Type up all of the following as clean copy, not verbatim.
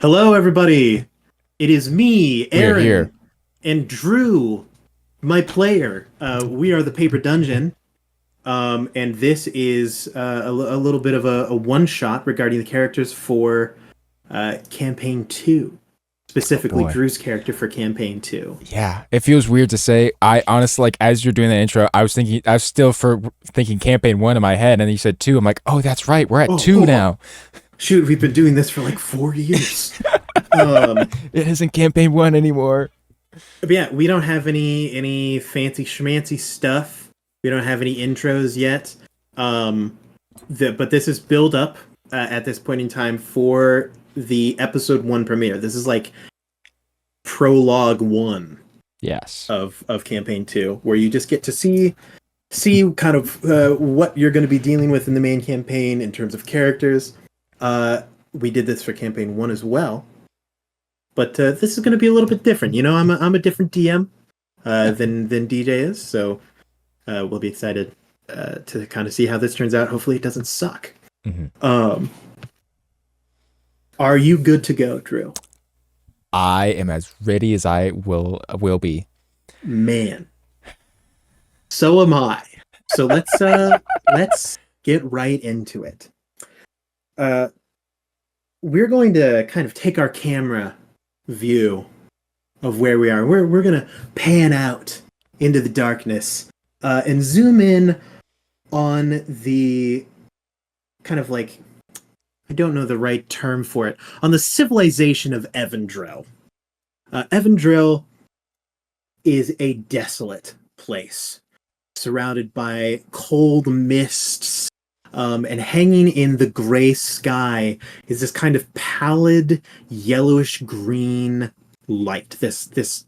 Hello, everybody. It is me, We're here. Aaron, and Drew, my player. We are the Paper Dungeon, and this is a little bit of a one shot regarding the characters for Campaign 2, Oh specifically boy. Drew's character for Campaign 2. Yeah, it feels weird to say. I honestly, like, as you're doing the intro, I was still thinking campaign one in my head, and then you said two. I'm like, oh, that's right. We're at Oh, two oh, now. shoot, we've been doing this for like 4 years. Um, It isn't campaign one anymore. but yeah, we don't have any fancy schmancy stuff. We don't have any intros yet. Um, but this is build up at this point in time for the episode one premiere. This is like prologue one Yes. of campaign two, where you just get to see kind of what you're going to be dealing with in the main campaign in terms of characters. We did this for campaign one as well, but this is going to be a little bit different. You know, I'm a different DM than DJ is, so we'll be excited to kind of see how this turns out. Hopefully, it doesn't suck. Mhm. Um, are you good to go, Drew? I am as ready as I will be. Man, so am I. So let's get right into it. Uh, we're going to kind of take our camera view of where we are. We're gonna pan out into the darkness and zoom in on the kind of like, I don't know the right term for it, on the civilization of Evandrel. Evandrel is a desolate place, surrounded by cold mists, and hanging in the gray sky is this kind of pallid, yellowish green light. This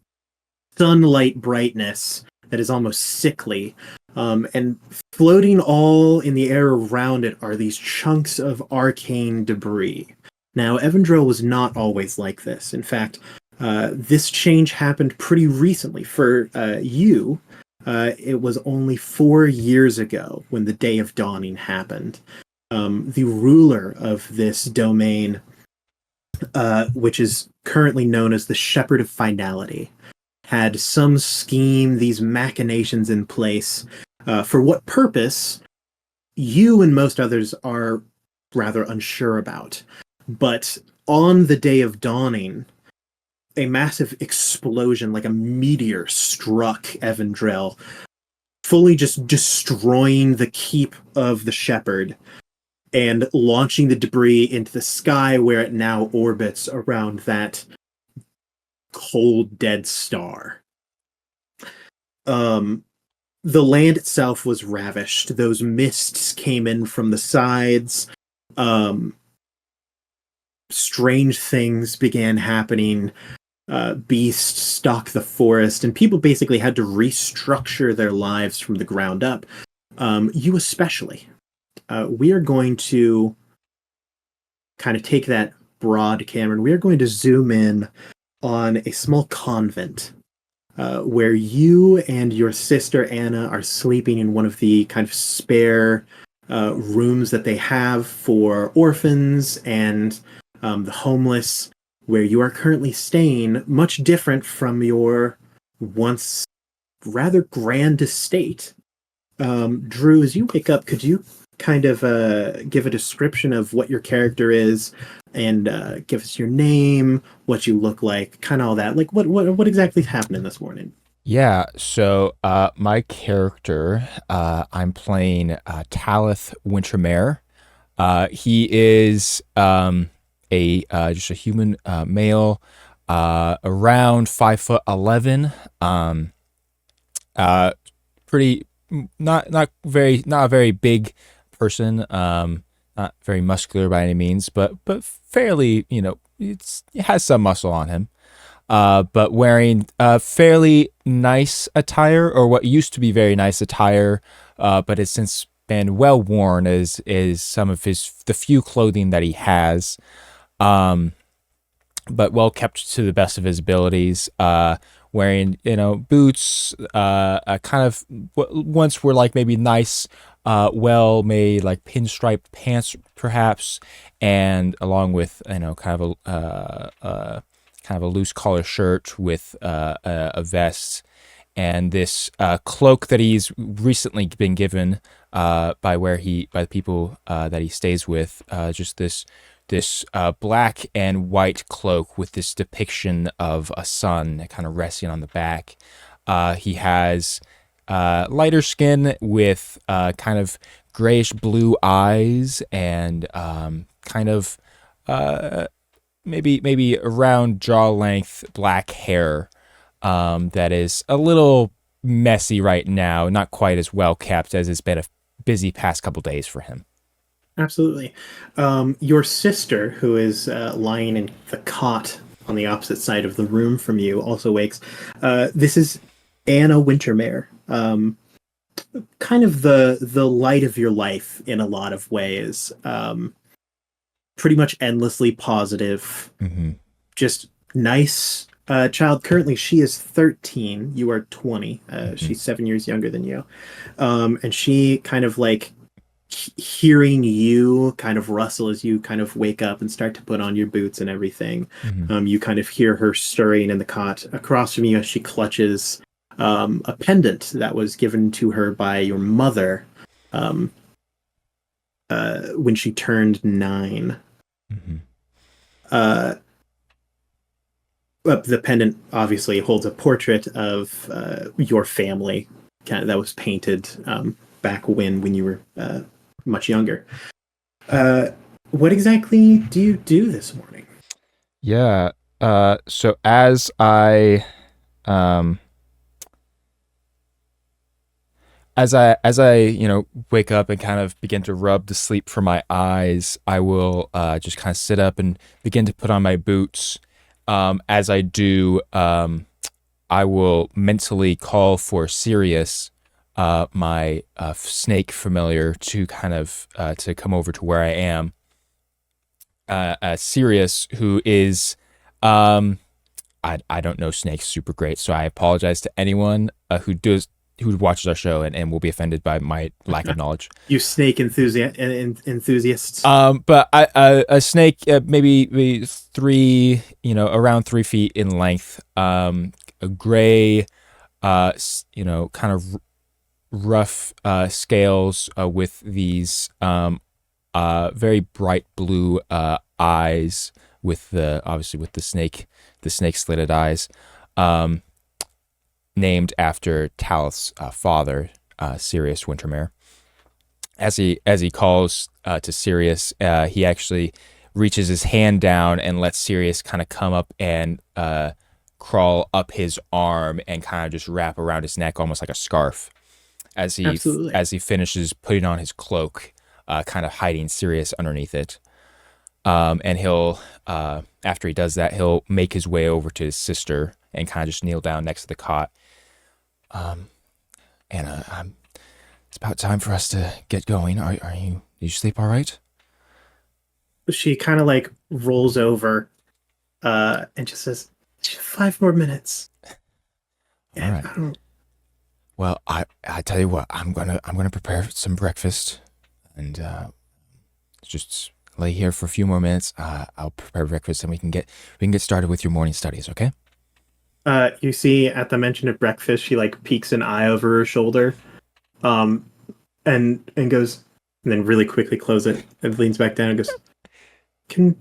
sunlight brightness that is almost sickly. And floating all in the air around it are these chunks of arcane debris. Now, Evandrel was not always like this. In fact, this change happened pretty recently. For you, it was only 4 years ago when the Day of Dawning happened. The ruler of this domain, which is currently known as the Shepherd of Finality, had some scheme, these machinations in place. For what purpose, you and most others are rather unsure about. But on the Day of Dawning, a massive explosion, like a meteor, struck Evandrel, fully just destroying the keep of the Shepherd and launching the debris into the sky where it now orbits around that cold, dead star. The land itself was ravished. Those mists came in from the sides. Strange things began happening. Beasts stalked the forest, and people basically had to restructure their lives from the ground up. You especially. We are going to kind of take that broad camera, and we are going to zoom in on a small convent where you and your sister Anna are sleeping in one of the kind of spare rooms that they have for orphans and the homeless, where you are currently staying, much different from your once rather grand estate. Drew, as you wake up, could you kind of give a description of what your character is and give us your name, what you look like, kind of all that? Like, what exactly is happening this morning? Yeah. So, my character, I'm playing Taleth Wintermere. He is a just a human male, around 5'11". Uh, Pretty not a very big person. Not very muscular by any means, but fairly, it has some muscle on him. But wearing fairly nice attire, or what used to be very nice attire, but has since been well worn, is some of the few clothing that he has. Um, but well kept to the best of his abilities. Wearing boots, kind of what once were like maybe nice well made like pinstripe pants perhaps, and along with kind of a loose collar shirt with a vest, and this cloak that he's recently been given by the people that he stays with. Just this black and white cloak with this depiction of a sun kind of resting on the back. He has lighter skin with kind of grayish blue eyes and kind of maybe around jaw length black hair that is a little messy right now, not quite as well kept as it's been a busy past couple days for him. Absolutely. Your sister, who is lying in the cot on the opposite side of the room from you, also wakes. This is Anna Wintermere. Kind of the light of your life in a lot of ways. Pretty much endlessly positive. Mm-hmm. Just nice child. Currently, she is 13. You are 20. She's 7 years younger than you. And she kind of like hearing you kind of rustle as you kind of wake up and start to put on your boots and everything. Mm-hmm. You kind of hear her stirring in the cot across from you as she clutches a pendant that was given to her by your mother when she turned 9. Mm-hmm. The pendant obviously holds a portrait of your family that was painted back when you were much younger. What exactly do you do this morning? Yeah. So um, as I wake up and kind of begin to rub the sleep from my eyes, I will just kind of sit up and begin to put on my boots. As I do, I will mentally call for Sirius, my snake familiar, to kind of to come over to where I am. Sirius, who is, I don't know snakes super great, so I apologize to anyone who watches our show and will be offended by my lack of knowledge. You snake enthusiasts. But a snake, maybe three, around 3 feet in length, a gray, kind of rough scales with these very bright blue eyes with the snake slitted eyes, named after Taleth's father, Sirius Wintermere. As he calls to Sirius, he actually reaches his hand down and lets Sirius kind of come up and crawl up his arm and kind of just wrap around his neck almost like a scarf Absolutely. as he finishes putting on his cloak, kind of hiding Sirius underneath it. And he'll after he does that, he'll make his way over to his sister and kind of just kneel down next to the cot. Anna, it's about time for us to get going. Are you? Did you sleep all right? She kind of like rolls over and just says, 5 more minutes. All right. Well, I tell you what, I'm gonna prepare some breakfast and just lay here for a few more minutes. I'll prepare breakfast and we can get started with your morning studies. Okay? You see, at the mention of breakfast, she like peeks an eye over her shoulder, and goes, and then really quickly close it and leans back down and goes, Do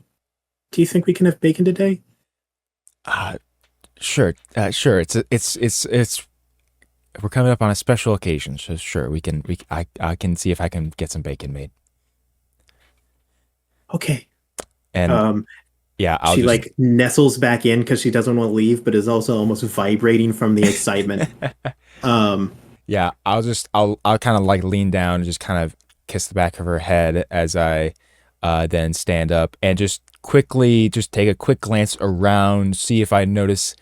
you think we can have bacon today? Sure. Sure. It's we're coming up on a special occasion, so sure I can see if I can get some bacon made. Okay. And yeah, she like nestles back in because she doesn't want to leave, but is also almost vibrating from the excitement. Yeah, I'll kind of like lean down and just kind of kiss the back of her head as I then stand up and just quickly just take a quick glance around, see if I notice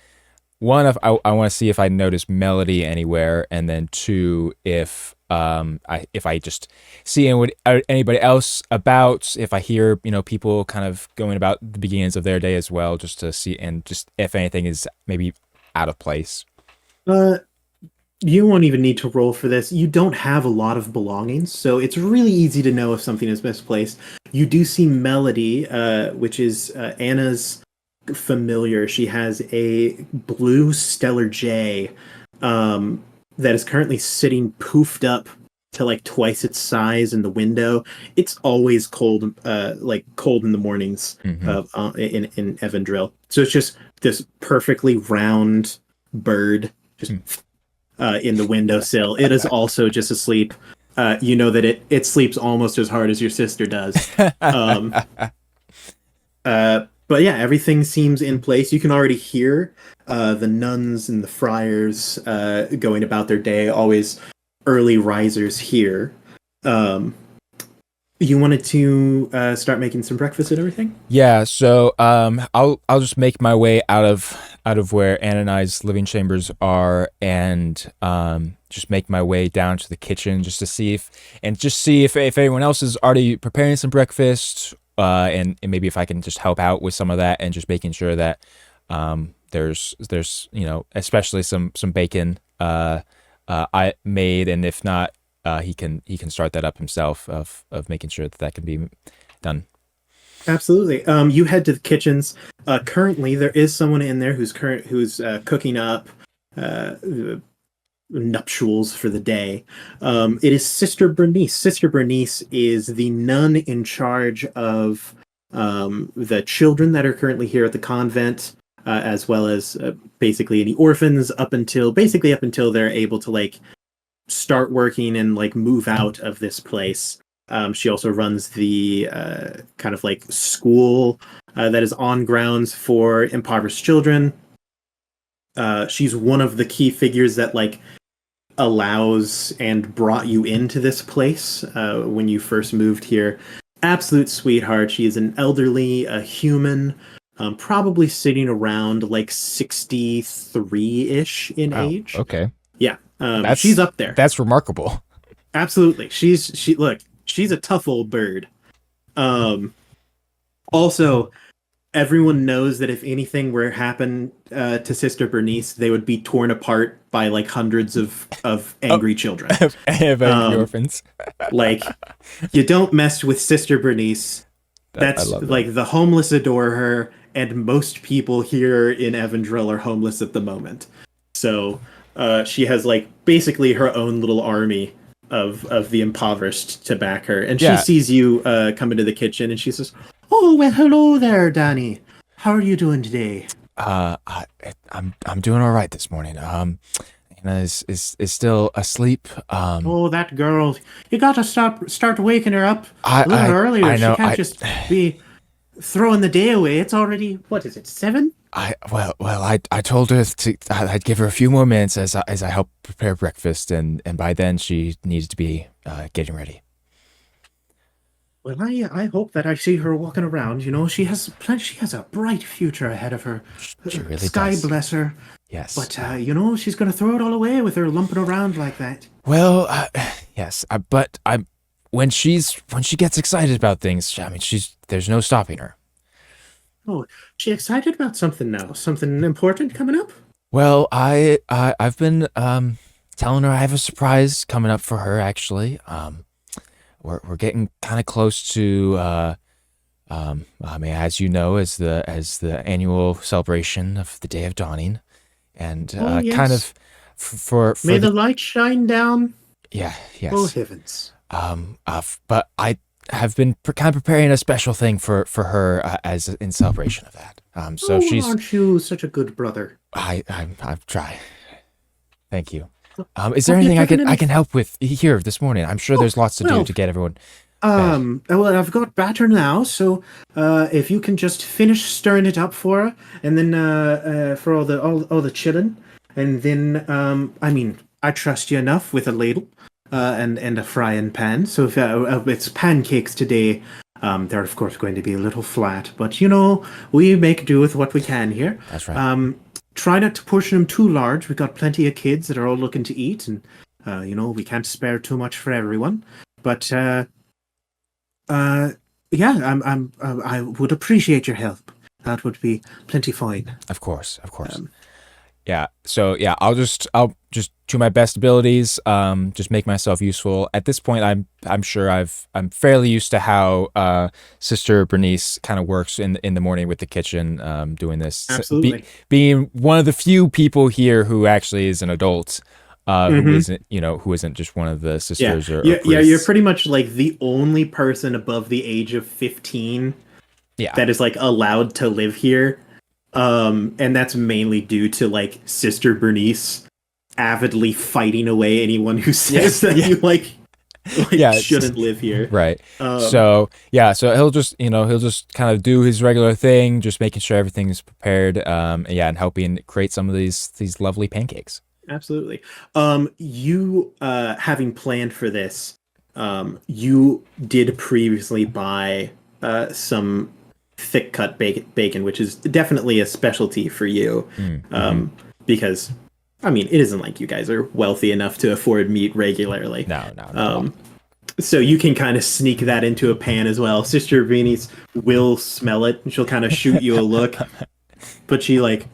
one, if I want to see if I notice Melody anywhere, and then two, if I just see anybody else about, if I hear people kind of going about the beginnings of their day as well, just to see, and just if anything is maybe out of place. You won't even need to roll for this. You don't have a lot of belongings, so it's really easy to know if something is misplaced. You do see Melody, which is Anna's familiar. She has a blue Stellar J that is currently sitting poofed up to like twice its size in the window. It's always cold, like cold in the mornings Hmm. in Evandrill. So it's just this perfectly round bird just in the windowsill. It is also just asleep. You know that it sleeps almost as hard as your sister does. Um, but yeah, everything seems in place. You can already hear the nuns and the friars going about their day. Always early risers here. Um, you wanted to start making some breakfast and everything? Yeah, so I'll just make my way out of where Anna and I's living chambers are, and just make my way down to the kitchen just to see if anyone else is already preparing some breakfast, and maybe if I can just help out with some of that, and just making sure that there's especially some bacon I made, and if not, he can start that up himself of making sure that that can be done. Absolutely. You head to the kitchens. Currently, there is someone in there who's cooking up uh, nuptials for the day. It is Sister Bernice. Sister Bernice is the nun in charge of the children that are currently here at the convent, as well as basically any orphans up until they're able to like start working and like move out of this place. She also runs the kind of like school that is on grounds for impoverished children. She's one of the key figures that like allows and brought you into this place when you first moved here. Absolute sweetheart. She is an elderly, a human, probably sitting around like 63-ish in Oh, age. okay. Yeah, she's That's up there. that's remarkable. Absolutely. She's a tough old bird. Um, Also, everyone knows that if anything were to happen to Sister Bernice, they would be torn apart by like hundreds of Oh, angry children. I have angry Um, orphans. like you don't mess with Sister Bernice. I That's love that. like the homeless adore her, and most people here in Evandril are homeless at the moment. So she has like basically her own little army of the impoverished to back her. And she Yeah. sees you come into the kitchen, and she says, "Oh well, hello there, Danny. How are you doing today?" I'm doing all right this morning. Anna is still asleep. Oh, that girl! You got to start waking her up a little I earlier. She know. can't just be throwing the day away. It's already what is it, 7? I told her I'd give her a few more minutes as I help prepare breakfast, and by then she needs to be getting ready. Well, I hope that I see her walking around. You know, she has plenty. She has a bright future ahead of her. She really Sky does. bless her. Yes. But you know, she's gonna throw it all away with her lumping around like that. Well, yes. But I when she gets excited about things, I mean, she's there's no stopping her. Oh, she excited about something now. Something important coming up. Well, I've been telling her I have a surprise coming up for her. Actually, we're getting kind of close to I mean, as you know, as the annual celebration of the Day of Dawning, and Oh kind yes. of for May the the light shine down. yeah, Oh yes. heavens. But I have been kind of preparing a special thing for her as in celebration of that. So Oh, she's aren't you such a good brother? I try. Thank you. Is there Have you anything taken I any? can help with here this morning? I'm sure Oh, there's lots to do well, to get everyone fed. well, I've got batter now, so if you can just finish stirring it up for her, and then for all the chillin', and then I mean, I trust you enough with a ladle, and a frying pan. So if it's pancakes today, they're of course going to be a little flat, but you know, we make do with what we can here. That's right. Try not to portion them too large. We've got plenty of kids that are all looking to eat, and you know, we can't spare too much for everyone. But uh, yeah, I would appreciate your help. That would be plenty fine. Of course, of course. Um, Yeah. So yeah, I'll just to my best abilities, just make myself useful. At this point, I'm sure I'm fairly used to how Sister Bernice kind of works in the morning with the kitchen, doing this. Absolutely. Being one of the few people here who actually is an adult, who Mm-hmm. isn't who isn't just one of the Yeah. sisters or Yeah. You're priests. pretty much like the only person above the age of 15 Yeah. that is like allowed to live here. And that's mainly due to like Sister Bernice avidly fighting away anyone who Yeah. says that Yeah. you like Yeah. It's shouldn't live here. right. Um, So yeah, so he'll just kind of do his regular thing, just making sure everything is prepared. And yeah, and helping create some of these lovely pancakes. Absolutely. You having planned for this, you did previously buy some thick cut bacon, which is definitely a specialty for you. Mm-hmm. Because I mean, it isn't like you guys are wealthy enough to afford meat regularly. No, no, not at all. Um, so you can kind of sneak that into a pan as well. Sister Venus will smell it, and she'll kind of shoot you a look, but she like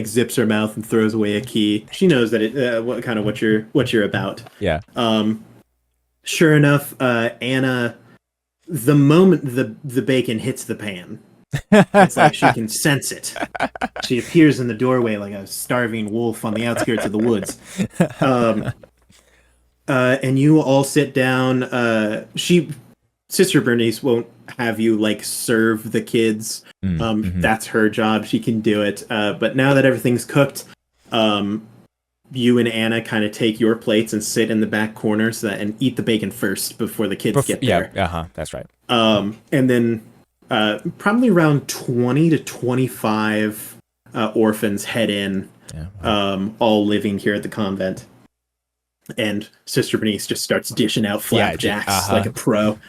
zips her mouth and throws away a key. She knows that it what kind of what you're about. Yeah. Um, sure enough, Anna, the moment the bacon hits the pan, it's like she can sense it. She appears in the doorway like a starving wolf on the outskirts of the woods. Um, and you all sit down. Sister Bernice won't have you like serve the kids. Mm-hmm. That's her job. She can do it. But now that everything's cooked, um, you and Anna kind of take your plates and sit in the back corner and eat the bacon first before the kids get Yeah, there. uh-huh, that's right. And then probably around 20 to 25 orphans head in, Yeah. all living here at the convent. And Sister Bernice just starts dishing out flapjacks like uh-huh. a pro,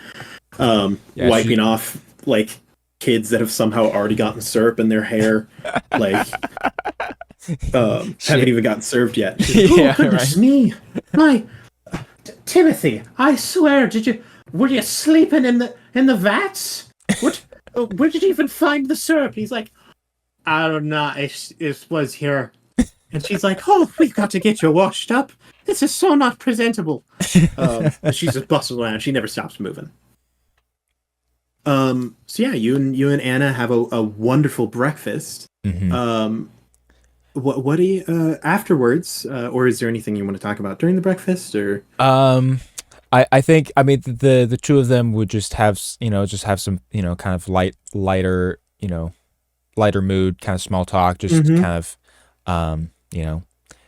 Yeah, wiping off like kids that have somehow already gotten syrup in their hair, like haven't even gotten served yet. She's like, oh yeah, goodness right. me, my Timothy! I swear, were you sleeping in the vats? What? Where did you even find the syrup? He's like, I don't know. It was here. And she's like, oh, we've got to get you washed up. This is so not presentable. And she's just bustling around. She never stops moving. So yeah, you and Anna have a wonderful breakfast. Hmm. Um, what do you afterwards, or is there anything you want to talk about during the breakfast? Or Um, I think I mean the two of them would just have just have some kind of lighter mood, kind of small talk, just Mhm. kind of you know.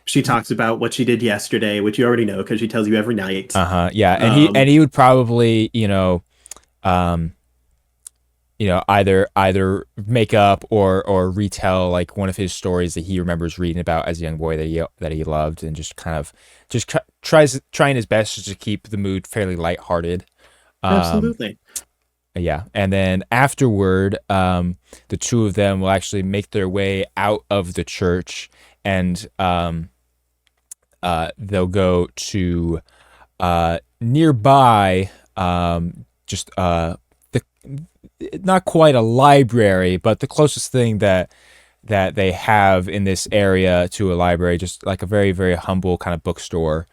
She talks about what she did yesterday, which you already know because she tells you every night. Uh-huh. Yeah, and he Um, and he would probably, um, either make up or retell like one of his stories that he remembers reading about as a young boy that he loved, and just kind of trying his best just to keep the mood fairly lighthearted. Um, Absolutely. yeah, and then afterward, the two of them will actually make their way out of the church, and they'll go to nearby, just the not quite a library, but the closest thing that they have in this area to a library, just like a very, very humble kind of bookstore.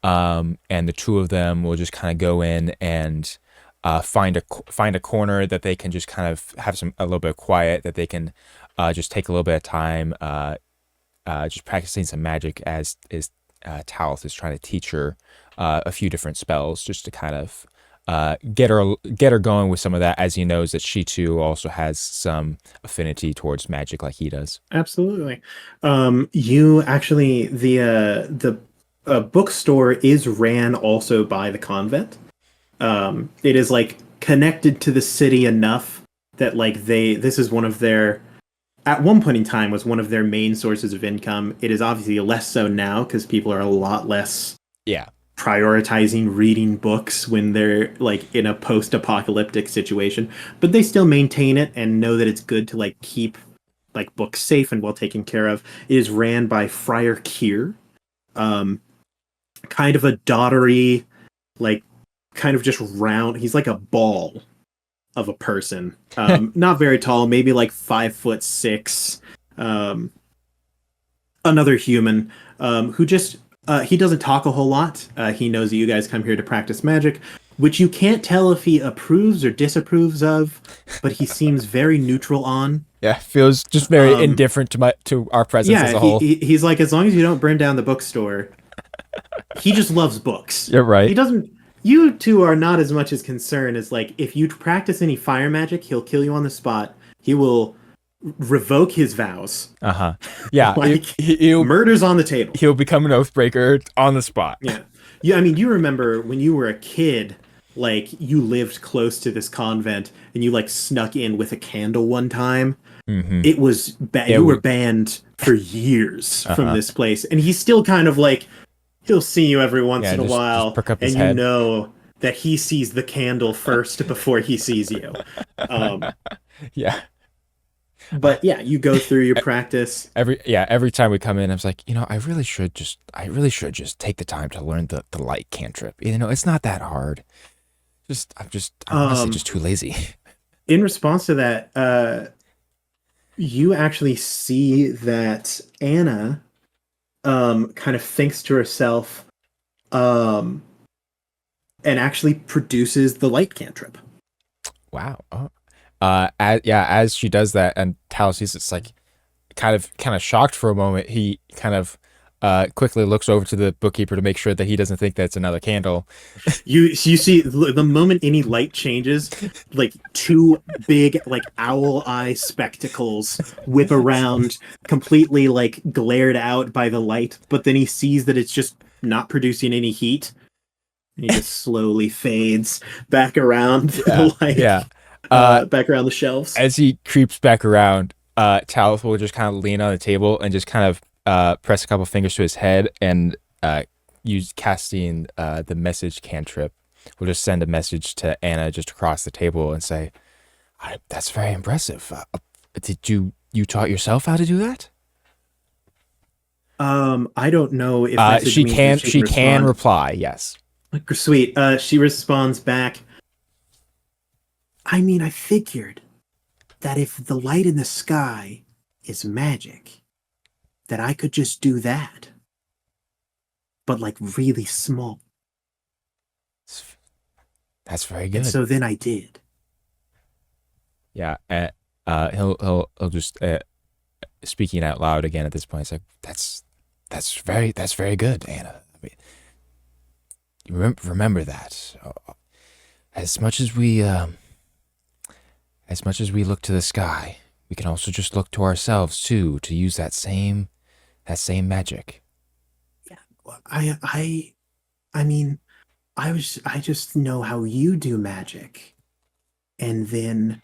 And the two of them will just kind of go in and find a corner that they can just kind of have a little bit of quiet, that they can just take a little bit of time, just practicing some magic as Taleth is trying to teach her a few different spells, just to kind of get her going with some of that, as he knows that she too also has some affinity towards magic like he does. Absolutely. You actually the bookstore is ran also by the convent. It is like connected to the city enough that like this is one of their at one point in time was one of their main sources of income. It is obviously less so now because people are a lot less Yeah. prioritizing reading books when they're like in a post-apocalyptic situation, but they still maintain it and know that it's good to like keep like books safe and well taken care of. It is ran by Friar Kier, um, kind of a daughtery, like kind of just round. He's like a ball of a person, not very tall, maybe like 5'6". Um, another human who just he doesn't talk a whole lot. He knows that you guys come here to practice magic, which you can't tell if he approves or disapproves of, but he seems very neutral on. Yeah, feels just very Um, indifferent to our presence as yeah, a whole. he's like, as long as you don't burn down the bookstore, he just loves books. You're He right. doesn't. You two are not as much as concerned as like if you practice any fire magic, he'll kill you on the spot. He will revoke his vows. Uh-huh. Yeah, Like he'll murders on the table. he'll become an oathbreaker on the spot. Yeah. Yeah, I mean, you remember when you were a kid, like you lived close to this convent and you like snuck in with a candle one time. Mm-hmm. It was bad. Yeah, You were banned for years from uh-huh. this place. And he's still kind of like he'll see you every once Yeah, in a just while perk up his and you head. know that he sees the candle first before he sees you. Um, Yeah. but yeah, you go through your practice. Every time we come in, I was like, I really should just take the time to learn the light cantrip. You know, it's not that hard. I'm honestly Um, just too lazy. in response to that, you actually see that Anna kind of thinks to herself um, and actually produces the light cantrip. Wow. Oh. As she does that, and Taleth sees it's like kind of shocked for a moment. He kind of quickly looks over to the bookkeeper to make sure that he doesn't think that's another candle. You see the moment any light changes, like two big like owl eye spectacles whip around, completely like glared out by the light. But then he sees that it's just not producing any heat, and he just slowly fades back around Yeah, like yeah. Uh, back around the shelves. as he creeps back around, Talith will just kind of lean on the table and just kind of press a couple fingers to his head and use casting the message cantrip. We'll just send a message to Anna just across the table and say, "That's very impressive. Did you taught yourself how to do that?" I don't know if message She means that she can respond. reply. Yes. Sweet. She responds back. I mean, I figured that if the light in the sky is magic, that I could just do that, but like really small. That's very And good. so then I did. Yeah. He'll just speaking out loud again at this point. It's like that's very good, Anna. I mean, you remember that. As much as we look to the sky, we can also just look to ourselves too to use that same magic. Yeah. I mean, I just know how you do magic. And then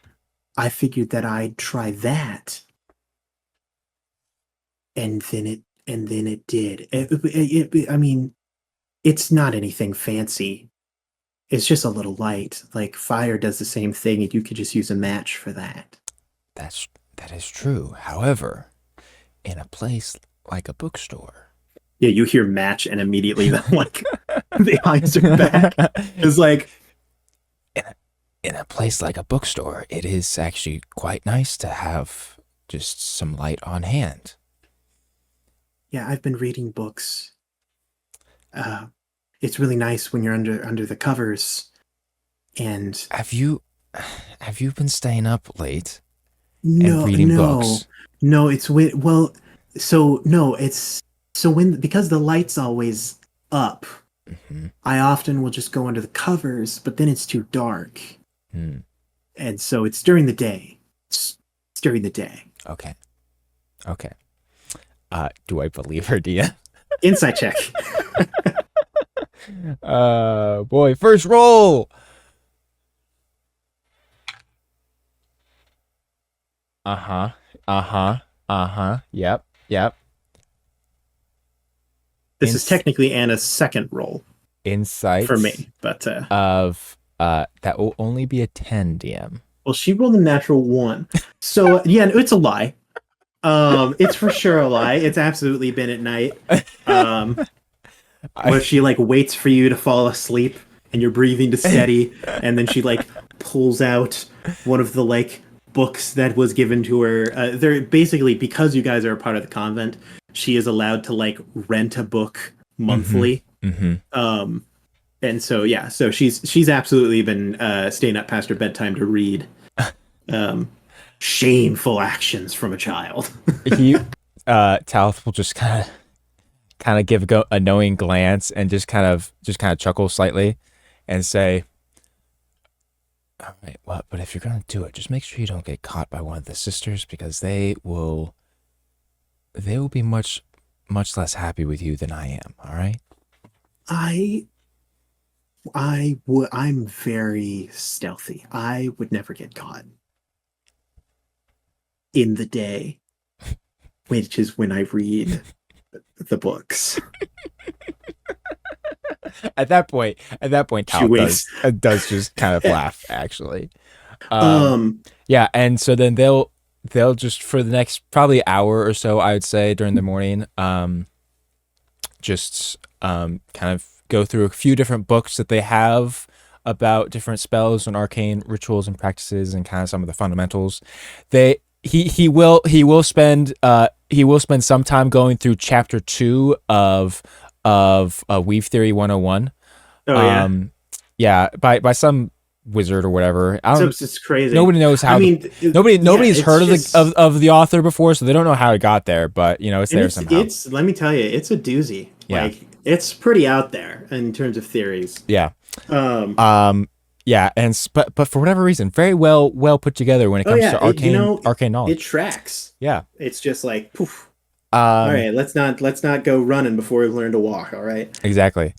I figured that I'd try that. And then it did. I mean, it's not anything fancy. It's just a little light. Like fire does the same thing, and you could just use a match for that. That is true. However, in a place like a bookstore. Yeah, you hear match, and immediately like the eyes are back. It's like, In a place like a bookstore, it is actually quite nice to have just some light on hand. yeah, I've been reading books. It's really nice when you're under the covers, and Have you been staying up late and no, reading no, books? no. It's when well, so no, it's so when because the light's always up. Mm-hmm. I often will just go under the covers, but then it's too dark, Hmm. and so it's during the day. It's during the day. Okay. Okay. Do I believe her, Dia? Insight check. Boy, first roll. Uh-huh. Uh-huh. Uh-huh. Yep. Yep. This is technically Anna's second roll Insight for me, but of that will only be a 10, DM. well, she rolled a natural one, so yeah, no, it's a lie. It's for sure a lie. It's absolutely been at night. Where she like waits for you to fall asleep and you're breathing to steady, and then she like pulls out one of the like books that was given to her. They're basically, because you guys are a part of the convent, she is allowed to like rent a book Mm-hmm. monthly. Mm-hmm. And so yeah, so she's absolutely been staying up past her bedtime to read. Um, Shameful actions from a child. He Taleth will just kind of give a knowing glance and just kind of chuckle slightly and say, all right, well, but if you're gonna do it, just make sure you don't get caught by one of the sisters, because they will be much less happy with you than I am. All right. I I'm very stealthy. I would never get caught in the day, which is when I read the books. At that point, She Taleth winks. does just kind of laugh, actually. Um, Um, yeah, and so then they'll just, for the next probably hour or so, I would say, during the morning, just kind of go through a few different books that they have about different spells and arcane rituals and practices and kind of some of the fundamentals. They he will spend some time going through chapter 2 of Weave Theory 101. oh yeah, Um, yeah, by some wizard or whatever. I don't. it's crazy. Nobody knows I how mean, yeah, nobody's it's heard of the just of the author before, so they don't know how it got there. But it's and there somehow. it's let me tell you, it's a doozy. Yeah, Like it's pretty out there in terms of theories. yeah, Um, um, yeah, but for whatever reason, very well put together when it oh comes yeah, to arcane it knowledge. tracks. Yeah. It's just like poof. All Um, right, let's not go running before we learn to walk. All right. exactly.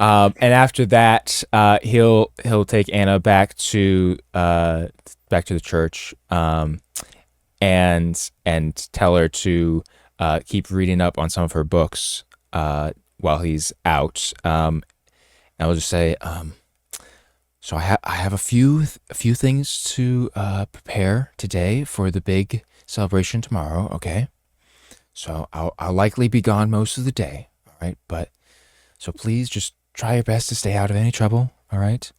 And after that, he'll take Anna back to the church, and tell her to keep reading up on some of her books while he's out. And I'll just say, so I have a few things to prepare today for the big celebration tomorrow. Okay, so I'll likely be gone most of the day. All right, but so please just try your best to stay out of any trouble. All right.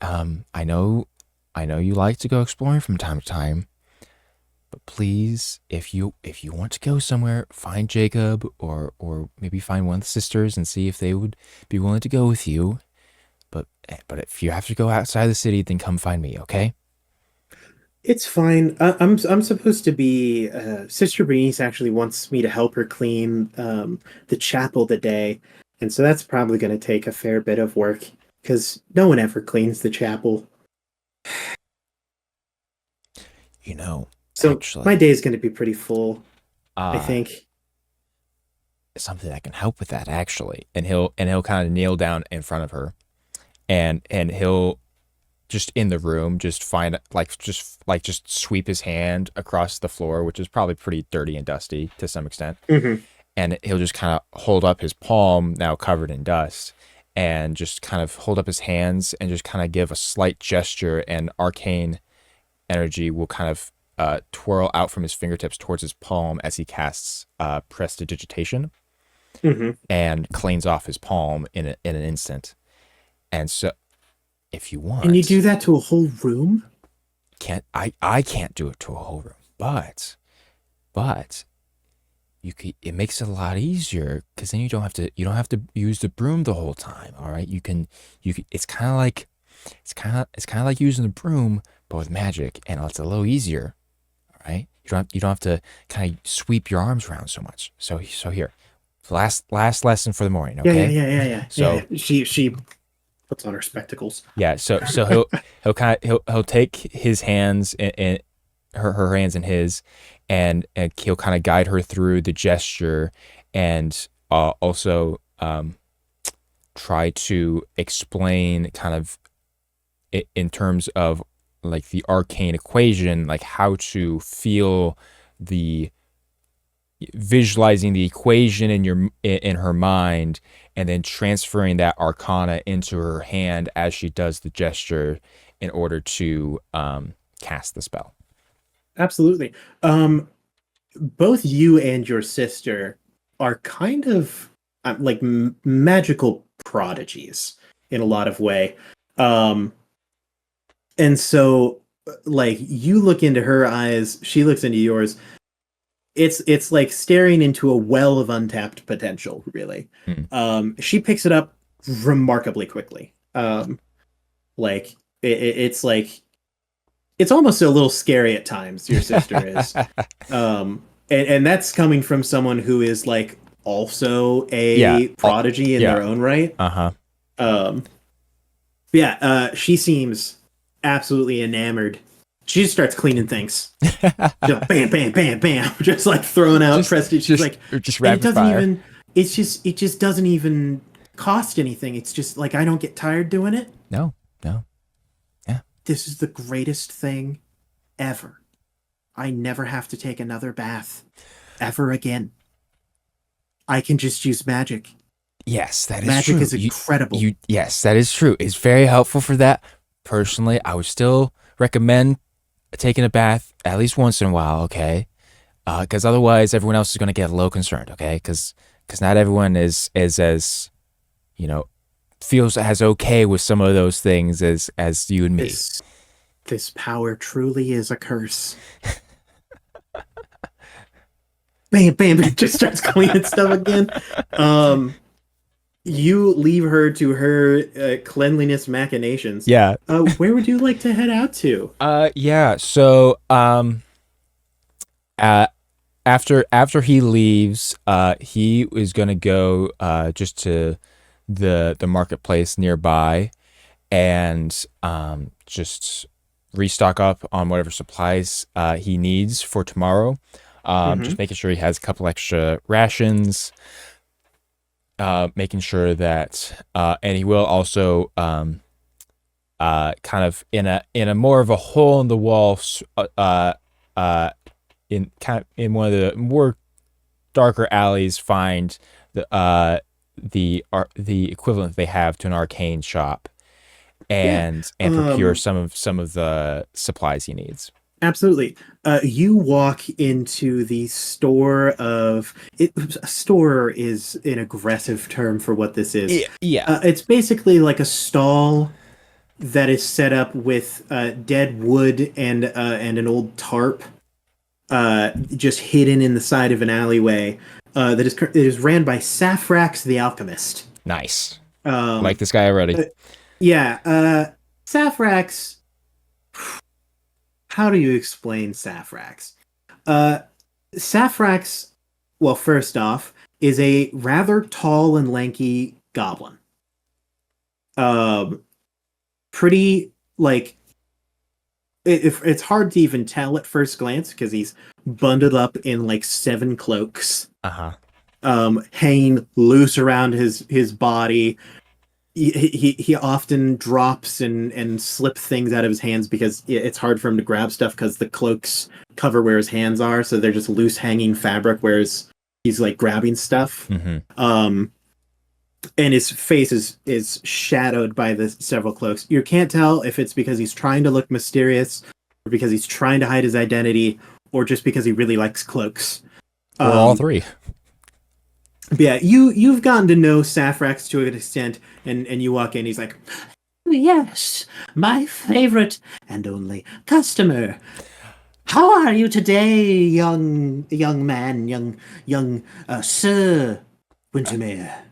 I know you like to go exploring from time to time, but please, if you want to go somewhere, find Jacob or maybe find one of the sisters and see if they would be willing to go with you. But if you have to go outside the city, then come find me. Okay. It's fine. I'm supposed to be. Sister Bernice actually wants me to help her clean the chapel today, and so that's probably going to take a fair bit of work because no one ever cleans the chapel. So my Actually, day is going to be pretty full, I uh, think. something that can help with that, actually. And he'll kind of kneel down in front of her, and he'll just in the room just find just sweep his hand across the floor, which is probably pretty dirty and dusty to some extent, Hmm. and he'll just kind of hold up his palm, now covered in dust, and just kind of hold up his hands and just kind of give a slight gesture, and arcane energy will kind of twirl out from his fingertips towards his palm as he casts prestidigitation Hmm. and cleans off his palm in an instant. And so, if you And you do want, that to a whole room? I can't do it to a whole room, but it makes it a lot easier, because then you don't have to use the broom the whole time. All right, you can it's kind of like using the broom but with magic, and it's a little easier. All right, you don't have to kind of sweep your arms around so much. So here, last lesson for the morning. Yeah, yeah, Okay. yeah, yeah, yeah, So yeah. She puts on her spectacles. yeah, so he'll take his hands and her hands in his, and he'll kind of guide her through the gesture, and also try to explain kind of in terms of like the arcane equation, like how to feel the visualizing the equation in her mind, and then transferring that arcana into her hand as she does the gesture in order to cast the spell. Absolutely. Um, Both you and your sister are kind of like magical prodigies in a lot of way. Um, and so like you look into her eyes, she looks into yours. It's like staring into a well of untapped potential, really. Hmm. She picks it up remarkably quickly. Like it's like it's almost a little scary at times, your sister is. And that's coming from someone who is like also Yeah. a prodigy in Yeah. their own right. Uh-huh. Um, yeah, she seems absolutely enamored. She just starts cleaning things. Just bam, bam, bam, bam, just like throwing out prestige. She's like, just and it rapid doesn't fire. even. It just doesn't even cost anything. It's just like I don't get tired doing it. No. No. Yeah. This is the greatest thing ever. I never have to take another bath ever again. I can just use magic. Yes, that is Magic true. is incredible. Yes, that is true. It's very helpful for that. Personally, I would still recommend taking a bath at least once in a while, okay? Because otherwise, everyone else is going to get a little concerned, okay? Because not everyone is as, you know, feels as okay with some of those things as you and me. This power truly is a curse. Bam, bam, it just starts cleaning stuff again. You leave her to her cleanliness machinations. Yeah. Where would you like to head out to? Yeah. So, uh, after he leaves, he is gonna go just to the marketplace nearby and just restock up on whatever supplies he needs for tomorrow. Mm-hmm. Just making sure he has a couple extra rations. Making sure that, and he will also kind of in a more of a hole in the wall, uh, in kind of in one of the more darker alleys, find the equivalent they have to an arcane shop, Yeah. and procure some of the supplies he needs. Absolutely. You walk into the store of it. A store is an aggressive term for what this is. Yeah, yeah. It's basically like a stall that is set up with dead wood and an old tarp just hidden in the side of an alleyway that is ran by Saphrax the Alchemist. Nice. Like Um, this guy already. uh, yeah, Saphrax. How do you explain Saphrax? Uh, Saphrax, well, first off, is a rather tall and lanky goblin. Um, pretty like it's hard to even tell at first glance because he's bundled up in like seven cloaks, Uh-huh. hanging loose around his body. He often drops and slip things out of his hands because it's hard for him to grab stuff because the cloaks cover where his hands are, so they're just loose hanging fabric, whereas he's like grabbing stuff. Mm-hmm. And his face is shadowed by the several cloaks. You can't tell if it's because he's trying to look mysterious, or because he's trying to hide his identity, or just because he really likes cloaks. Or all Um, three. but yeah, you've gotten to know Saphrax to an extent, and you walk in, he's like, "Yes, my favorite and only customer. How are you today, young man, young Sir Wintermere?"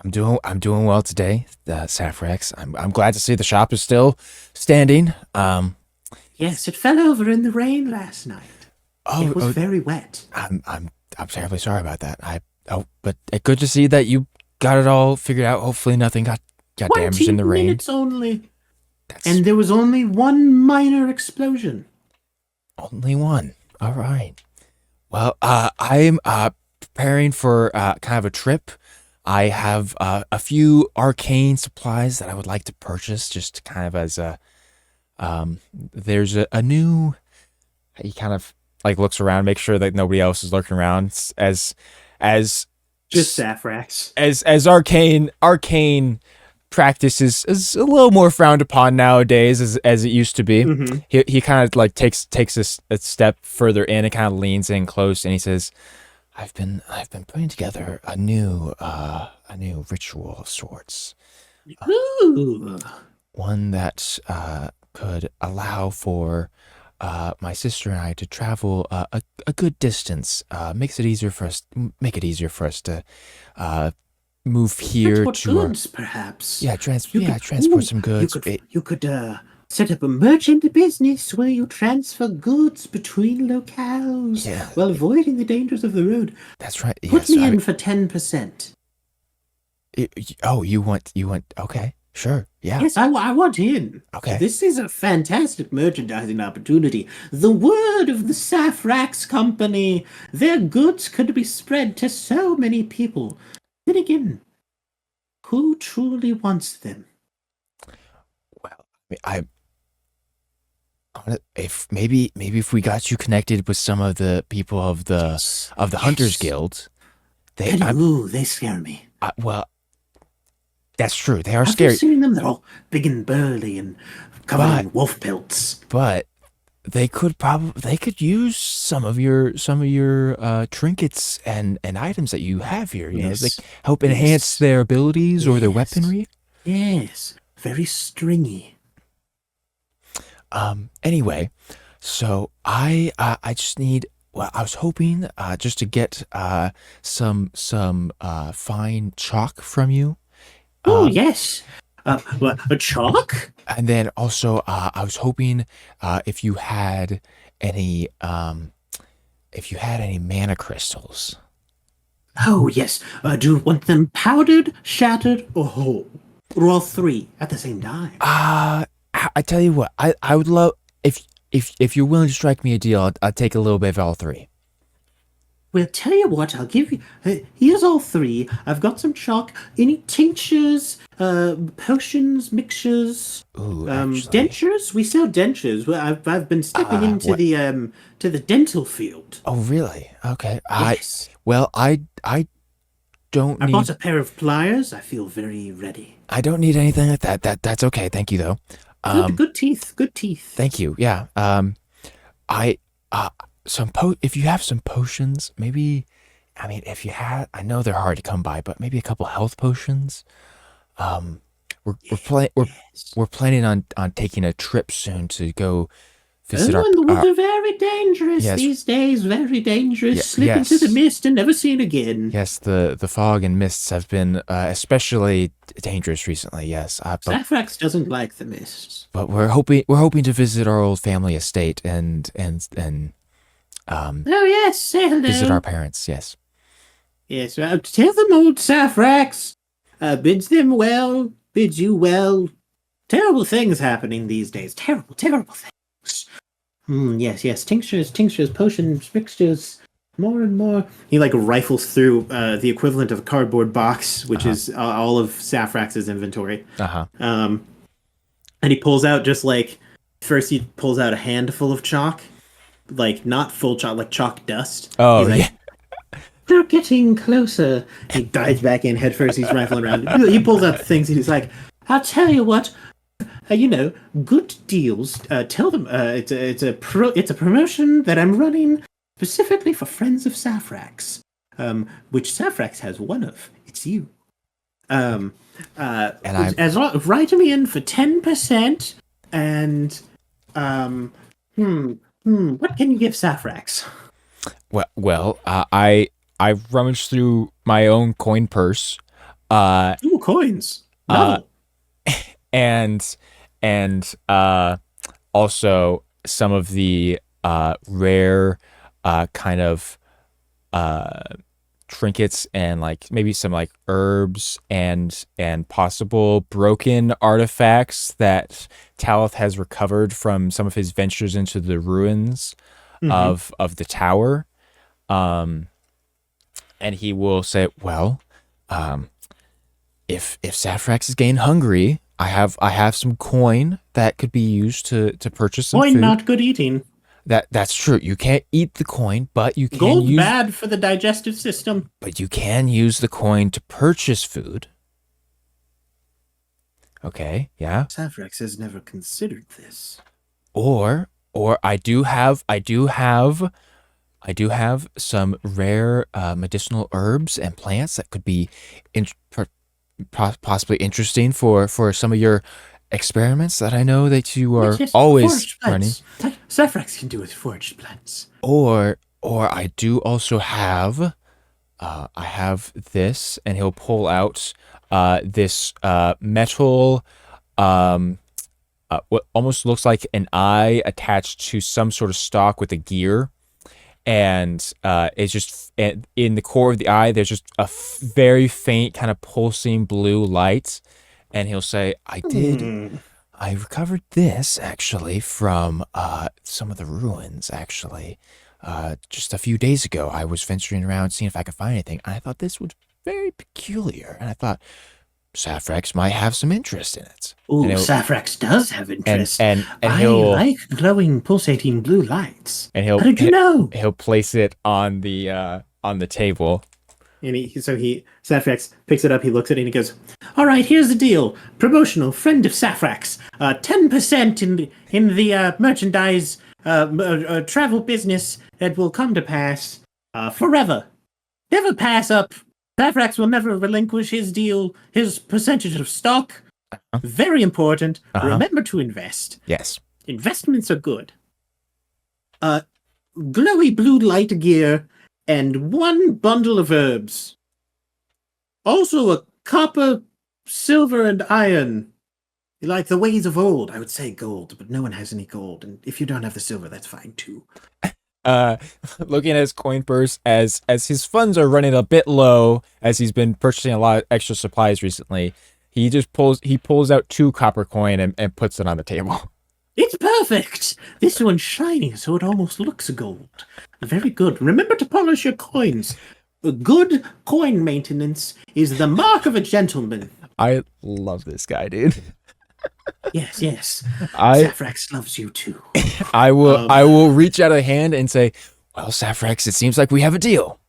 I'm doing well today, Saphrax. I'm glad to see the shop is still standing. Yes, it fell over in the rain last night. Oh, It was very wet. I'm terribly sorry about that. But good to see that you got it all figured out. Hopefully, nothing got damaged 20 in the rain. minutes only. That's And there was only one minor explosion. only one. All right. Well, I'm preparing for kind of a trip. I have a few arcane supplies that I would like to purchase, just kind of as a there's a new. He kind of like looks around, make sure that nobody else is lurking around. As Just Saphrax. as arcane practice is a little more frowned upon nowadays as it used to be. Mm-hmm. He kind of like takes a step further in and kind of leans in close and he says, I've been putting together a new ritual of sorts, Ooh. one that could allow for my sister and I to travel a good distance. Makes it easier for us. Make it easier for us to move here Transport to our goods, perhaps. yeah You could, transport ooh, some goods. you could set up a merchant business where you transfer goods between locales Yeah, while avoiding the dangers of the road. that's right. Put Yes. me in for 10%. Oh, you want okay. Sure. Yeah. Yes, I want in. Okay. This is a fantastic merchandising opportunity. The word of the Safrax Company. Their goods could be spread to so many people. Then again, who truly wants them? Well, if maybe if we got you connected with some of the people of the Yes. Hunters Yes. Guild, They scare me. well, that's true. They are Have you scary, seen them? They're all big and burly and covered but in wolf pelts. but they could use some of your trinkets and items that you have here. You know, they Yes. help enhance Yes. their abilities or their Yes. weaponry. Yes. Very stringy. Anyway, so I just need. Well, I was hoping just to get some fine chalk from you. Oh, yes. What, a chalk? And then also, I was hoping if you had any mana crystals. Oh, yes. Do you want them powdered, shattered, or whole? Or all three at the same time? I tell you what, I would love if you're willing to strike me a deal, I'd take a little bit of all three. Well, tell you what, I'll give you. Here's all three. I've got some chalk. Any tinctures, potions, mixtures, Ooh, actually, dentures? We sell dentures. Well, I've been stepping into what? the dental field. Oh, really? Okay. Yes. I don't I bought need a pair of pliers. I feel very ready. I don't need anything like that. That's okay. Thank you though. Good teeth. Good teeth. Thank you. Yeah. I if you have some potions, maybe I mean if you had I know they're hard to come by, but maybe a couple health potions. Um we're planning on taking a trip soon to go visit Oh, and the woods our are very dangerous yes. these days. Very dangerous. Yeah, Slip into the yes. mist and never seen again. Yes, the fog and mists have been especially dangerous recently. Yes, Safax doesn't like the mists. but we're hoping to visit our old family estate and Oh, yes, say hello. visit our parents. Yes. Yes, tell them old Safrax bids them well, bids you well. Terrible things happening these days. Terrible, terrible things. Yes. Tinctures, potions, mixtures. More and more. He like rifles through the equivalent of a cardboard box, which is all of Safrax's inventory. Uh-huh. And he pulls out just like first he pulls out a handful of chalk, like not full chalk, like chalk dust. Oh, He's like, yeah. They're getting closer. He dives back in head first. He's rifling around. He pulls out the things and he's like, "I'll tell you what. Good deals. Tell them it's a promotion that I'm running specifically for friends of Safrax, which Safrax has one of. It's you. And I Write me in for 10%. And what can you give Safrax? I rummaged through my own coin purse, Ooh, coins. Novel. and also some of the rare kind of trinkets and like maybe some like herbs and possible broken artifacts that Taleth has recovered from some of his ventures into the ruins of the tower. And he will say, well, if Safrax is getting hungry, I have some coin that could be used to purchase some Coin food. not good eating. That's true. You can't eat the coin, but you can Gold use bad for the digestive system. but you can use the coin to purchase food. Okay, yeah. Safrax has never considered this. Or I do have some rare medicinal herbs and plants that could be possibly interesting for some of your experiments that I know that you are Yes, always forged running. plants. Saphrax can do with forged plants. Or I do also have I have this, and he'll pull out this metal what almost looks like an eye attached to some sort of stalk with a gear, and it's just in the core of the eye. There's just a very faint kind of pulsing blue light, and he'll say, Hmm. I recovered this actually from some of the ruins. Actually, just a few days ago, I was venturing around seeing if I could find anything. And I thought this was very peculiar, and I thought Saphrax might have some interest in it. Ooh, And he'll Saphrax does have interest. and I like glowing, pulsating blue lights. How did you know? he'll place it on the table. And Saphrax picks it up, he looks at it, and he goes, "All right, here's the deal. Promotional, friend of Saphrax. 10% in the merchandise travel business that will come to pass forever. Never pass up. Saphrax will never relinquish his deal, his percentage of stock. Very important. Remember to invest. Yes. Investments are good. Glowy blue light gear and one bundle of herbs. Also a copper, silver, and iron. Like the ways of old, I would say gold, but no one has any gold. And if you don't have the silver, that's fine too." Looking at his coin purse as his funds are running a bit low, as he's been purchasing a lot of extra supplies recently, he pulls out 2 copper coin and puts it on the table. It's perfect. This one's shiny, so it almost looks gold. Very good. Remember to polish your coins. Good coin maintenance is the mark of a gentleman. I love this guy, dude. Yes. I Saphrax loves you too. I will reach out a hand and say, "Well, Saphrax, it seems like we have a deal."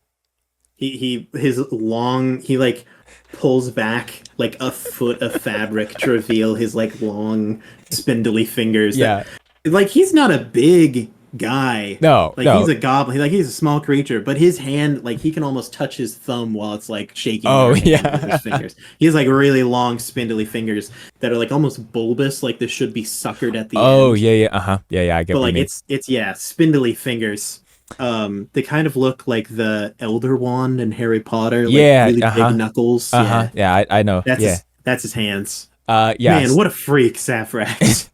He like pulls back like a foot of fabric to reveal his like long spindly fingers. Yeah. Like he's not a big guy. No, like no. he's a goblin. Like he's a small creature, but his hand, like he can almost touch his thumb while it's like shaking. Oh, with yeah. his fingers. He has like really long, spindly fingers that are like almost bulbous, like they should be suckered at the end. Oh, yeah. Yeah. I get But what like you mean. it's yeah, spindly fingers. They kind of look like the Elder Wand in Harry Potter. Like Yeah, really big knuckles. Yeah, I know. That's his hands. Yeah. Man, what a freak, Saphrax.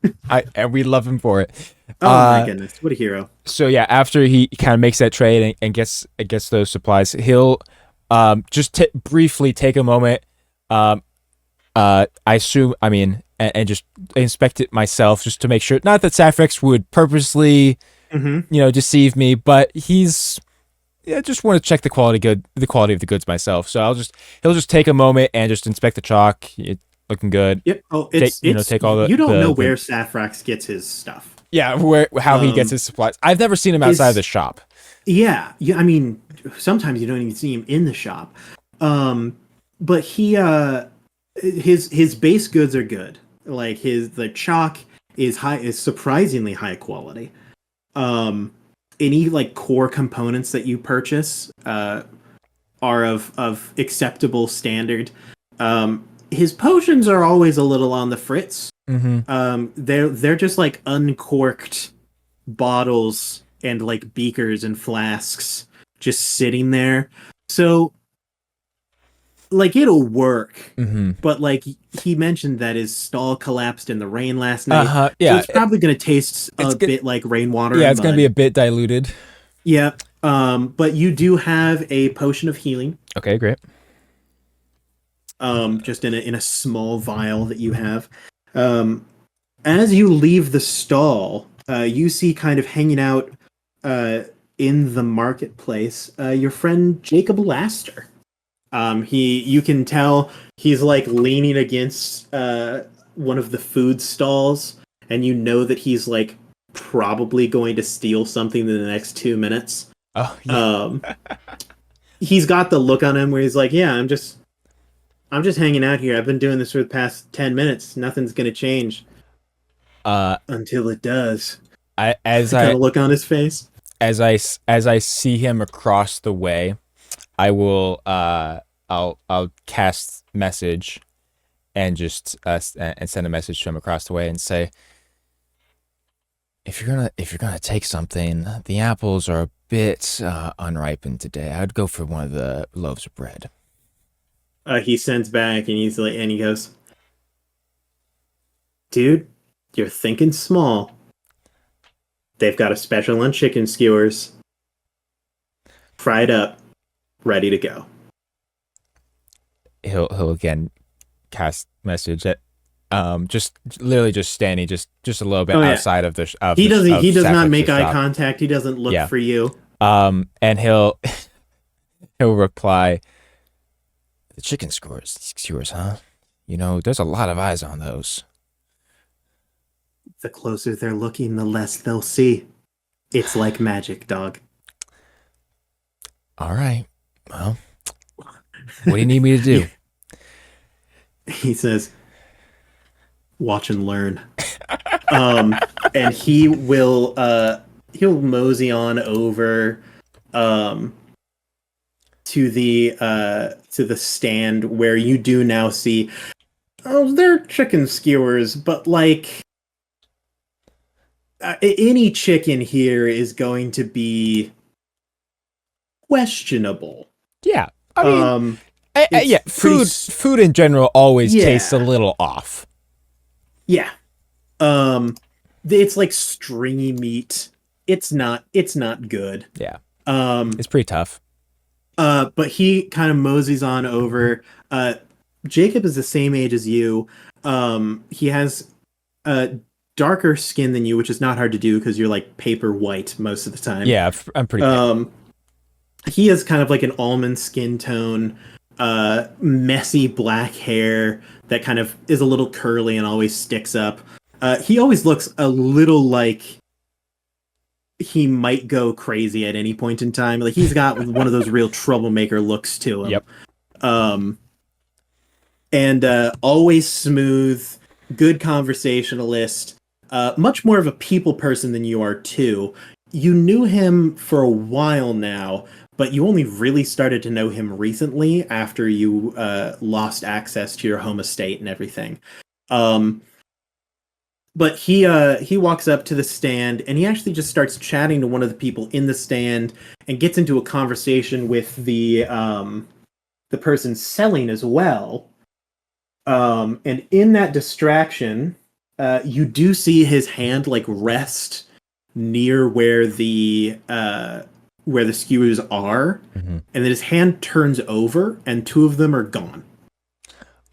And we love him for it. Oh my goodness, what a hero. So yeah, after he kind of makes that trade and gets those supplies, he'll just briefly take a moment. I assume, and just inspect it myself just to make sure. Not that Saphrax would purposely, deceive me, but he's just want to check the quality of the goods myself. So he'll just take a moment and just inspect the chalk. It's looking good. Yep. Oh, take all the. You don't know where Saphrax gets his stuff. Yeah, how he gets his supplies. I've never seen him outside of the shop. Yeah. I mean, sometimes you don't even see him in the shop. But his base goods are good. Like the chalk is surprisingly high quality. Any like core components that you purchase are of acceptable standard. His potions are always a little on the fritz. Mm-hmm. They're just like uncorked bottles and like beakers and flasks just sitting there. So like it'll work, but like he mentioned that his stall collapsed in the rain last night. Yeah, so it's probably gonna taste a bit like rainwater. Yeah, it's gonna be a bit diluted. Yeah, but you do have a potion of healing. Okay, great. Just in a small vial that you have. As you leave the stall, you see kind of hanging out in the marketplace your friend Jacob Laster. You can tell he's like leaning against one of the food stalls, and you know that he's like probably going to steal something in the next 2 minutes. Oh, yeah. He's got the look on him where he's like, "Yeah, I'm just hanging out here. I've been doing this for the past 10 minutes. Nothing's gonna change until it does." Look on his face. As I see him across the way, I will I'll cast message, and just and send a message to him across the way and say, if you're gonna take something, the apples are a bit unripened today. I'd go for one of the loaves of bread. He sends back and he goes, dude, you're thinking small. They've got a special on chicken skewers, fried up, ready to go. He'll again cast message at just literally just standing just a little bit outside of the he does not make eye shop. contact. He doesn't look for you. And he'll reply, the chicken skewers, huh? You know, there's a lot of eyes on those. The closer they're looking, the less they'll see. It's like magic, dog. All right. Well, what do you need me to do? He says, watch and learn. And he'll mosey on over to the stand where you do now see, they're chicken skewers, but like any chicken here is going to be questionable. Yeah, I mean, food in general always tastes a little off. Yeah, it's like stringy meat. It's not good. Yeah, it's pretty tough. But he kind of moseys on over. Jacob is the same age as you. He has darker skin than you, which is not hard to do because you're like paper white most of the time. Yeah, I'm pretty. He has kind of like an almond skin tone, messy black hair that kind of is a little curly and always sticks up. He always looks a little like he might go crazy at any point in time. Like he's got one of those real troublemaker looks to him. Yep. And always smooth, good conversationalist. Much more of a people person than you are too. You knew him for a while now, but you only really started to know him recently after you lost access to your home estate and everything. But he walks up to the stand and he actually just starts chatting to one of the people in the stand and gets into a conversation with the person selling as well. And in that distraction, you do see his hand like rest near where the skewers are, and then his hand turns over and two of them are gone.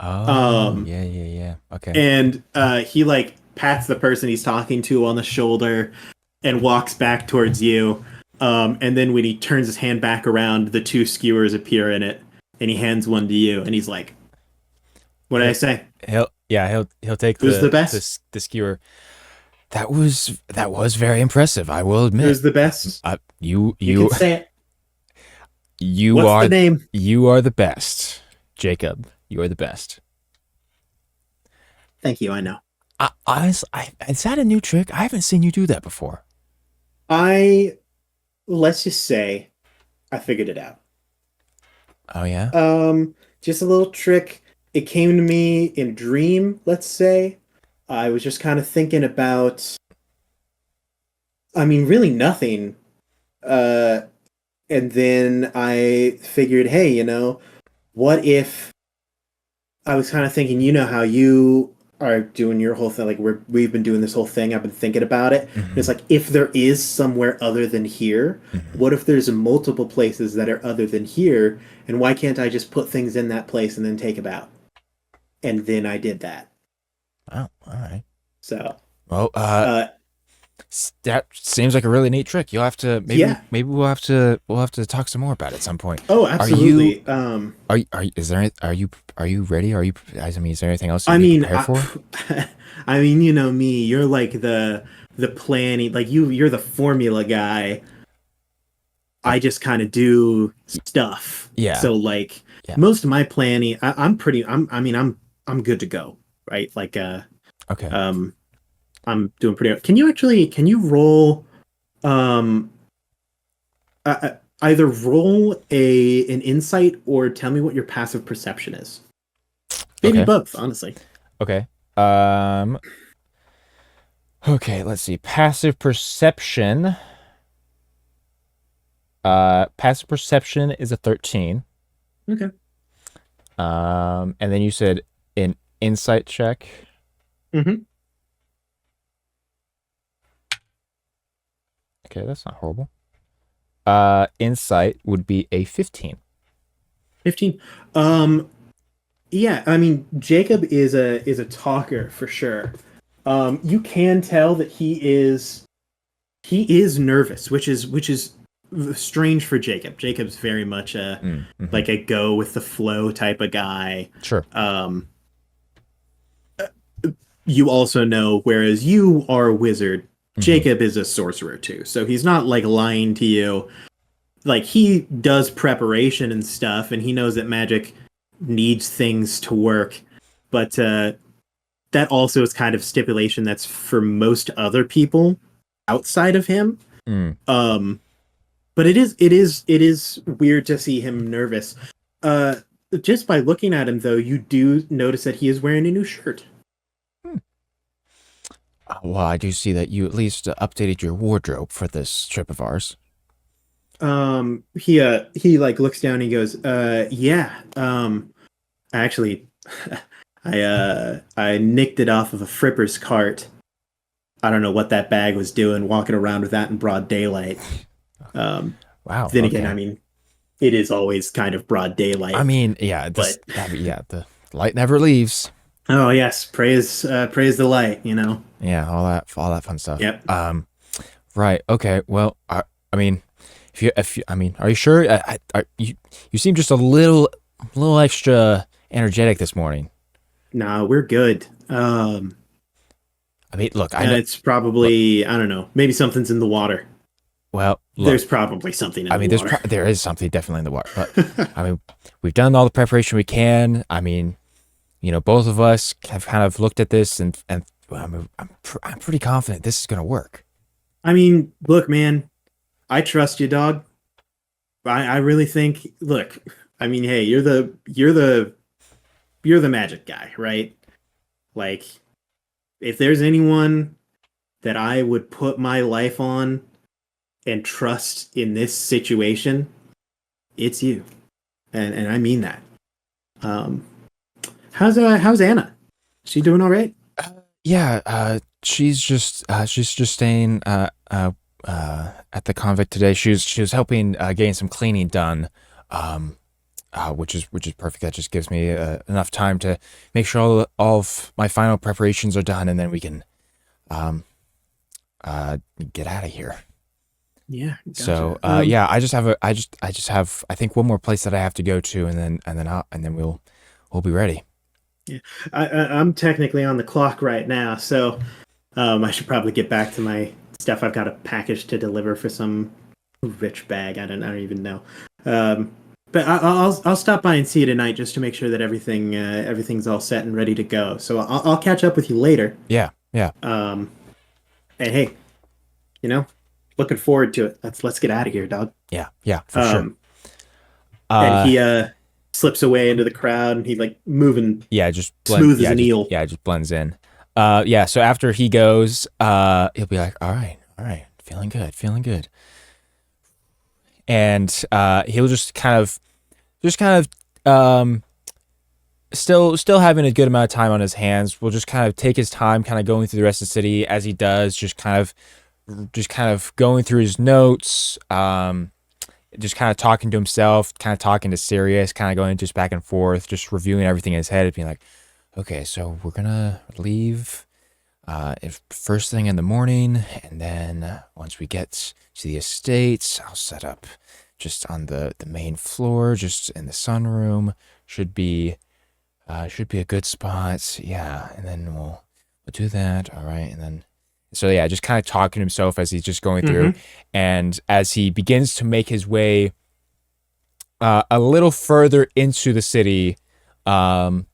Oh, yeah. Okay. And he like pats the person he's talking to on the shoulder and walks back towards you. And then when he turns his hand back around, the two skewers appear in it, and he hands one to you, and he's like, "What did I say?" He'll take the skewer. That was very impressive, I will admit. Who's the best? You can say it. What's the name? You are the best, Jacob. You are the best. Thank you. I know. Honestly, is that a new trick? I haven't seen you do that before. Let's just say, I figured it out. Oh yeah. Just a little trick. It came to me in a dream. Let's say, I was just kind of thinking about. I mean, really nothing. And then I figured, hey, what if I was kind of thinking, how you are doing your whole thing, like we've been doing this whole thing, I've been thinking about it. Mm-hmm. It's like, if there is somewhere other than here, what if there's multiple places that are other than here, and why can't I just put things in that place and then take them out? And then I did that. Oh, all right. So, well, that seems like a really neat trick. You'll have to maybe we'll have to talk some more about it at some point. Oh, absolutely. Are you ready? Is there anything else you need to prepare for? I mean, me, you're like the planning, like you're the formula guy. I just kind of do stuff. Yeah. So like most of my planning, I'm good to go, right? Like okay. I'm doing pretty. Can you roll either roll an insight or tell me what your passive perception is? Maybe Okay. both, honestly. Okay. Um. Okay. Let's see. Passive perception. Passive perception is a 13. Okay. And then you said an insight check. Mm-hmm. Okay, that's not horrible. Insight would be a 15. 15. Um, yeah, I mean, Jacob is a talker for sure. You can tell that he is nervous, which is strange for Jacob. Jacob's very much a Mm-hmm. like a go with the flow type of guy. Sure. Um, you also know, whereas you are a wizard, Mm-hmm. Jacob is a sorcerer too. So he's not like lying to you. Like he does preparation and stuff, and he knows that magic needs things to work. But that also is kind of stipulation that's for most other people outside of him. Mm. Um, but it is weird to see him nervous. Uh, just by looking at him, though, you do notice that he is wearing a new shirt. Well, I do see that you at least updated your wardrobe for this trip of ours. He like looks down and he goes, yeah. Actually, I nicked it off of a fripper's cart. I don't know what that bag was doing, walking around with that in broad daylight. Um, Wow. then again, I Okay. mean, it is always kind of broad I daylight, mean, yeah. but Yeah. The light never leaves. oh yes, praise the light, you know. Yeah. All that fun stuff. Yep. Right. Okay. Well, I mean, I mean, are you sure? You seem just little extra energetic this morning. Nah, we're good. I mean, look, I know. It's Look, probably, I don't know, maybe something's in the water. well, look. There's probably something in I the mean, water. there is something definitely in the water, but I mean, we've done all the preparation we can. I mean, both of us have kind of looked at this, and well, I'm pretty confident this is gonna work. I mean, look, man, I trust you, dog. I really think. Look, I mean, hey, you're the magic guy, right? Like, if there's anyone that I would put my life on and trust in this situation, it's you, and I mean that. Um, how's Anna? She doing all right? Yeah, she's just staying at the convict today. She was helping getting some cleaning done, um, which is perfect. That just gives me enough time to make sure all of my final preparations are done, and then we can um, get out of here. Yeah, So gotcha. yeah, I just have I think one more place that I have to go to, and then we'll be ready. Yeah, I'm technically on the clock right now, so I should probably get back to my stuff. I've got a package to deliver for some rich bag. I don't even know. Um, but I'll stop by and see you tonight just to make sure that everything's all set and ready to go. So I'll catch up with you later. Yeah, yeah, Um, and hey, you know, looking forward to it. Let's get out of here, dog. yeah, yeah, for sure. Um, and Uh, he slips away into the crowd, and he's like moving yeah, just blend. smooth as an eel. Yeah, just blends in. Yeah. So after he goes, he'll be like, all right, feeling good, feeling good, and he'll just kind of, still having a good amount of time on his hands. Will just kind of take his time, kind of going through the rest of the city as he does, just kind of going through his notes. Just kind of talking to himself, kind of talking to Sirius, kind of going just back and forth, just reviewing everything in his head, being like, okay, so we're gonna leave if first thing in the morning, and then once we get to the estates, I'll set up just on the main floor, just in the sunroom. Should be a good spot. Yeah, and then we'll do that. All right, and then so yeah, just kind of talking to himself as he's just going through, Mm-hmm. and as he begins to make his way a little further into the city, um,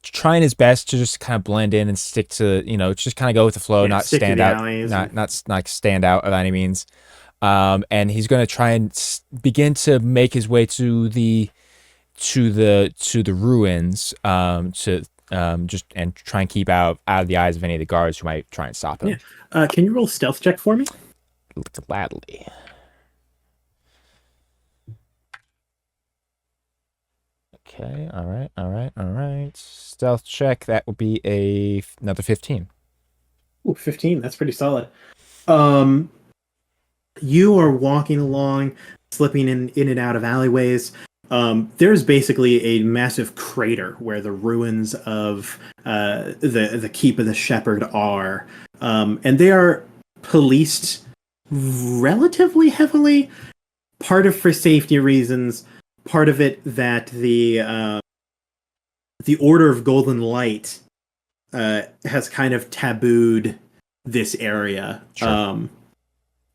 trying his best to just kind of blend in and stick to just kind of go with the flow, Yeah, not stick to stand the out, alleys. And not stand out by any means. And he's going to try and begin to make his way to the ruins, to just and try and keep out of the eyes of any of the guards who might try and stop Yeah. him. Can you roll stealth check for me? Gladly. Okay. All right. All right. All right. Stealth check. That would be another 15. Ooh, 15. That's pretty solid. Um, you are walking along, slipping in and out of alleyways. There's basically a massive crater where the ruins of the keep of the shepherd are, and they are policed relatively heavily. Part of for safety reasons, part of it that the Order of Golden Light has kind of tabooed this area. Sure.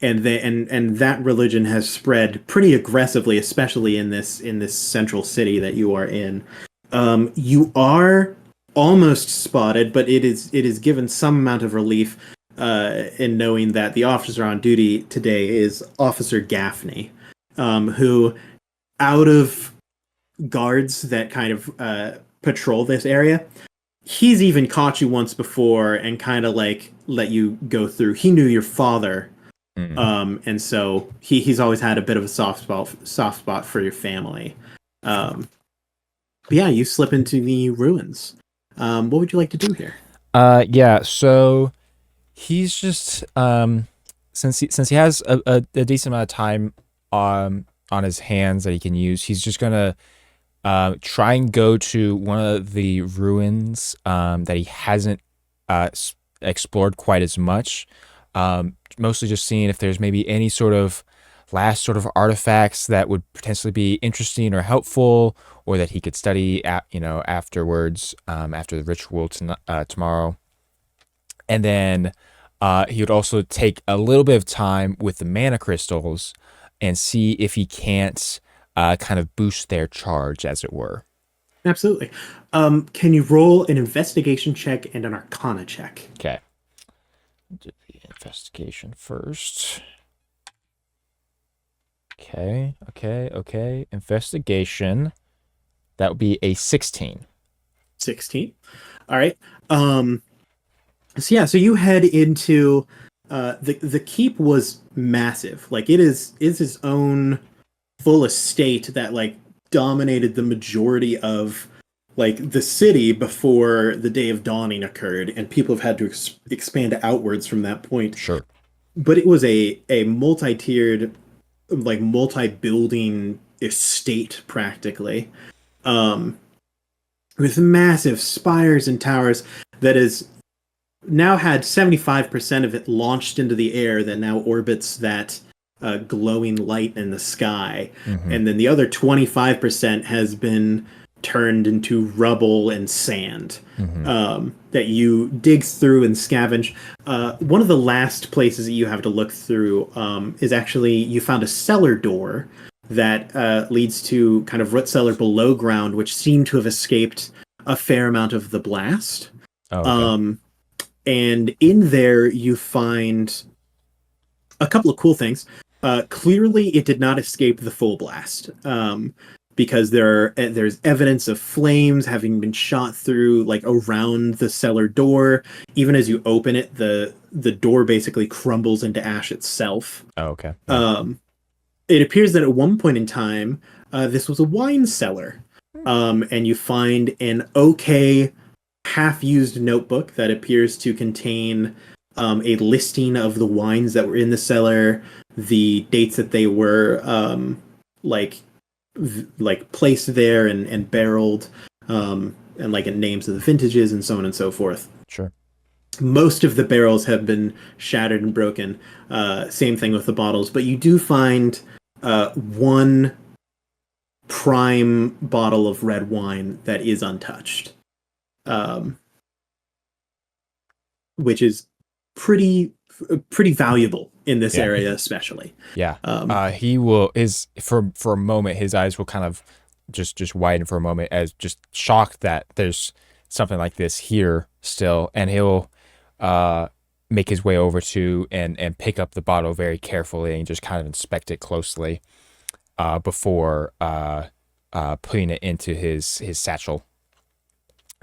And that religion has spread pretty aggressively, especially in this central city that you are in. You are almost spotted, but it is given some amount of relief in knowing that the officer on duty today is Officer Gaffney, who, out of guards that kind of patrol this area, he's even caught you once before and kind of like let you go through. He knew your father, and so he's always had a bit of a soft spot for your family. But yeah, you slip into the ruins. What would you like to do here? Yeah. So he's just since he has a decent amount of time on his hands that he can use, he's just gonna try and go to one of the ruins that he hasn't explored quite as much. Mostly just seeing if there's maybe any sort of last sort of artifacts that would potentially be interesting or helpful, or that he could study afterwards, after the ritual tomorrow. And then he would also take a little bit of time with the mana crystals and see if he can't kind of boost their charge, as it were. Absolutely. Can you roll an investigation check and an arcana check? Okay. Do the investigation first. Okay. Investigation. That would be a 16. 16. All right. So yeah, so you head into the keep was massive. Like it is its own full estate that like dominated the majority of like the city before the day of dawning occurred, and people have had to expand outwards from that point. Sure. But it was a multi-tiered, like multi-building estate practically, um, with massive spires and towers that is now had 75% of it launched into the air that now orbits that glowing light in the sky. And then the other 25% has been turned into rubble and sand that you dig through and scavenge. One of the last places that you have to look through is actually you found a cellar door that leads to kind of root cellar below ground, which seemed to have escaped a fair amount of the blast. Oh, okay. And in there you find a couple of cool things. Clearly, it did not escape the full blast, because there's evidence of flames having been shot through, like around the cellar door. Even as you open it, the door basically crumbles into ash itself. Oh, okay. It appears that at one point in time, this was a wine cellar, and you find an okay half-used notebook that appears to contain a listing of the wines that were in the cellar, the dates that they were like placed there and barreled, and like names of the vintages and so on and so forth. Sure. Most of the barrels have been shattered and broken. Same thing with the bottles, but you do find one prime bottle of red wine that is untouched, which is pretty valuable in this area, especially. Yeah. He will is for a moment his eyes will kind of just widen for a moment, as just shocked that there's something like this here still, and he'll make his way over to and pick up the bottle very carefully and just kind of inspect it closely before putting it into his satchel.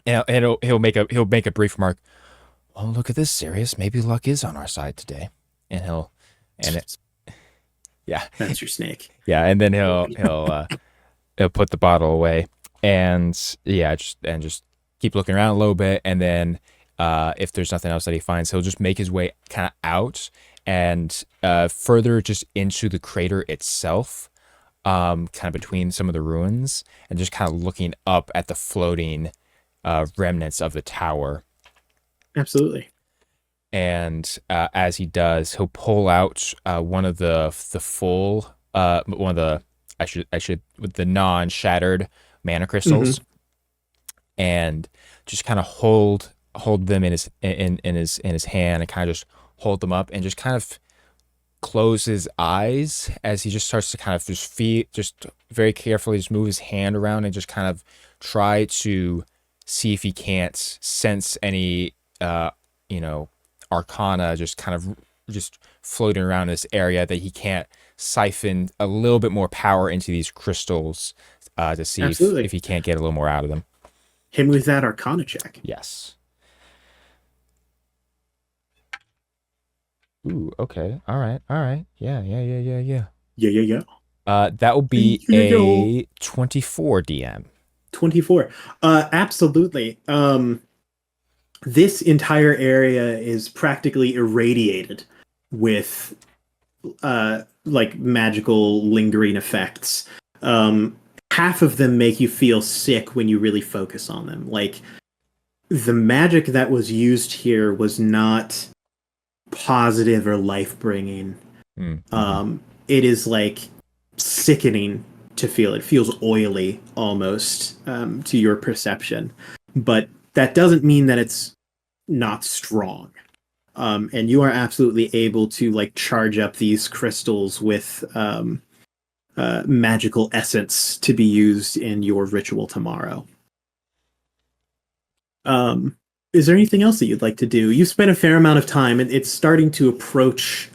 And he'll make a brief remark. Oh, look at this, Sirius. Maybe luck is on our side today. And yeah, That's your snake. yeah, and then he'll put the bottle away, and yeah, just keep looking around a little bit, and then if there's nothing else that he finds, he'll just make his way kind of out and further just into the crater itself, kind of between some of the ruins, and just kind of looking up at the floating remnants of the tower. Absolutely. And as he does, he'll pull out one of the full one of the I should with the non-shattered mana crystals, and just kind of hold them in his hand, and kind of just hold them up, and just kind of close his eyes as he just starts to kind of just very carefully just move his hand around and just kind of try to see if he can't sense any arcana just kind of just floating around this area that he can't siphon a little bit more power into these crystals to see if he can't get a little more out of them. Hit me with that arcana check. Yes. Ooh, okay. All right. Yeah. Yeah. That will be a 24 DM. 24. Absolutely. This entire area is practically irradiated with like magical lingering effects. Half of them make you feel sick when you really focus on them. Like, the magic that was used here was not positive or life-bringing. It is like sickening to feel. It feels oily almost to your perception, but that doesn't mean that it's not strong. And you are absolutely able to like charge up these crystals with magical essence to be used in your ritual tomorrow. Is there anything else that you'd like to do? You spent a fair amount of time, and it's starting to approach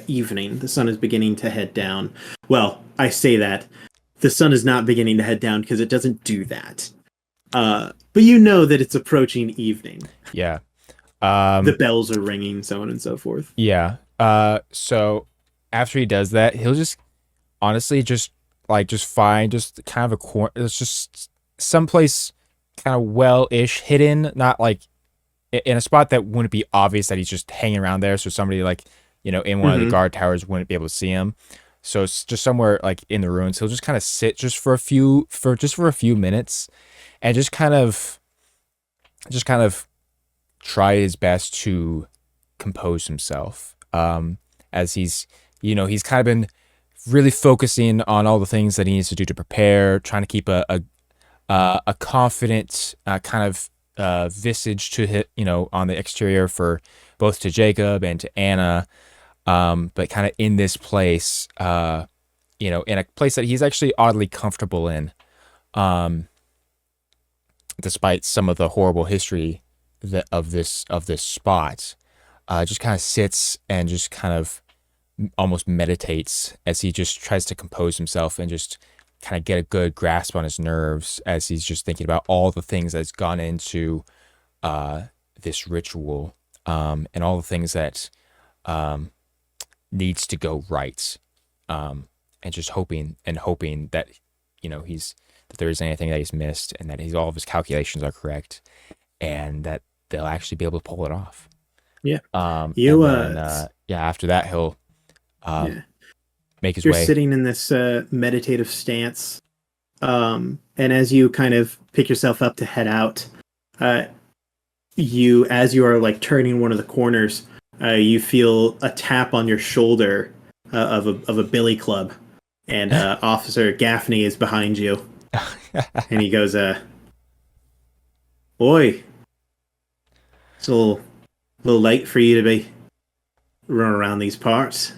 evening. The sun is beginning to head down. Well, I say that. The sun is not beginning to head down because it doesn't do that. But you know that it's approaching evening. Yeah. The bells are ringing, so on and so forth. Yeah. So after he does that, he'll just honestly just find just kind of a corner. It's just someplace kind of well-ish hidden, not like in a spot that wouldn't be obvious that he's just hanging around there. So somebody like, in one of the guard towers wouldn't be able to see him. So it's just somewhere like in the ruins. He'll just kind of sit just for a few minutes and just kind of try his best to compose himself. As he's kind of been really focusing on all the things that he needs to do to prepare, trying to keep a confident kind of visage to hit, on the exterior for both to Jacob and to Anna. But kind of in this place, in a place that he's actually oddly comfortable in, despite some of the horrible history of this spot, just kind of sits and just kind of almost meditates as he just tries to compose himself and just kind of get a good grasp on his nerves as he's just thinking about all the things that's gone into this ritual, and all the things that needs to go right, and just hoping that that there isn't anything that he's missed, and that all of his calculations are correct, and that they'll actually be able to pull it off. Yeah. After that he'll make his way. You're sitting in this meditative stance, and as you kind of pick yourself up to head out, as you are like turning one of the corners, you feel a tap on your shoulder of a billy club, and Officer Gaffney is behind you, and he goes, "Boy, it's a little late for you to be running around these parts.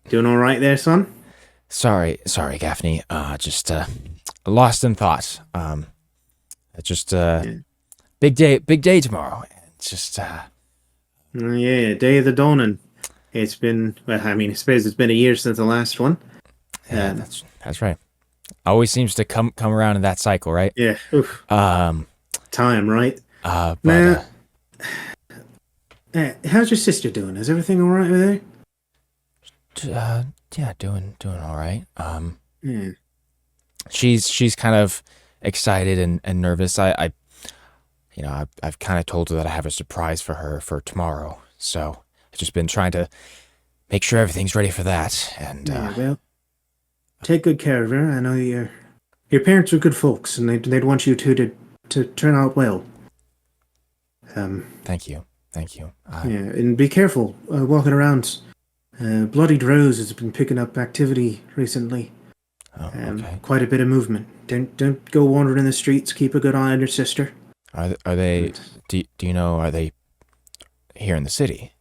Doing all right there, son?" Sorry, Gaffney. Just lost in thought. Big day tomorrow. Just yeah, day of the dawning. It's been, well, I mean, I suppose it's been a year since the last one. Yeah, that's right. Always seems to come around in that cycle, right? Yeah. Oof. Um, Time, right? but Now, how's your sister doing? Is everything all right with her? yeah, doing all right. Yeah. She's kind of excited and nervous. I've kind of told her that I have a surprise for her for tomorrow. So I've just been trying to make sure everything's ready for that. And Yeah. Well, take good care of her. I know your parents are good folks, and they'd want you to turn out well. thank you, thank you. Yeah, and be careful walking around. Bloodied Rose has been picking up activity recently. Oh, okay. Quite a bit of movement. Don't go wandering in the streets. Keep a good eye on your sister. Are they? And, Do you know? Are they here in the city?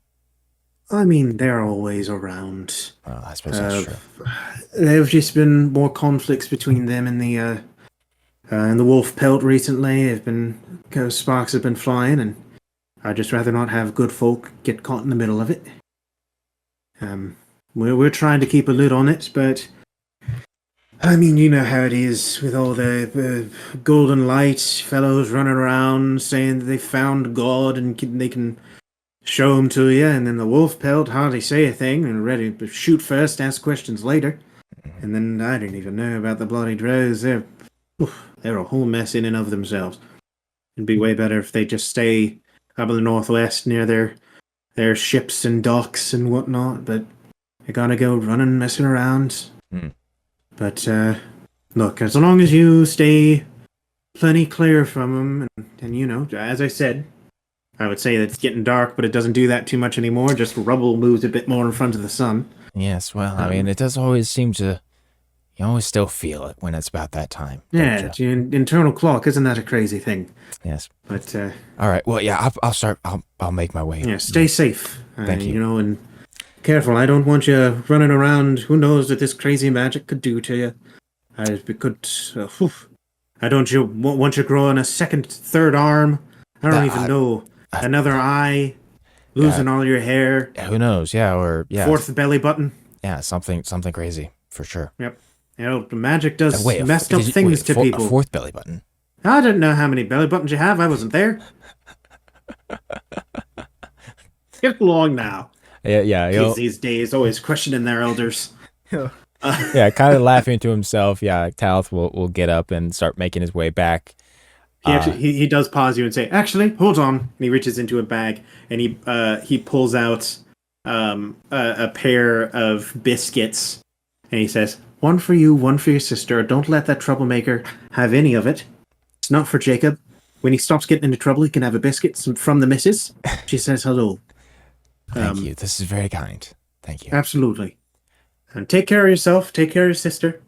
I mean, they're always around. Well, I suppose that's true. There have just been more conflicts between them and the wolf pelt recently. They've been sparks have been flying, and I'd just rather not have good folk get caught in the middle of it. We're trying to keep a lid on it, but I mean, you know how it is with all the golden light fellows running around saying that they found God and they can show him to you, and then the wolf pelt hardly say a thing and ready to shoot first, ask questions later. And then I don't even know about the bloody drows. They're a whole mess in and of themselves. It'd be way better if they just stay up in the northwest near their ships and docks and whatnot, but they gotta go running, messing around. But look, as long as you stay plenty clear from them, and you know, as I said, I would say that it's getting dark, but it doesn't do that too much anymore. Just rubble moves a bit more in front of the sun. Yes. Well, I mean, it does always seem to. You always still feel it when it's about that time. Yeah, it's your internal clock. Isn't that a crazy thing? Yes. But all right. Well, yeah. I'll start. I'll make my way. Yeah. Stay safe. Thank you. You know, and careful. I don't want you running around. Who knows what this crazy magic could do to you? I don't want you growing a second, third arm. I don't even know. Another eye, losing all your hair. Who knows? Yeah, or yeah. Fourth belly button. Yeah, something crazy for sure. Yep. You know, the magic does messed up things to people. A fourth belly button. I didn't know how many belly buttons you have. I wasn't there. Get along now. Yeah. Kids these days always questioning their elders. Yeah, kind of laughing to himself. Yeah, Taleth will get up and start making his way back. He does pause you and say, "Actually, hold on." And he reaches into a bag and he pulls out a pair of biscuits and he says, "One for you, one for your sister. Don't let that troublemaker have any of it. It's not for Jacob. When he stops getting into trouble, he can have a biscuit from the missus." She says hello. Thank you. This is very kind. Thank you. Absolutely. And take care of yourself. Take care of your sister.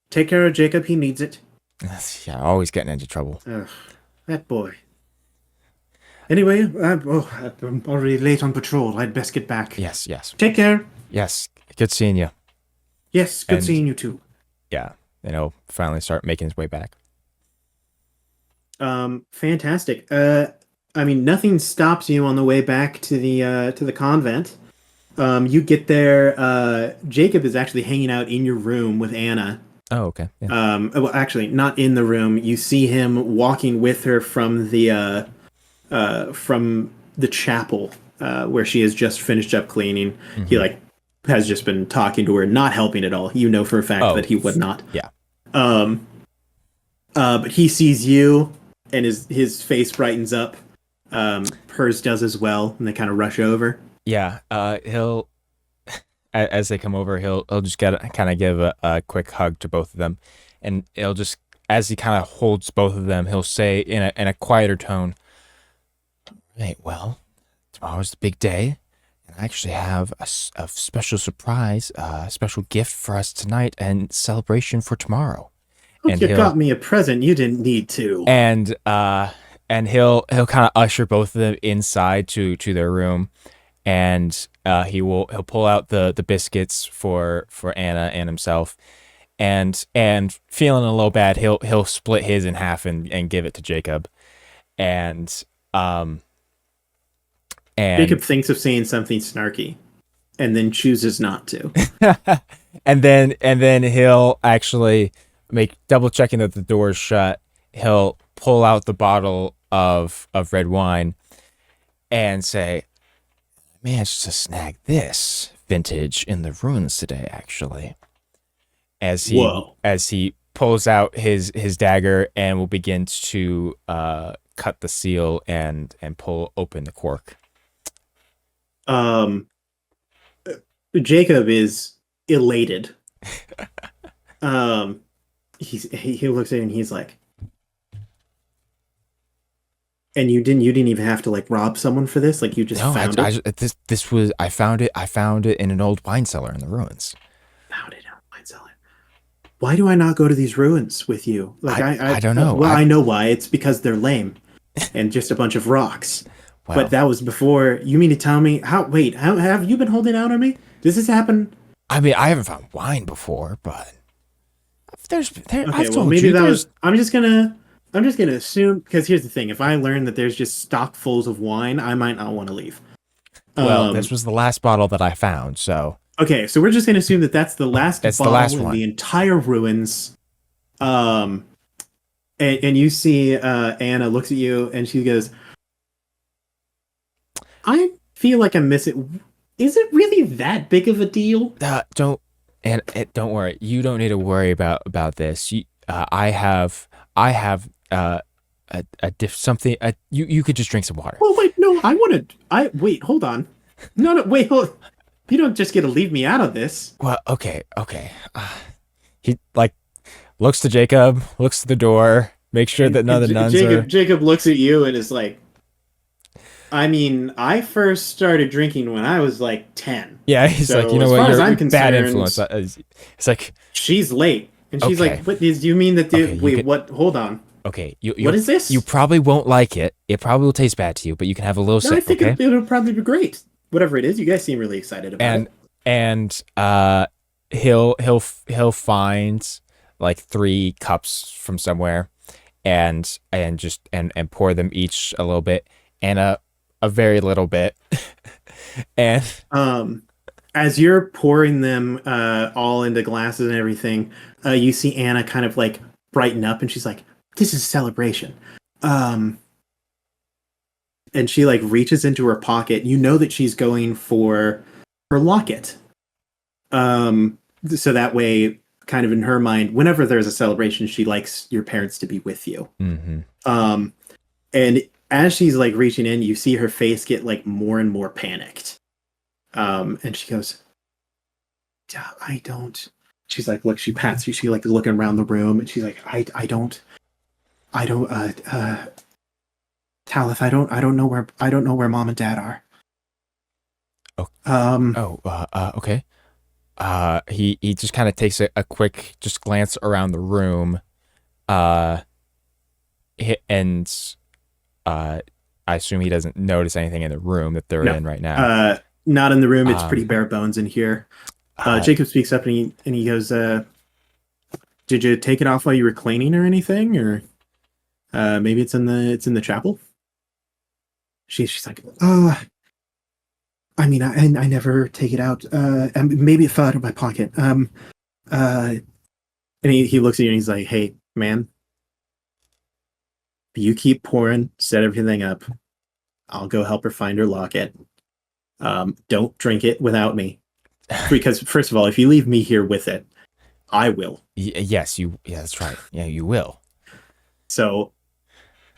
Take care of Jacob. He needs it. Yeah, always getting into trouble. That boy. Anyway, I'm already late on patrol. I'd best get back. Yes. Take care. Yes. Good seeing you. Yes, good seeing you too. Yeah. Finally start making his way back. Fantastic. I mean, nothing stops you on the way back to the convent. You get there. Jacob is actually hanging out in your room with Anna. Oh, okay. Yeah. Well, actually, not in the room. You see him walking with her from the chapel where she has just finished up cleaning. Mm-hmm. He has just been talking to her, not helping at all. You know for a fact that he would not. Yeah. But he sees you, and his face brightens up. Hers does as well, and they kind of rush over. Yeah. He'll. As they come over, he'll just kind of give a quick hug to both of them, and he'll just, as he kind of holds both of them, he'll say in a quieter tone, "Right, well, tomorrow's the big day, and I actually have a special surprise, a special gift for us tonight, and celebration for tomorrow." And you got me a present you didn't need to. And he'll kind of usher both of them inside to their room. And he'll pull out the biscuits for Anna and himself, and feeling a little bad, he'll split his in half and give it to Jacob, and Jacob thinks of saying something snarky, and then chooses not to. and then he'll actually make double checking that the door is shut. He'll pull out the bottle of red wine and say, "Managed to snag this vintage in the ruins today, actually." Whoa. As he pulls out his dagger and will begin to cut the seal and pull open the cork. Jacob is elated. He looks at it and he's like, and you didn't even have to like rob someone for this, like you just found it. I found it in an old wine cellar in the ruins. Found it in a wine cellar. Why do I not go to these ruins with you? Like I don't know. Well, I know why. It's because they're lame and just a bunch of rocks. Well, but that was before. You mean to tell me how have you been holding out on me? Does this happen? I mean, I haven't found wine before, but Okay, I've well told maybe you that was. I'm just gonna assume, because here's the thing: if I learn that there's just stockfuls of wine, I might not want to leave. Well, this was the last bottle that I found, so okay, so we're just gonna assume that that's the last that's bottle the last in one. the entire ruins. And you see Anna looks at you and she goes, "I feel like I'm missing. Is it really that big of a deal?" Don't worry. You don't need to worry about this. I have something. You could just drink some water. Well, wait, no, wait, hold on. No, wait, hold. You don't just get to leave me out of this. Well, okay. He like looks to Jacob, looks to the door, makes sure that none of the nuns are. Jacob looks at you and is like, I mean, I first started drinking when I was like 10. Yeah, he's so like, you know as what, far as you're I'm bad concerned, influence. It's like she's late, and she's okay. like, "What do you mean that? Okay, wait, what? Hold on. Okay, What is this? You probably won't like it. It probably will taste bad to you, but you can have a little No, I sip. think Okay, it'll probably be great. Whatever it is, you guys seem really excited about it. And he'll find like 3 cups from somewhere, and just and pour them each a little bit and a very little bit, and as you're pouring them all into glasses and everything, you see Anna kind of like brighten up, and she's like, "This is a celebration." And she like reaches into her pocket. You know that she's going for her locket. So that way, kind of in her mind, whenever there's a celebration, she likes your parents to be with you. Mm-hmm. And as she's like reaching in, you see her face get like more and more panicked. And she goes, "I don't." She's like, look, she pats you. She like looking around the room, and she's like, I don't. Taleth, I don't know where mom and dad are. Okay. He just kind of takes a quick just glance around the room, and I assume he doesn't notice anything in the room that they're in right now. Not in the room. It's pretty bare bones in here. Jacob speaks up and he goes, "Did you take it off while you were cleaning or anything, or maybe it's in the chapel?" She's like, I mean, I never take it out. Maybe it fell out of my pocket. And he looks at you and he's like, "Hey, man, you keep pouring, set everything up. I'll go help her find her locket. Don't drink it without me, because first of all, if you leave me here with it, I will." Yes, you. Yeah, that's right. Yeah, you will. So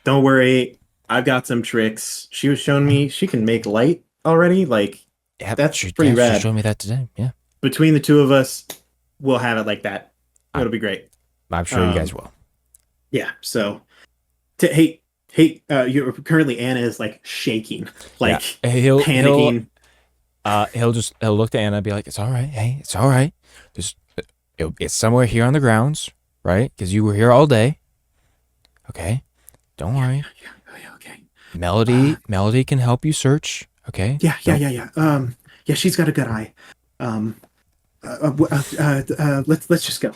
don't worry. I've got some tricks. She was showing me she can make light already. Like, that's pretty rad. She showed me that today. Yeah. Between the two of us, we'll have it like that. It'll be great. I'm sure you guys will. Yeah. So, hey, you're currently, Anna is like shaking, like panicking. He'll look to Anna and be like, "It's all right. Hey, it's all right. It's somewhere here on the grounds, right? Because you were here all day. Okay, don't worry. Yeah, okay. Melody can help you search. Okay. Yeah. Yeah, she's got a good eye. Let's just go.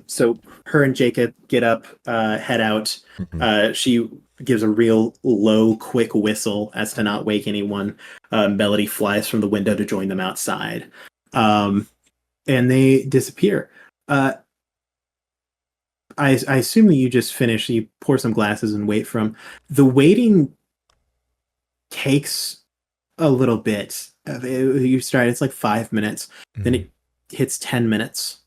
So her and Jacob get up, head out. Mm-hmm. She gives a real low, quick whistle as to not wake anyone. Melody flies from the window to join them outside. And they disappear. I assume that you just finish. You pour some glasses and wait from. The waiting takes a little bit. You start. It's like 5 minutes. Then it hits 10 minutes,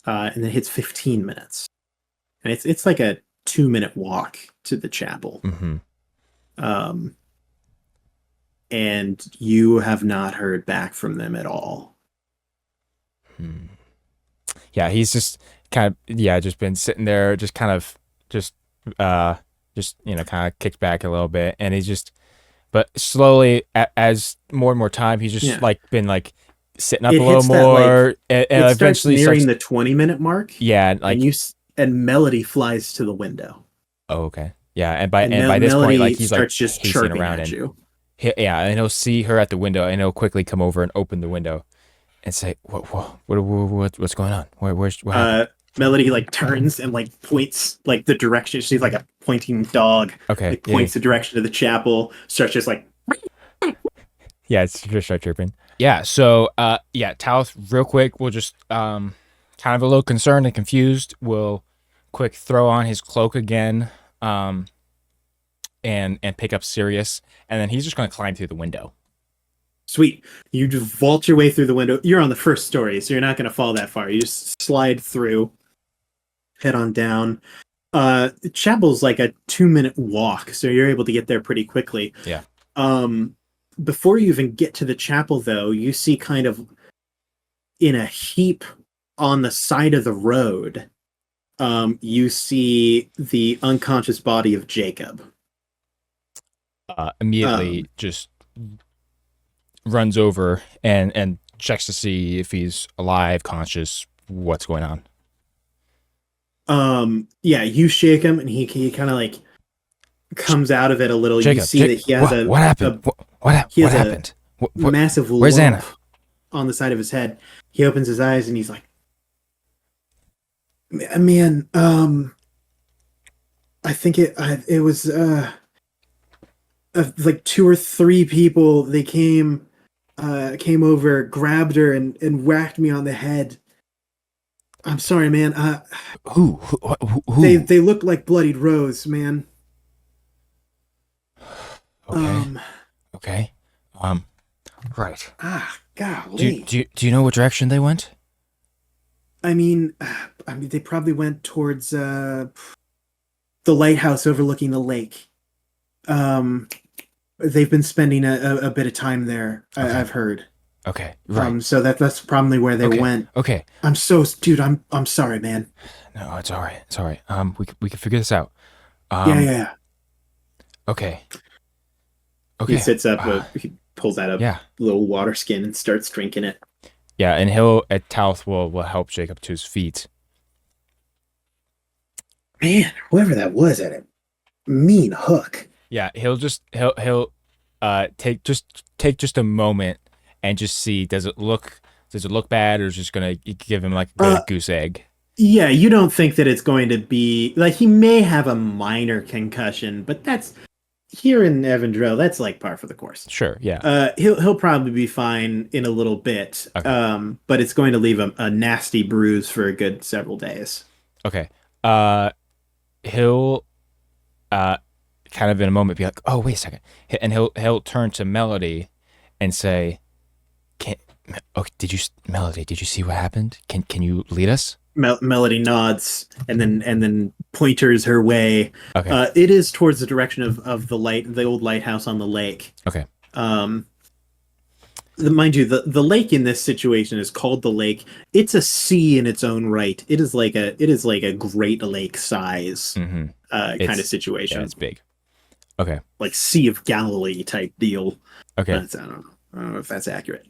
and then it hits 15 minutes, and it's like a 2-minute walk to the chapel. And you have not heard back from them at all. Yeah, he's just kind of just been sitting there, just kind of kind of kicked back a little bit, and he's just, but slowly as more and more time, he's just been like sitting up a little more, and it eventually starts nearing the 20-minute mark. Yeah, like and Melody flies to the window. Oh, okay. Yeah, and by this Melody point, like he's starts like just pacing chirping around at you. And he'll see her at the window, and he'll quickly come over and open the window, and say, what's going on? What happened? Melody like turns and like points like the direction. She's like a pointing dog. Okay. Like, points the direction of the chapel. Starts just like. Yeah, it's just start chirping. Yeah. So Taleth, real quick, we'll just kind of a little concerned and confused. We'll quick throw on his cloak again, and pick up Sirius, and then he's just going to climb through the window. Sweet. You just vault your way through the window. You're on the first story, so you're not going to fall that far. You just slide through, head on down. The chapel's like a 2-minute walk, so you're able to get there pretty quickly. Yeah. Before you even get to the chapel, though, you see kind of in a heap on the side of the road, you see the unconscious body of Jacob. Immediately just runs over and checks to see if he's alive, conscious, what's going on. Yeah, you shake him and he kind of like comes out of it a little. Jacob, you see that he has what happened? What happened? Massive where's lump Anna? On the side of his head. He opens his eyes and he's like, man, I think it was like 2 or 3 people. They came over, grabbed her, and whacked me on the head. I'm sorry, man. Who? They look like Bloodied Rose, man. Okay. Right. Golly. Do you know what direction they went? I mean, they probably went towards the lighthouse overlooking the lake. They've been spending a bit of time there. Okay. I've heard. Okay, right. So that's probably where they went. Okay. I'm sorry, man. No, it's all right. It's all right. We can figure this out. Yeah. Okay. He sits up. He pulls out a little water skin and starts drinking it. Yeah, and Taleth will help Jacob to his feet. Man, whoever that was had a mean hook. Yeah, he'll take just a moment and just see, does it look bad, or is just gonna give him like a goose egg? Yeah, you don't think that it's going to be like, he may have a minor concussion, but that's here in Evandrel, that's like par for the course. Sure, yeah. He'll probably be fine in a little bit. Okay. But it's going to leave a nasty bruise for a good several days. Okay. He'll kind of in a moment be like, "Oh, wait a second," and he'll turn to Melody and say, Melody, did you see what happened? Can you lead us?" Melody nods and then pointers her way. Okay. It is towards the direction of the old lighthouse on the lake. Okay. Mind you, the lake in this situation is called the lake. It's a sea in its own right. It is like a Great Lake size kind of situation. Yeah, it's big. Okay. Like Sea of Galilee type deal. Okay. I don't know if that's accurate.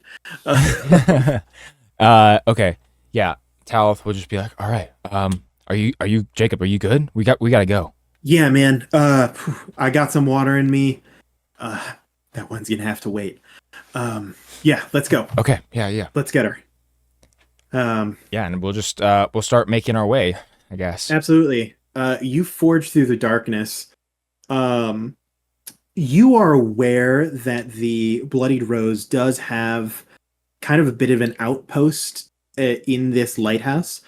Okay. Yeah. Taleth will just be like, "All right. Are you Jacob? Are you good? We got to go." Yeah, man. I got some water in me. That one's gonna have to wait. Yeah, let's go. Okay. Yeah. Let's get her. Yeah, and we'll just we'll start making our way, I guess. Absolutely. You forge through the darkness. You are aware that the Bloodied Rose does have kind of a bit of an outpost in this lighthouse.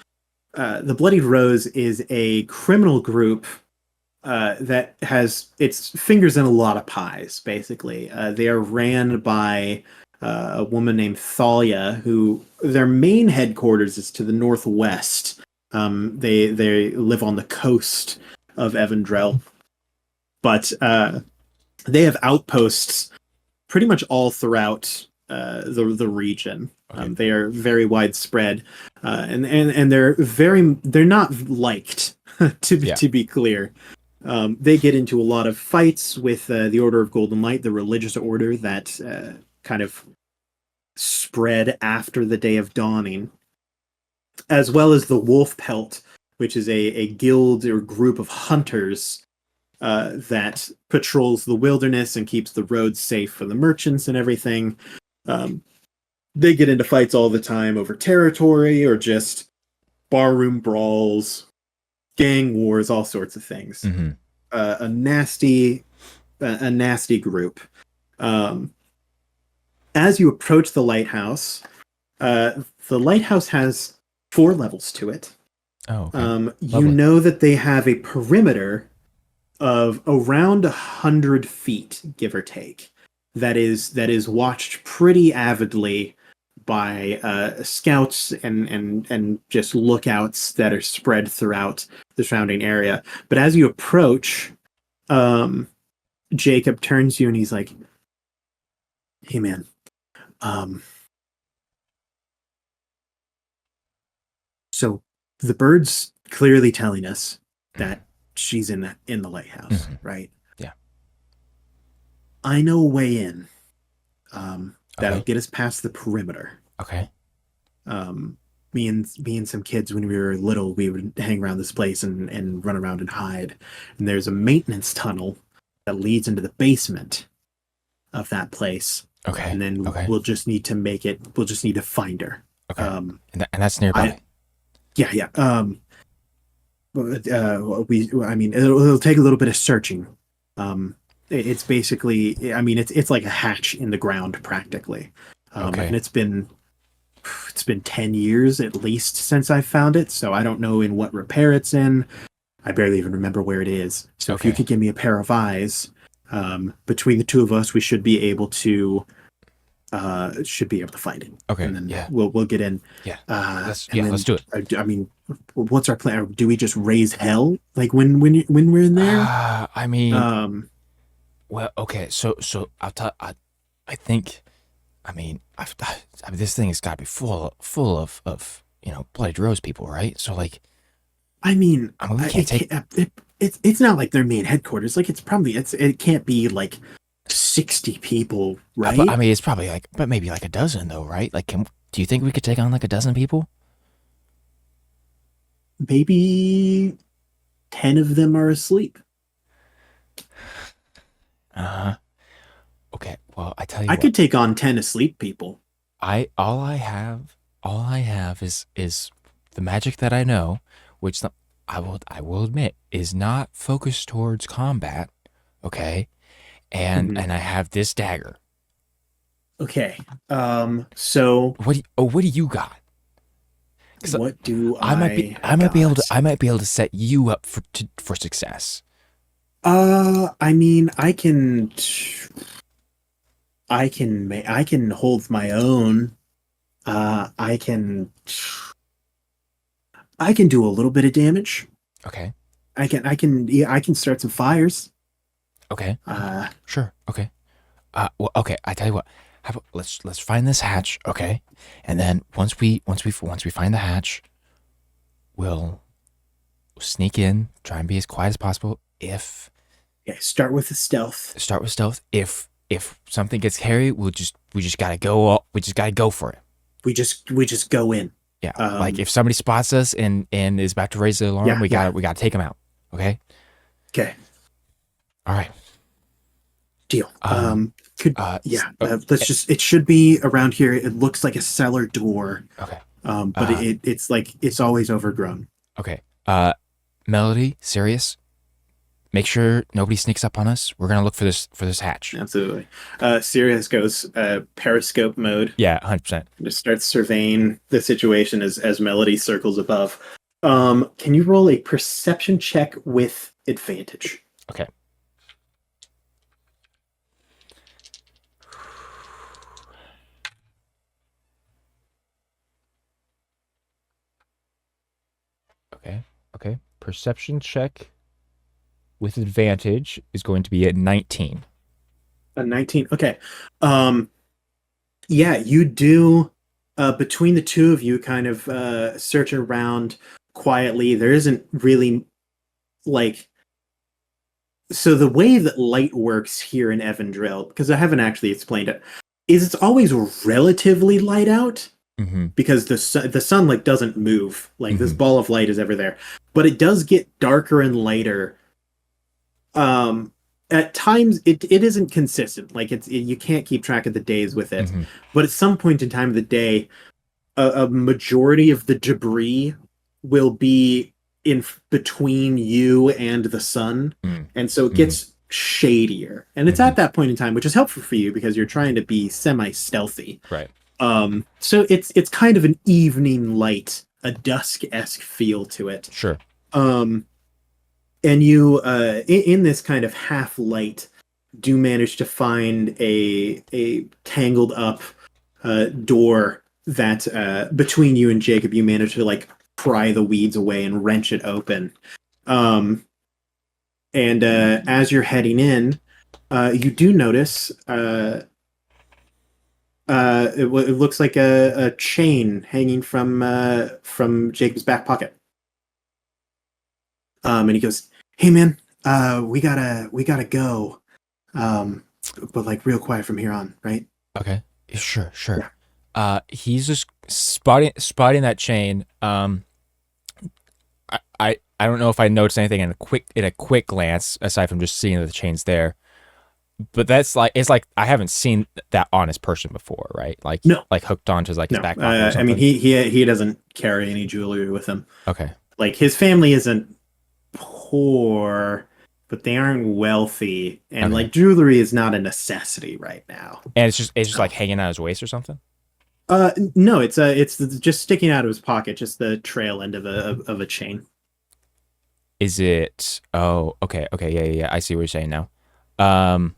the Bloodied Rose is a criminal group that has its fingers in a lot of pies. Basically, they are ran by a woman named Thalia, who their main headquarters is to the northwest. They live on the coast of Evandrel, but they have outposts pretty much all throughout the region. Okay. They are very widespread, and they're not liked to be clear. They get into a lot of fights with the Order of Golden Light, the religious order that kind of spread after the Day of Dawning, as well as the Wolf Pelt, which is a guild or group of hunters that patrols the wilderness and keeps the roads safe for the merchants and everything. They get into fights all the time over territory or just barroom brawls, gang wars, all sorts of things. Mm-hmm. A nasty group. As you approach the lighthouse has 4 levels to it. Oh, okay. You know that they have a perimeter of around 100 feet, give or take, that is watched pretty avidly by scouts and just lookouts that are spread throughout the surrounding area. But as you approach, Jacob turns to you and he's like, "Hey, man, so the bird's clearly telling us that she's in the lighthouse, right? Yeah. I know a way in that'll Okay. get us past the perimeter. Okay. Me and some kids when we were little, we would hang around this place and run around and hide. And there's a maintenance tunnel that leads into the basement of that place. Okay. And then Okay. we'll just need to find her. Okay. And that's nearby. Yeah. I mean, it'll take a little bit of searching. It's basically, I mean, it's like a hatch in the ground practically. And it's been 10 years at least since I found it, so I don't know in what repair it's in. I barely even remember where it is. So if you could give me a pair of eyes, between the two of us, we should be able to find it. Okay. And then Yeah. we'll get in. Yeah. Let's do it. I mean, what's our plan? Do we just raise hell like when we're in there? I mean, well, okay. So I'll tell. I think. I mean, this thing has got to be full of Bloody Rose people, right? So like, I mean, we can't take. It's not like their main headquarters. Like it can't be like 60 people, right? But, I mean, it's probably but maybe like a dozen though, right? Like, do you think we could take on like a dozen people? Maybe 10 of them are asleep. Okay. Well, I tell you, I could take on 10 asleep people. all I have is the magic that I know, which I will admit is not focused towards combat. Okay. And I have this dagger. Okay. So what do you got? what do I might be able to set you up for success. I mean, I can hold my own. I can do a little bit of damage. Okay. I can start some fires. Okay. Sure. Okay. Well, okay. I tell you what. How about let's find this hatch, okay? And then once we find the hatch, we'll sneak in, try and be as quiet as possible. Start with the stealth. If something gets hairy, we just gotta go. We just gotta go for it. We just go in. Yeah. Like if somebody spots us and is about to raise the alarm, we gotta take them out. Okay. Okay. All right. Deal. Let's just. It should be around here. It looks like a cellar door. Okay. But it's always overgrown. Okay. Melody, Sirius, make sure nobody sneaks up on us. We're gonna look for this hatch. Absolutely. Sirius goes periscope mode. Yeah, 100%. Just starts surveying the situation as Melody circles above. Can you roll a perception check with advantage? Okay. Okay. Okay. Perception check with advantage is going to be at 19. A 19. Okay. Um, yeah, you do. Between the two of you, kind of search around quietly. There isn't really like so the way that light works here in Evandrill, because I haven't actually explained it, is it's always relatively light out Mm-hmm. because the sun like doesn't move. Like this Mm-hmm. ball of light is ever there, but it does get darker and lighter. Um, at times it isn't consistent. Like you can't keep track of the days with it, Mm-hmm. but at some point in time of the day, a majority of the debris will be in between you and the sun, and so it Mm-hmm. gets shadier. And it's Mm-hmm. at that point in time, which is helpful for you because you're trying to be semi-stealthy. Right. So it's kind of an evening light, a dusk-esque feel to it. Sure. Um, and you in this kind of half light do manage to find a tangled up door that between you and Jacob you manage to like pry the weeds away and wrench it open. And as you're heading in, you do notice it looks like a chain hanging from Jacob's back pocket. And he goes, "Hey man, we gotta go, but like real quiet from here on, right?" Okay. Sure. Sure. Yeah. He's just spotting that chain. I don't know if I noticed anything in a quick glance aside from just seeing that the chain's there. But it's like I haven't seen that on his person before, right? Like No, like hooked onto like his no. back pocket or I something. mean, he doesn't carry any jewelry with him. Okay. Like his family isn't poor, but they aren't wealthy, and Okay. like jewelry is not a necessity right now. And it's just like hanging out his waist or something. No, it's just sticking out of his pocket, just the trail end of a chain. Is it? Oh, okay, okay, yeah. I see what you're saying now. Um,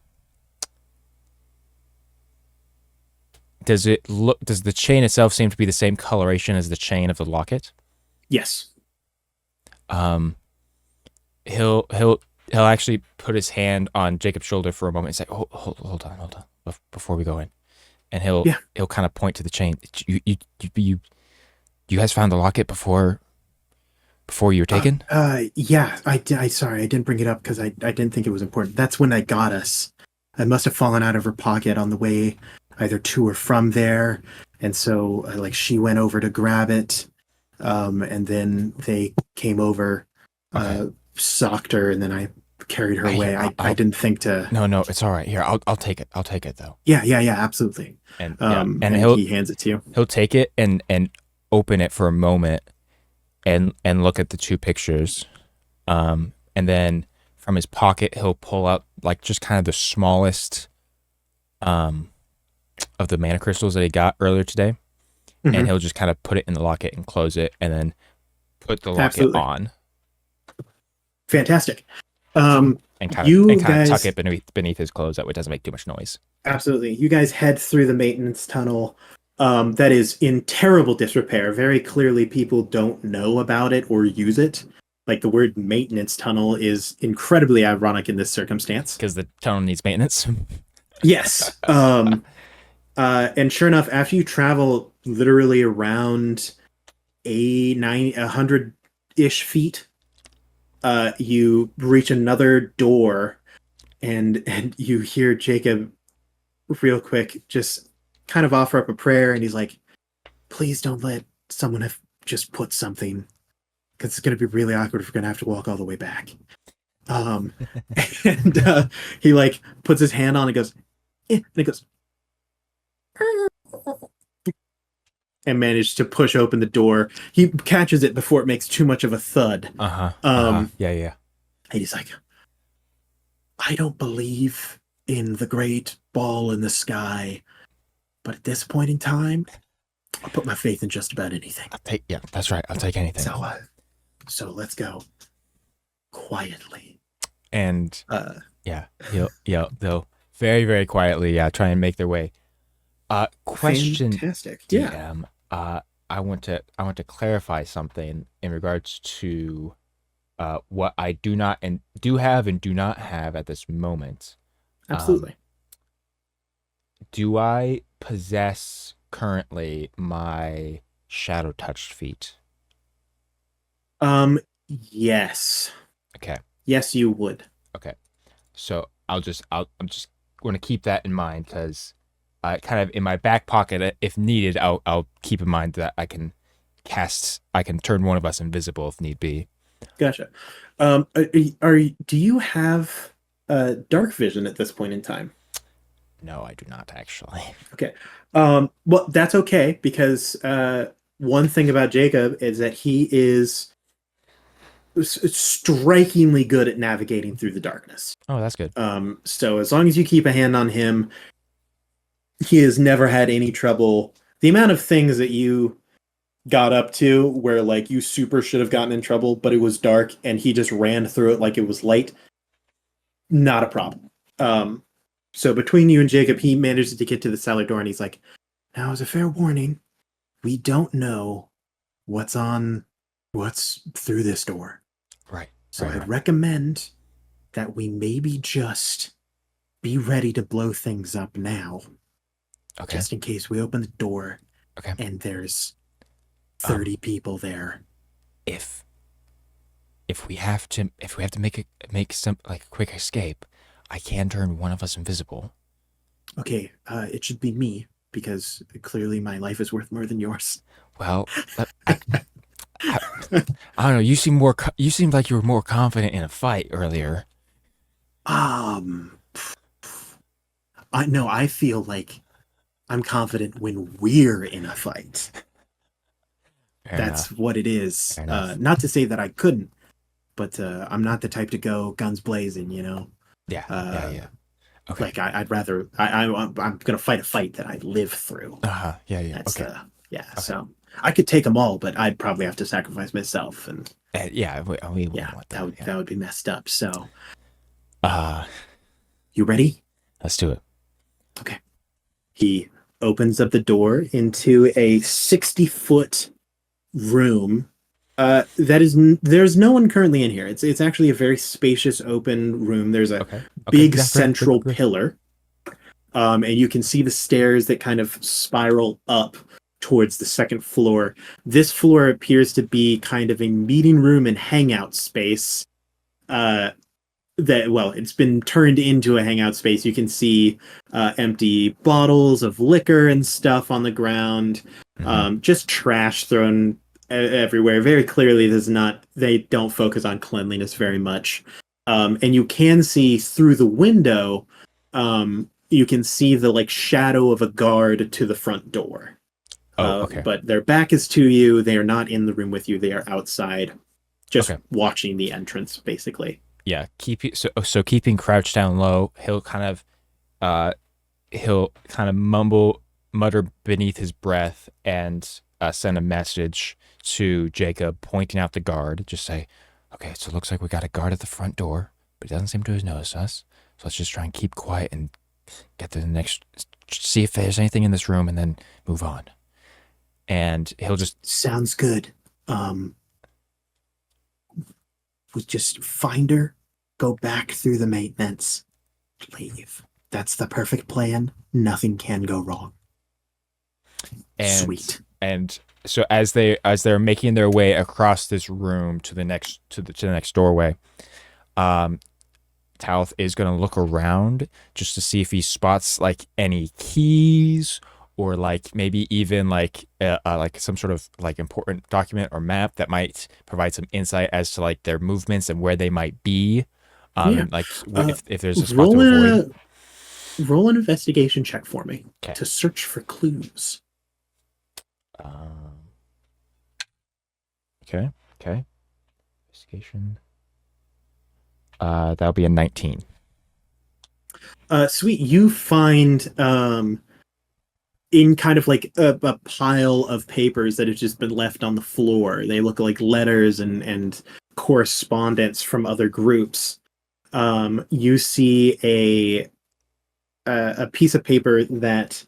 does it look? Does the chain itself seem to be the same coloration as the chain of the locket? Yes. Um, he'll actually put his hand on Jacob's shoulder for a moment and say, hold on, before we go in, and Yeah. he'll kind of point to the chain. You guys found the locket before you were taken? Yeah. I sorry, I didn't bring it up because I didn't think it was important. That's when I got us. I must have fallen out of her pocket on the way either to or from there, and so like she went over to grab it, and then they came over, Okay. socked her, and then I carried her away. I didn't think to. No, it's all right. Here, I'll take it. I'll take it though. Yeah, absolutely. And yeah, and And he'll he hands it to you. he'll take it and open it for a moment and look at the two pictures, and then from his pocket he'll pull out like just kind of the smallest of the mana crystals that he got earlier today, and Mhm. he'll just kind of put it in the locket and close it, and then put the locket Absolutely. on Fantastic. and kind You of guys tuck it beneath his clothes that way it doesn't make too much noise. absolutely. You guys head through the maintenance tunnel. That is in terrible disrepair. Very clearly, people don't know about it or use it. Like the word maintenance tunnel is incredibly ironic in this circumstance. Because the tunnel needs maintenance. Yes. And sure enough, after you travel literally around 100-ish feet, you reach another door, and you hear Jacob real quick just kind of offer up a prayer, and he's like, "Please don't let someone have just put something, because it's going to be really awkward if we're going to have to walk all the way back." Um, and he like puts his hand on and goes, and it goes, and managed to push open the door. He catches it before it makes too much of a thud. Yeah. And he's like, "I don't believe in the great ball in the sky, but at this point in time, I'll put my faith in just about anything." Yeah, that's right. I'll take anything. So So let's go quietly. And Uh, yeah, they'll very, very quietly, try and make their way. Question, fantastic. Yeah, DM. I want to clarify something in regards to what I do not and do have and do not have at this moment. Um, absolutely. do I possess currently my shadow touched feet? Yes. Okay, Yes, you would. okay. So I'm just going to keep that in mind because kind of in my back pocket, if needed, I'll keep in mind that I can turn one of us invisible if need be. Gotcha. Do you have dark vision at this point in time? No, I do not actually. Okay. Well, that's okay because one thing about Jacob is that he is strikingly good at navigating through the darkness. Oh, that's good. So as long as you keep a hand on him, he has never had any trouble. The amount of things that you got up to where like you super should have gotten in trouble, but it was dark and he just ran through it like it was light, not a problem. Um, so between you and Jacob, he manages to get to the cellar door and he's like, now as a fair warning, we don't know what's through this door. Right, So right, I'd right. recommend that we maybe just be ready to blow things up now, Okay, just in case we open the door okay. and there's Um, 30 people there. if if we have to make some like a quick escape, I can turn one of us invisible. Okay, it should be me because clearly my life is worth more than yours. Well, I, I don't know. You seemed like you were more confident in a fight earlier. um, I no, I feel like I'm confident when we're in a fight. Fair That's enough. what it is. Fair enough. Not to say that I couldn't, but I'm not the type to go guns blazing. Yeah, yeah, Uh, yeah. Okay. like I'd rather I'm gonna fight a fight that I live through. Yeah, yeah. That's Okay, the yeah. okay. So I could take them all, but I'd probably have to sacrifice myself, and Yeah, we yeah, wouldn't want that that. would Yeah. that would be messed up. So Uh, you ready? let's do it. Okay. He opens up the door into a 60-foot room. There's no one currently in here. It's actually a very spacious open room. There's a Okay. Okay. big Yeah. Great. Great. central Great. pillar. And you can see the stairs that kind of spiral up towards the second floor. This floor appears to be kind of a meeting room and hangout space. Uh, it's been turned into a hangout space. You can see empty bottles of liquor and stuff on the ground, Mm-hmm. just trash thrown everywhere. Very clearly, they don't focus on cleanliness very much. And you can see through the window. You can see the like shadow of a guard to the front door. Oh. Okay. But their back is to you. They are not in the room with you. They are outside, just Okay. watching the entrance, basically. Yeah. So keeping crouched down low. Uh he'll kind of mutter beneath his breath and send a message to Jacob, pointing out the guard. Just say, "Okay, so it looks like we got a guard at the front door, but he doesn't seem to have noticed us. So let's just try and keep quiet and get to the next. See if there's anything in this room, and then move on." And he'll just Sounds good. Um, we just find her, go back through the maintenance, leave. That's the perfect plan. Nothing can go wrong. and Sweet. and so as they're making their way across this room to the next doorway, um, Taleth is going to look around just to see if he spots like any keys or like maybe even like some sort of like important document or map that might provide some insight as to like their movements and where they might be, Yeah. and like Uh, if there's a spot to roll avoid. a roll an investigation check for me Okay. to search for clues. Um, okay. Okay. Investigation. That'll be a 19. Sweet. You find in kind of like a pile of papers that have just been left on the floor. They look like letters and correspondence from other groups. You see a piece of paper that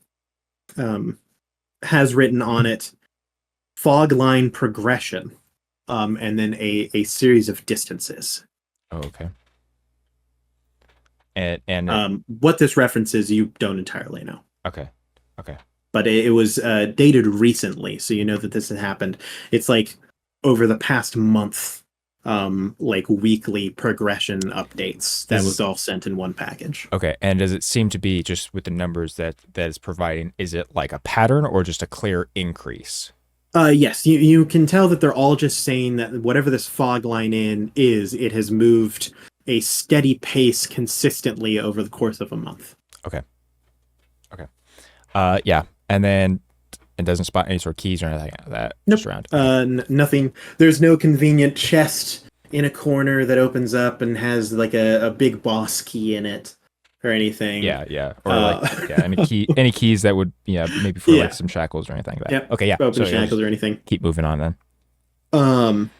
has written on it fog line progression, and then a series of distances. Oh, okay. And What this references, you don't entirely know. okay. Okay. But it was dated recently, so you know that this had happened. It's like over the past month, like weekly progression updates that was all sent in one package. Okay. And does it seem to be just with the numbers that is providing? Is it like a pattern or just a clear increase? Yes, you can tell that they're all just saying that whatever this fog line it has moved a steady pace consistently over the course of a month. Okay. Okay. Yeah. And then it doesn't spot any sort of keys or anything like that. Nope. Just around. Nothing. There's no convenient chest in a corner that opens up and has like a big boss key in it or anything. Yeah, yeah. Or any keys that would maybe for like some shackles or anything like that. Yep. Okay, yeah. Open shackles or anything. Keep moving on then.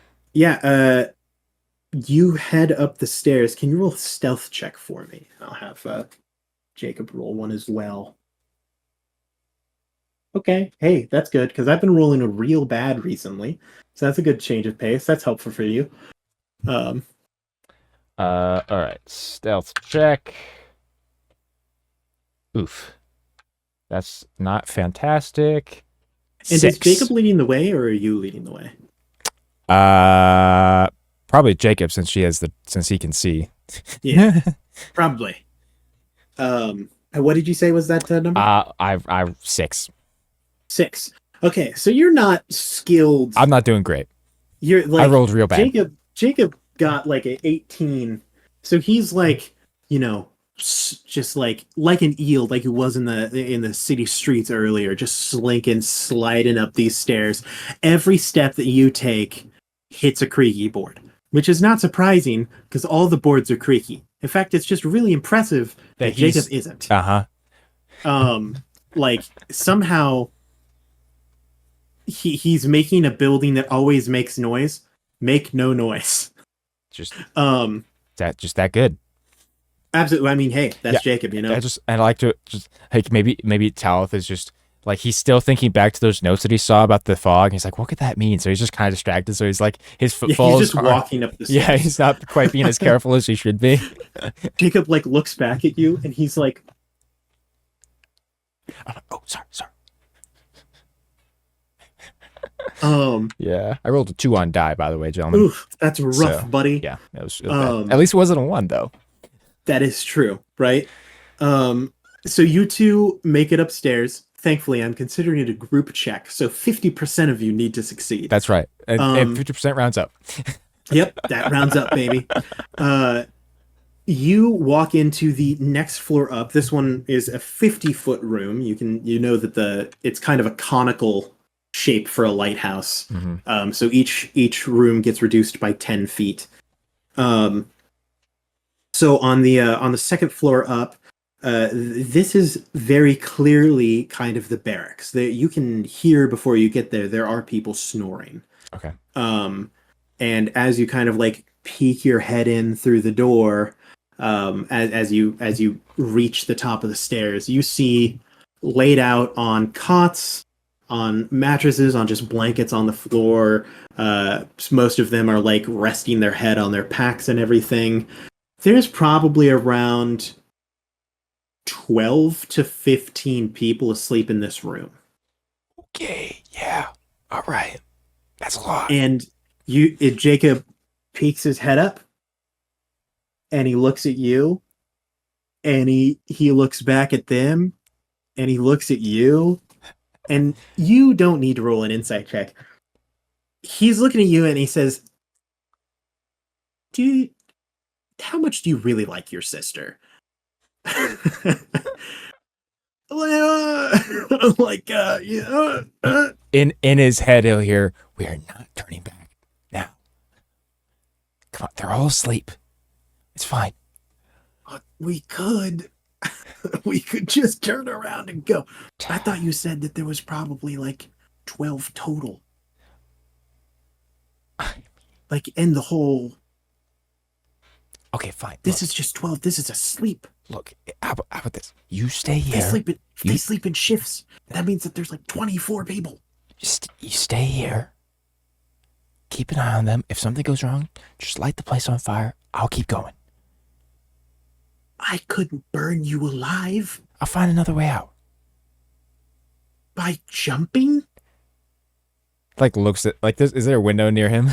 You head up the stairs. Can you roll a stealth check for me? I'll have Jacob roll one as well. Okay, hey, that's good, because I've been rolling a real bad recently. So that's a good change of pace. That's helpful for you. All right. Stealth check. Oof. That's not fantastic. And 6. is Jacob leading the way, or are you leading the way? Probably Jacob, since he can see. Yeah, probably. What did you say was that number? I've 6. 6. Okay, so you're not skilled. I'm not doing great. You're like I rolled real bad. Jacob got like an 18, so he's like, just like an eel, like he was in the city streets earlier, just sliding up these stairs. Every step that you take hits a creaky board, which is not surprising because all the boards are creaky. In fact, it's just really impressive that Jacob isn't. Like somehow he's making a building that always makes noise make no noise. Just that good. Absolutely. I mean, hey, that's Jacob, I like to just like maybe Taleth is just like he's still thinking back to those notes that he saw about the fog. And he's like, what could that mean? So he's just kind of distracted. So he's like his footfalls. He's just walking up the stairs. Yeah, he's not quite being as careful as he should be. Jacob like looks back at you and he's like, oh, sorry. Yeah, I rolled a 2 on die, by the way, gentlemen. Oof, that's rough, buddy. Yeah, it was bad. At least it wasn't a 1 though. That is true, right? So you two make it upstairs. Thankfully, I'm considering it a group check, so 50% of you need to succeed. That's right, and 50% rounds up. Yep, that rounds up, baby. You walk into the next floor up. This one is a 50-foot room. You know that it's kind of a conical shape for a lighthouse. Mm-hmm. So each room gets reduced by 10 feet. So on the second floor up, this is very clearly kind of the barracks. You can hear before you get there. There are people snoring. Okay. And as you kind of like peek your head in through the door, as you reach the top of the stairs, you see laid out on cots, on mattresses, on just blankets on the floor. Most of them are like resting their head on their packs and everything. There's probably around 12 to 15 people asleep in this room. Okay, yeah. All right. That's a lot. And Jacob peeks his head up and he looks at you and he looks back at them and he looks at you, and you don't need to roll an insight check. He's looking at you and he says, how much do you really like your sister? In his head he'll hear, we are not turning back now. Come on, they're all asleep. It's fine. We could. We could just turn around and go. I thought you said that there was probably like 12 total. Like in the whole. Okay, fine. This Look, is just 12. This is a sleep. look. How about this? You stay They here. sleep in, You they sleep in shifts. That means that there's like 24 people. you stay here. Keep an eye on them. If something goes wrong, just light the place on fire. I'll keep going. I couldn't burn you alive I'll find another way out. by jumping. Like looks at like this. Is there a window near him?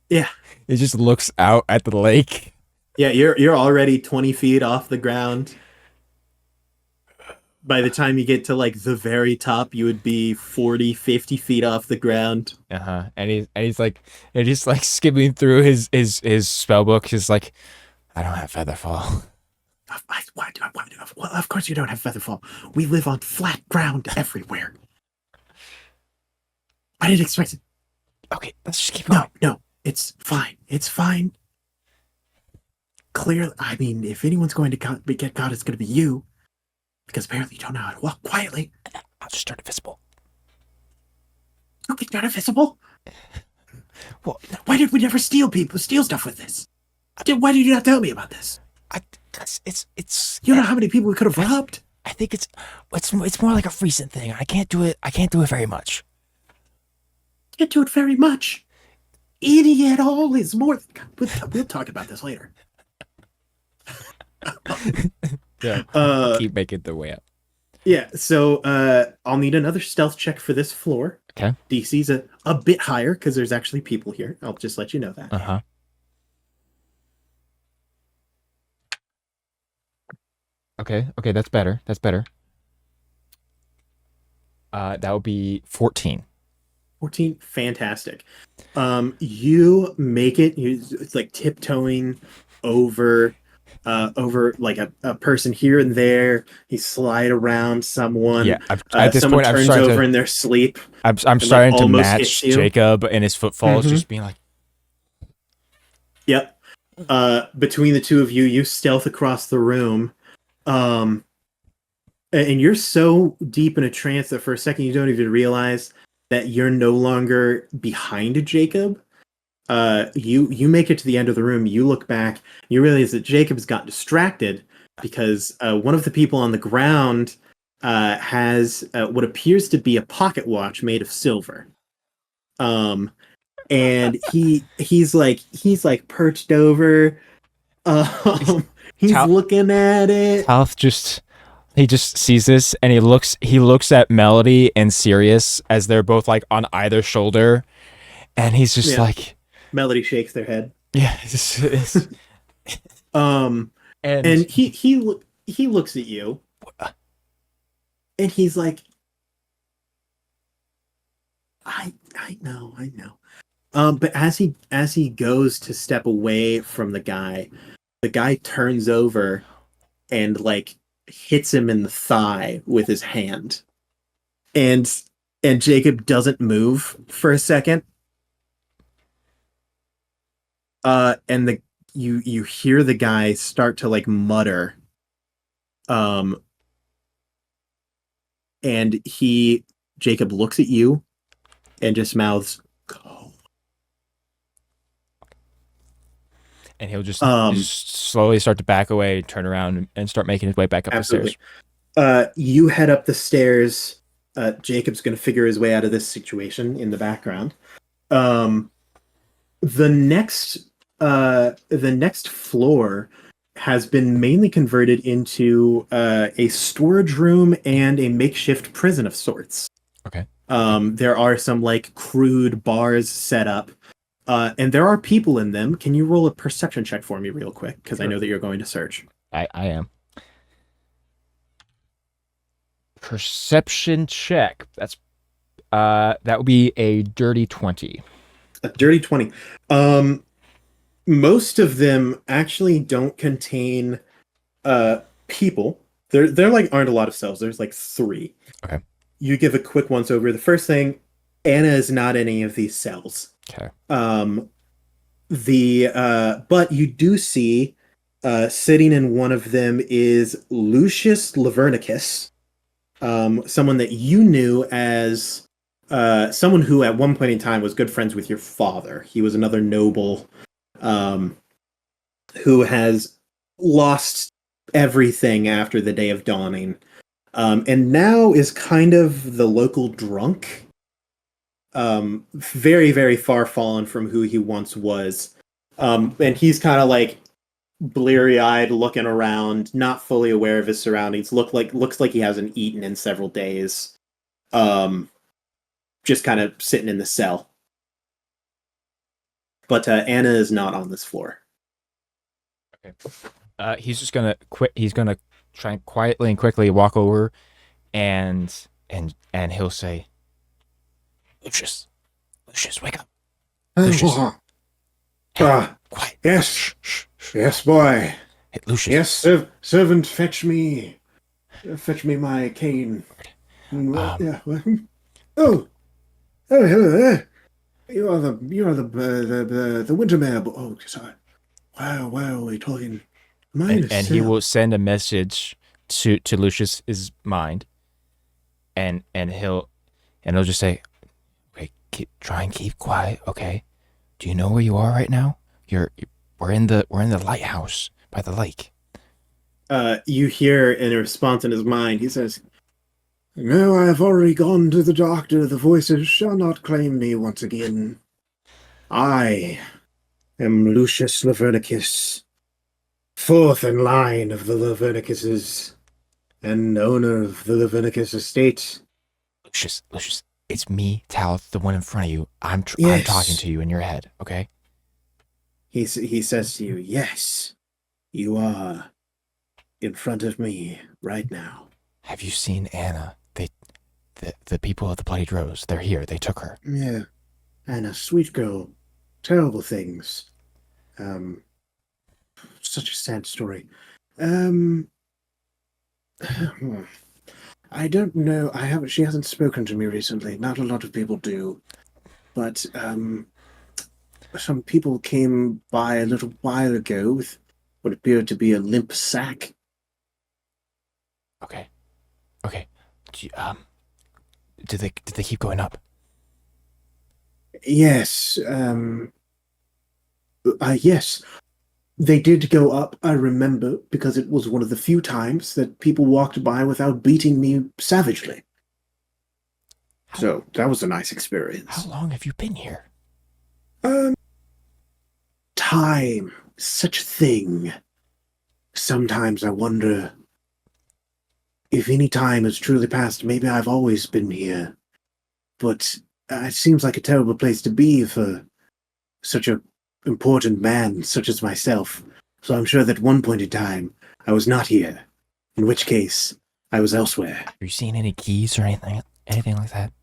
Yeah. It just looks out at the lake. Yeah, you're already 20 feet off the ground. By the time you get to like the very top, you would be 40, 50 feet off the ground. And he's like skimming through his spell book. He's like, I don't have featherfall. Well, of course you don't have featherfall. We live on flat ground everywhere. I didn't expect it. Okay, let's just keep going. No, it's fine. It's fine. Clearly, I mean, if anyone's going to get caught, it's going to be you. Because apparently you don't know how to walk quietly. I'll just turn invisible. Okay, not invisible. Well, Why did we never steal stuff with this? Why did you not tell me about this? It's You know how many people we could have robbed? I think it's more like a recent thing. I can't do it very much. Can't do it very much. Any at all is more than... We'll talk about this later. Yeah. Keep making the way up. Yeah, so I'll need another stealth check for this floor. Okay. DC's a bit higher because there's actually people here. I'll just let you know that. Uh-huh. Okay, that's better. That's better. That would be 14. 14, fantastic. You make it. It's like tiptoeing over like a person here and there. You slide around someone. Yeah, at this someone point, turns over in their sleep. I'm like, starting to almost match hits you. Jacob and his footfalls, Mhm. just being like, Yep. Between the two of you, you stealth across the room. And you're so deep in a trance that for a second you don't even realize that you're no longer behind Jacob. You make it to the end of the room. You look back. You realize that Jacob's got distracted because one of the people on the ground has what appears to be a pocket watch made of silver. And he's like perched over. He's looking at it. Taleth he just sees this and he looks at Melody and Sirius as they're both like on either shoulder, and he's just like, Melody shakes their head. yeah. And he looks at you, and he's like, I know. But as he goes to step away from the guy turns over and like hits him in the thigh with his hand, and Jacob doesn't move for a second. And you hear the guy start to like mutter, and Jacob looks at you and just mouths, "Go." And he'll just slowly start to back away, turn around, and start making his way back up the stairs. You head up the stairs. Jacob's going to figure his way out of this situation in the background. The next floor has been mainly converted into a storage room and a makeshift prison of sorts. Okay. There are some like crude bars set up. And there are people in them. Can you roll a perception check for me real quick? Because I know that you're going to search. I am. Perception check. That's that would be a dirty 20. A dirty 20. Most of them actually don't contain people. There like aren't a lot of cells. There's like 3. Okay. You give a quick once over. The first thing, Anna is not any of these cells. Okay. But you do see Sitting in one of them is Lucius Lavernicus, someone that you knew as someone who at one point in time was good friends with your father. He was another noble um, who has lost everything after the Day of Dawning, and now is kind of the local drunk. Very, very far fallen from who he once was. And he's kind of like bleary-eyed, looking around, not fully aware of his surroundings. Looks like he hasn't eaten in several days. Just kind of sitting in the cell. But Anna is not on this floor. Okay. He's just gonna quit. He's gonna try and quietly and quickly walk over, and he'll say, Lucius, wake up. Lucius. Quiet. Yes. Yes, boy. Hey, Lucius. Yes, servant, fetch me my cane. Yeah. Oh, hello there. You are the winter mare. Oh, sorry. Wow, we're talking. And he will send a message to Lucius's mind, and he'll just say, "Okay, try and keep quiet, okay? Do you know where you are right now? We're in the lighthouse by the lake." You hear in response in his mind, he says, No, I have already gone to the doctor. The voices shall not claim me once again. I am Lucius Lavernicus, fourth in line of the Lavernicuses, and owner of the Lavernicus estate. Lucius, it's me, Taleth, the one in front of you. I'm talking to you in your head, okay? He says to you, yes, you are in front of me right now. Have you seen Anna? The people of the Bloodied Rose, they're here. They took her. Yeah. Anna, sweet girl. Terrible things. Such a sad story. I don't know. She hasn't spoken to me recently. Not a lot of people do. But, some people came by a little while ago with what appeared to be a limp sack. Okay. Did they keep going up? Yes. Yes. They did go up, I remember, because it was one of the few times that people walked by without beating me savagely. So, that was a nice experience. How long have you been here? Time. Such a thing. Sometimes I wonder if any time has truly passed. Maybe I've always been here. But it seems like a terrible place to be for such an important man such as myself. So I'm sure that at one point in time, I was not here. In which case, I was elsewhere. Have you seen any keys or anything like that?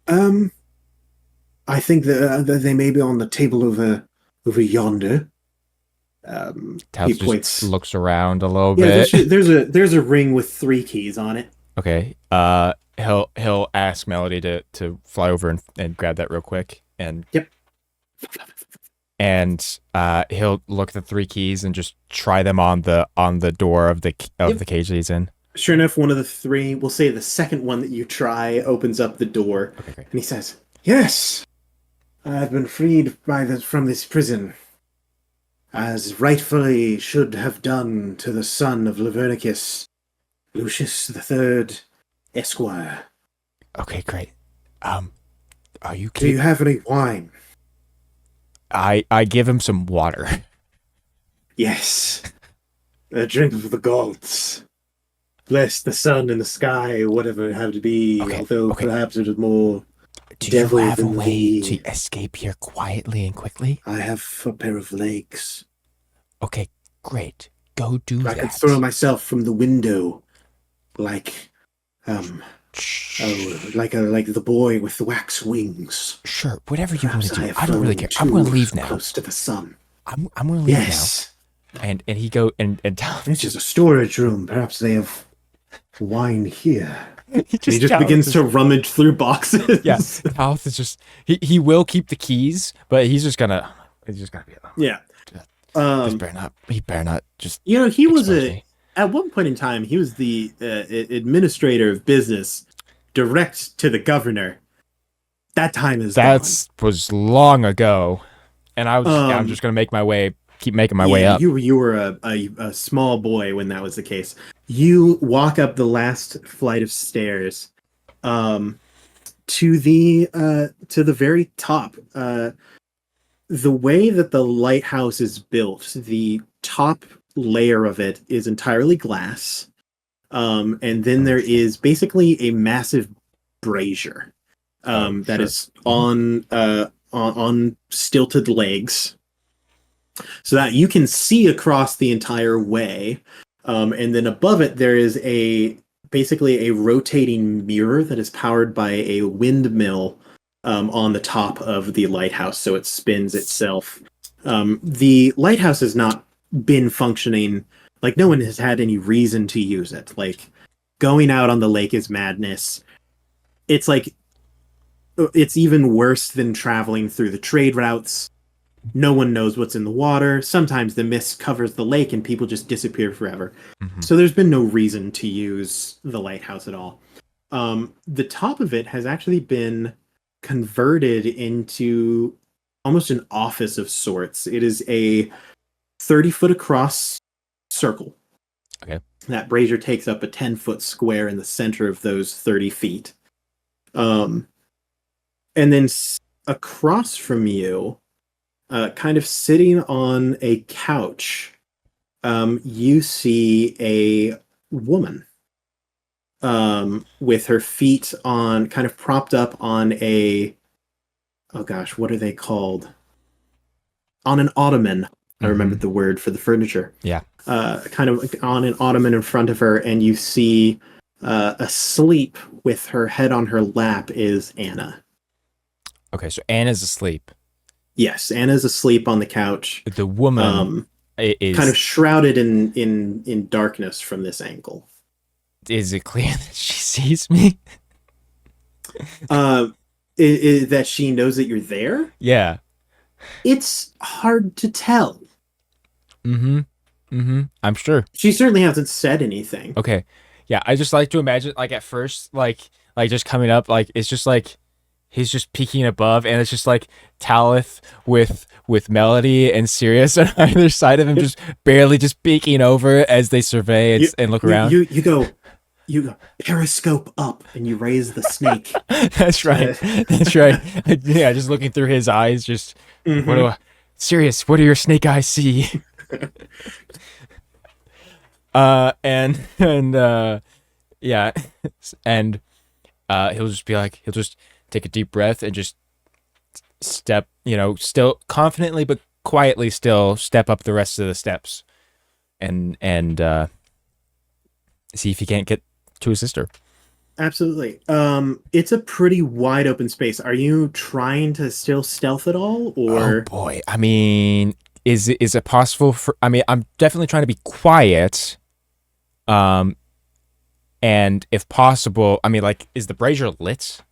I think that they may be on the table over yonder. He points, looks around a little bit. bit. There's a ring with 3 keys on it. Okay. He'll ask Melody to fly over and grab that real quick. And yep. And he'll look at the 3 keys and just try them on the door of the cage that he's in. Sure enough, one of the 3, we'll say the second one that you try, opens up the door. Okay, great. And he says, yes, I've been freed from this prison, as rightfully should have done to the son of Lavernicus, Lucius III, Esquire. Okay, great. Are you? Do you have any wine? I give him some water. Yes, a drink of the gods. Bless the sun and the sky, whatever it had to be. Okay, although perhaps it was more. Do you have a way to escape here quietly and quickly? I have a pair of legs. Okay, great. Go do that. I could throw myself from the window, like the boy with the wax wings. Sure, whatever you want to do. I don't really care. I'm going to leave now. Close to the sun. I'm going to leave now. And he go and tell. It's just a storage room. Perhaps they have wine here. He just begins to rummage through boxes. Yeah, Taleth is just he will keep the keys, but he's just gonna be alone. Yeah. Um, He better not just you know, he was expose me. at one point in time, he was the administrator of business direct to the governor. That time is gone. That was long ago, and I'm Um, just gonna keep making my way yeah, up. you were a small boy when that was the case. You walk up the last flight of stairs, um, to the very top. The way that the lighthouse is built, the top layer of it is entirely glass. And then there is basically a massive brazier Oh, that sure. is on stilted legs, so that you can see across the entire way. And then above it, there is basically a rotating mirror that is powered by a windmill on the top of the lighthouse, so it spins itself. The lighthouse has not been functioning, like no one has had any reason to use it. Like going out on the lake is madness. It's like it's even worse than traveling through the trade routes. No one knows what's in the water. Sometimes the mist covers the lake and people just disappear forever. Hmm. So there's been no reason to use the lighthouse at all. The top of it has actually been converted into almost an office of sorts. It is a 30-foot across circle. Okay. That brazier takes up a 10-foot square in the center of those 30 feet. And then across from you, kind of sitting on a couch, you see a woman with her feet on, kind of propped up on oh gosh, what are they called? On an ottoman. I remembered the word for the furniture. Yeah. Kind of on an ottoman in front of her, and you see asleep with her head on her lap is Anna. Okay, so Anna's asleep. Yes, Anna's asleep on the couch. The woman Kind of is shrouded in darkness from this angle. is it clear that she sees me? Uh, that she knows that you're there? Yeah. It's hard to tell. Mm-hmm. Mm-hmm. I'm sure. She certainly hasn't said anything. Okay. Yeah, I just like to imagine like at first, like just coming up, like it's just like he's just peeking above and it's just like Taleth with Melody and Sirius on either side of him, just barely just peeking over as they survey and look around. You go periscope up and you raise the snake. That's right. That's right. Yeah, just looking through his eyes, just what do Sirius, what do your snake eyes see? And yeah, and he'll just take a deep breath and just step, still confidently but quietly still step up the rest of the steps and see if he can't get to his sister. Absolutely. It's a pretty wide open space. Are you trying to still stealth at all, Oh or boy. I mean, is it possible I'm definitely trying to be quiet. And if possible, like, is the brazier lit?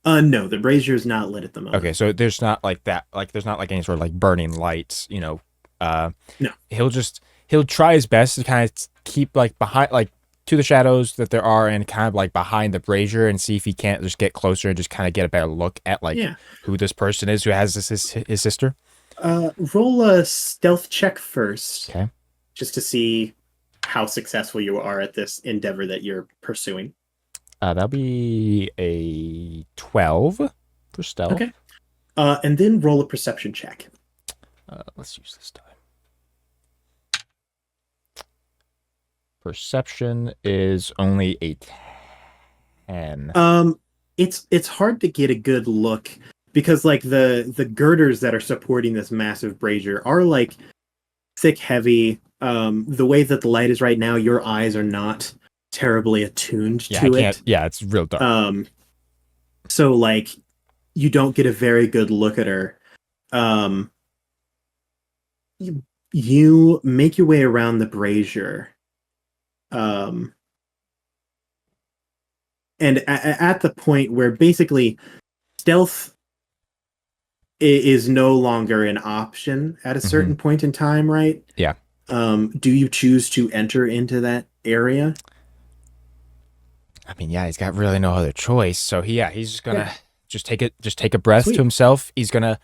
No, the brazier is not lit at the moment. Okay, so there's not like that, like there's not like any sort of like burning lights, No. He'll try his best to kind of keep like behind, like to the shadows that there are and kind of like behind the brazier and see if he can't just get closer and just kind of get a better look at like who this person is who has his sister. Roll a stealth check first. Okay. Just to see how successful you are at this endeavor that you're pursuing. That'll be a 12 for stealth. Okay. And then roll a perception check. Let's use this time. Perception is only a 10. It's hard to get a good look because like the girders that are supporting this massive brazier are like thick, heavy. The way that the light is right now, your eyes are not terribly attuned to it. Yeah, it's real dark. So like you don't get a very good look at her. You make your way around the brazier. And at the point where basically stealth is no longer an option at a certain point in time, right? Yeah. Do you choose to enter into that area? I mean, yeah, he's got really no other choice. So he's just gonna Yeah. just take a breath to Sweet. himself. He's gonna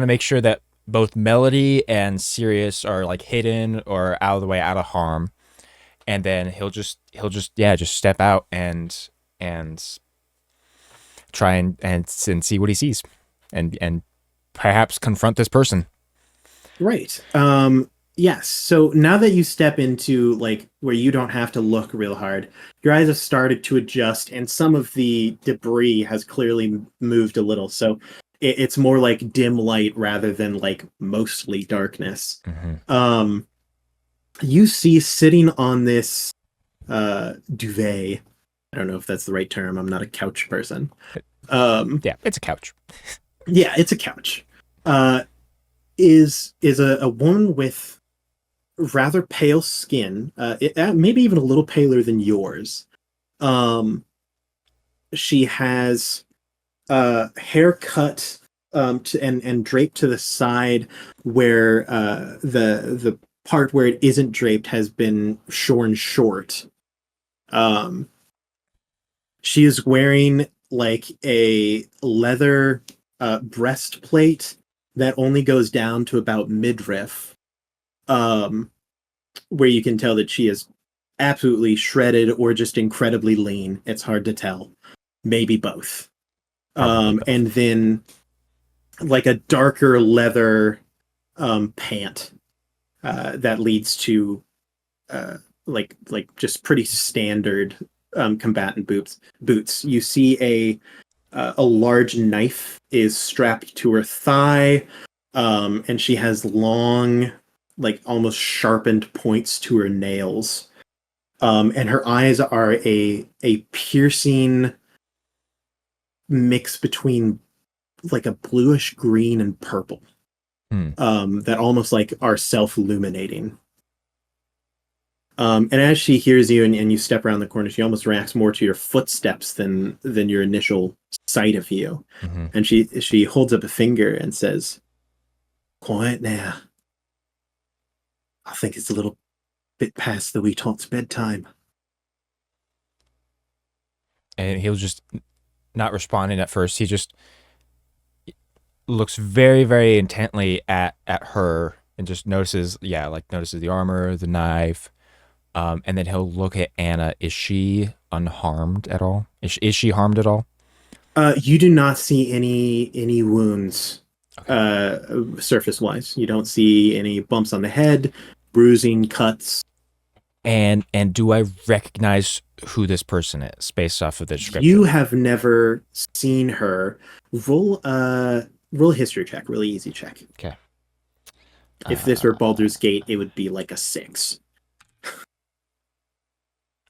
make sure that both Melody and Sirius are like hidden or out of the way, out of harm, and then he'll just step out and try and see what he sees, and perhaps confront this person. Right. Yes. So now that you step into like where you don't have to look real hard, your eyes have started to adjust, and some of the debris has clearly moved a little. So it's more like dim light rather than like mostly darkness. Mm-hmm. You see sitting on this duvet. I don't know if that's the right term. I'm not a couch person. Yeah, it's a couch. Yeah, it's a couch. Is a woman with rather pale skin, maybe even a little paler than yours. She has hair cut and draped to the side, where the part where it isn't draped has been shorn short. She is wearing like a leather breastplate that only goes down to about midriff, where you can tell that she is absolutely shredded or just incredibly lean. It's hard to tell. Maybe both. Probably both. And then like a darker leather pant that leads to like just pretty standard combatant boots. You see a large knife is strapped to her thigh, and she has long, like almost sharpened points to her nails. And her eyes are a piercing mix between like a bluish green and purple. That almost like are self-illuminating. And as she hears you and you step around the corner, she almost reacts more to your footsteps than your initial sight of you. Mm-hmm. And she holds up a finger and says, "Quiet now. I think it's a little bit past the wee tot's bedtime." And he'll just not responding at first. He just looks very, very intently at her and just notices the armor, the knife, and then he'll look at Anna. Is she unharmed at all? Is she harmed at all? You do not see any wounds, Okay. surface wise. You don't see any bumps on the head, bruising, cuts. And do I recognize who this person is based off of the description? You have never seen her. Roll a history check, really easy check. Okay. If this were Baldur's Gate, it would be like a 6.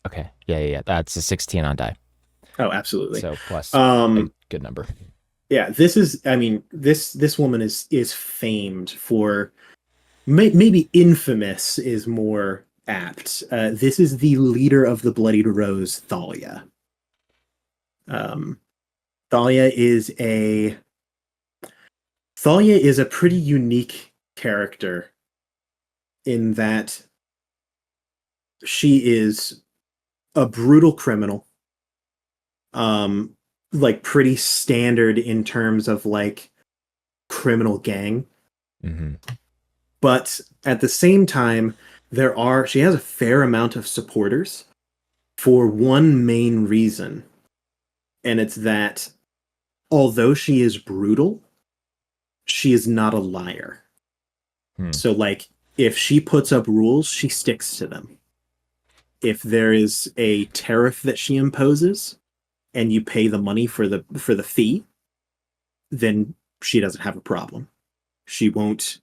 Okay. Yeah. That's a 16 on die. Oh, absolutely. So plus a good number. Yeah, this woman is famed for, maybe infamous is more apt. This is the leader of the Bloodied Rose, Thalia. Thalia is a pretty unique character in that she is a brutal criminal. Like pretty standard in terms of like criminal gang. Mm-hmm. But at the same time, she has a fair amount of supporters for one main reason. And it's that although she is brutal, she is not a liar. So like if she puts up rules, she sticks to them. If there is a tariff that she imposes and you pay the money for the fee, then she doesn't have a problem. She won't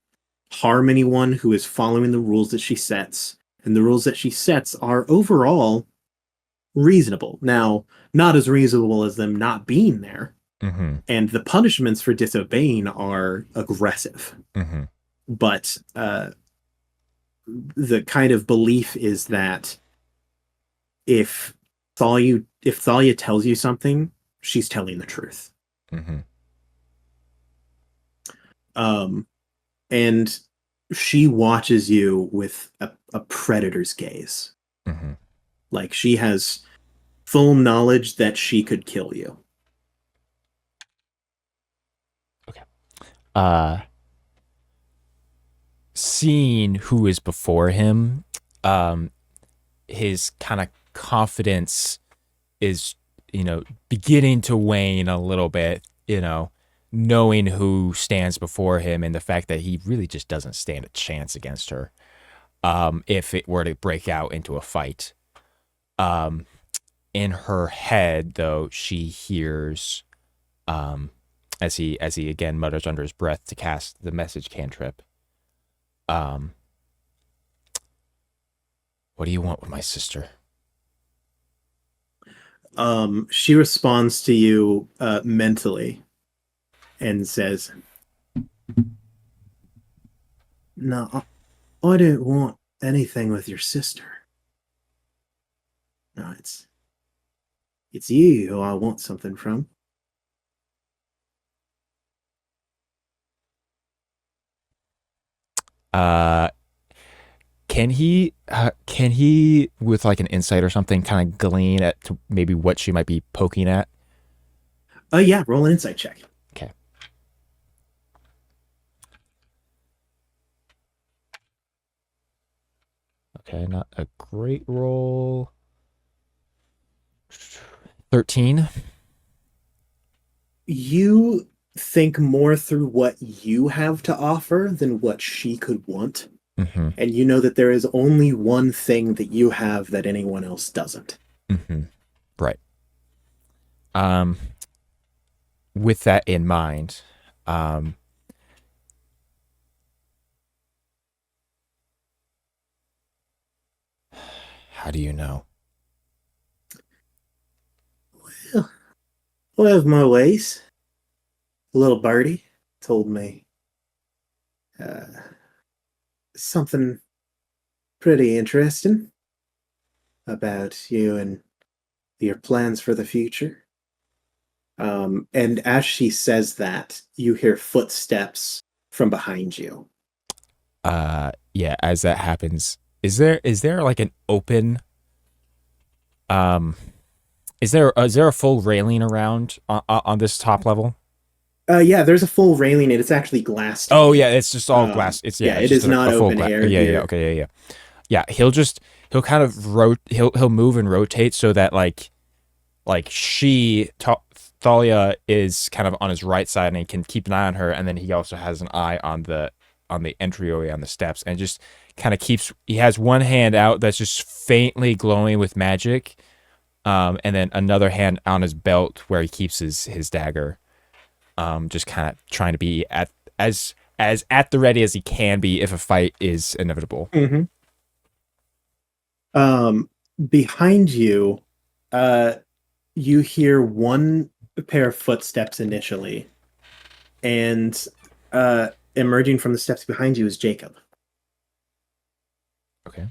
harm anyone who is following the rules that she sets, and the rules that she sets are overall reasonable. Now, not as reasonable as them not being there, and the punishments for disobeying are aggressive. But the kind of belief is that if Thalia tells you something, she's telling the truth. And she watches you with a predator's gaze. Mm-hmm. Like she has full knowledge that she could kill you. Okay. Uh, seeing who is before him, um, his kind of confidence is, beginning to wane a little bit, knowing who stands before him and the fact that he really just doesn't stand a chance against her. If it were to break out into a fight. In her head, though, she hears, as he again mutters under his breath to cast the message cantrip. What do you want with my sister? She responds to you mentally and says, "No, I don't want anything with your sister. No, it's you who I want something from." Uh, can he with like an insight or something kind of glean at to maybe what she might be poking at? Yeah, roll an insight check. Okay. Okay, not a great roll. 13. You think more through what you have to offer than what she could want. Mm-hmm. And you know that there is only one thing that you have that anyone else doesn't. Mm-hmm. Right. Um, with that in mind, how do you know? Well, I have my ways. A little birdie told me uh, something pretty interesting about you and your plans for the future. And as she says that, you hear footsteps from behind you. Yeah, as that happens, is there like an open um is there a full railing around on this top level? Yeah, there's a full railing and it's actually glassed Oh in. yeah, it's just all glass. Yeah, It's it just is not a full open glass. air Yeah, yeah, here. okay, yeah, yeah. Yeah, he'll kind of he'll move and rotate so that like Thalia is kind of on his right side and he can keep an eye on her, and then he also has an eye on the entryway on the steps, and just kind of he has one hand out that's just faintly glowing with magic, and then another hand on his belt where he keeps his dagger, just kind of trying to be as at the ready as he can be if a fight is inevitable. Mm-hmm. Behind you, uh, you hear one pair of footsteps initially, and emerging from the steps behind you is Jacob. Okay.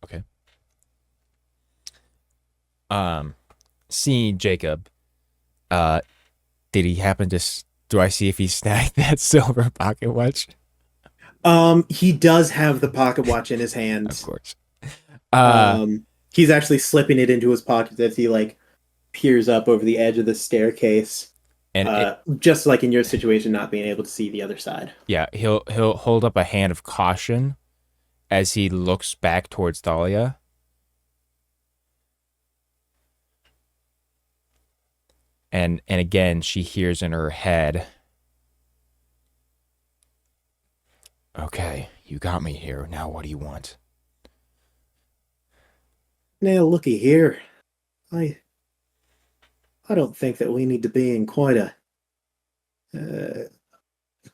Okay. Seeing Jacob, uh, did he happen to? Do I see if he snagged that silver pocket watch? He does have the pocket watch in his hand. Of course. Uh, He's actually slipping it into his pocket as he like peers up over the edge of the staircase. and it, Just like in your situation, not being able to see the other side. yeah, he'll hold up a hand of caution as he looks back towards Thalia. And again, she hears in her head, "Okay, you got me here. Now what do you want?" Now, looky here. I I don't think that we need to be in quite a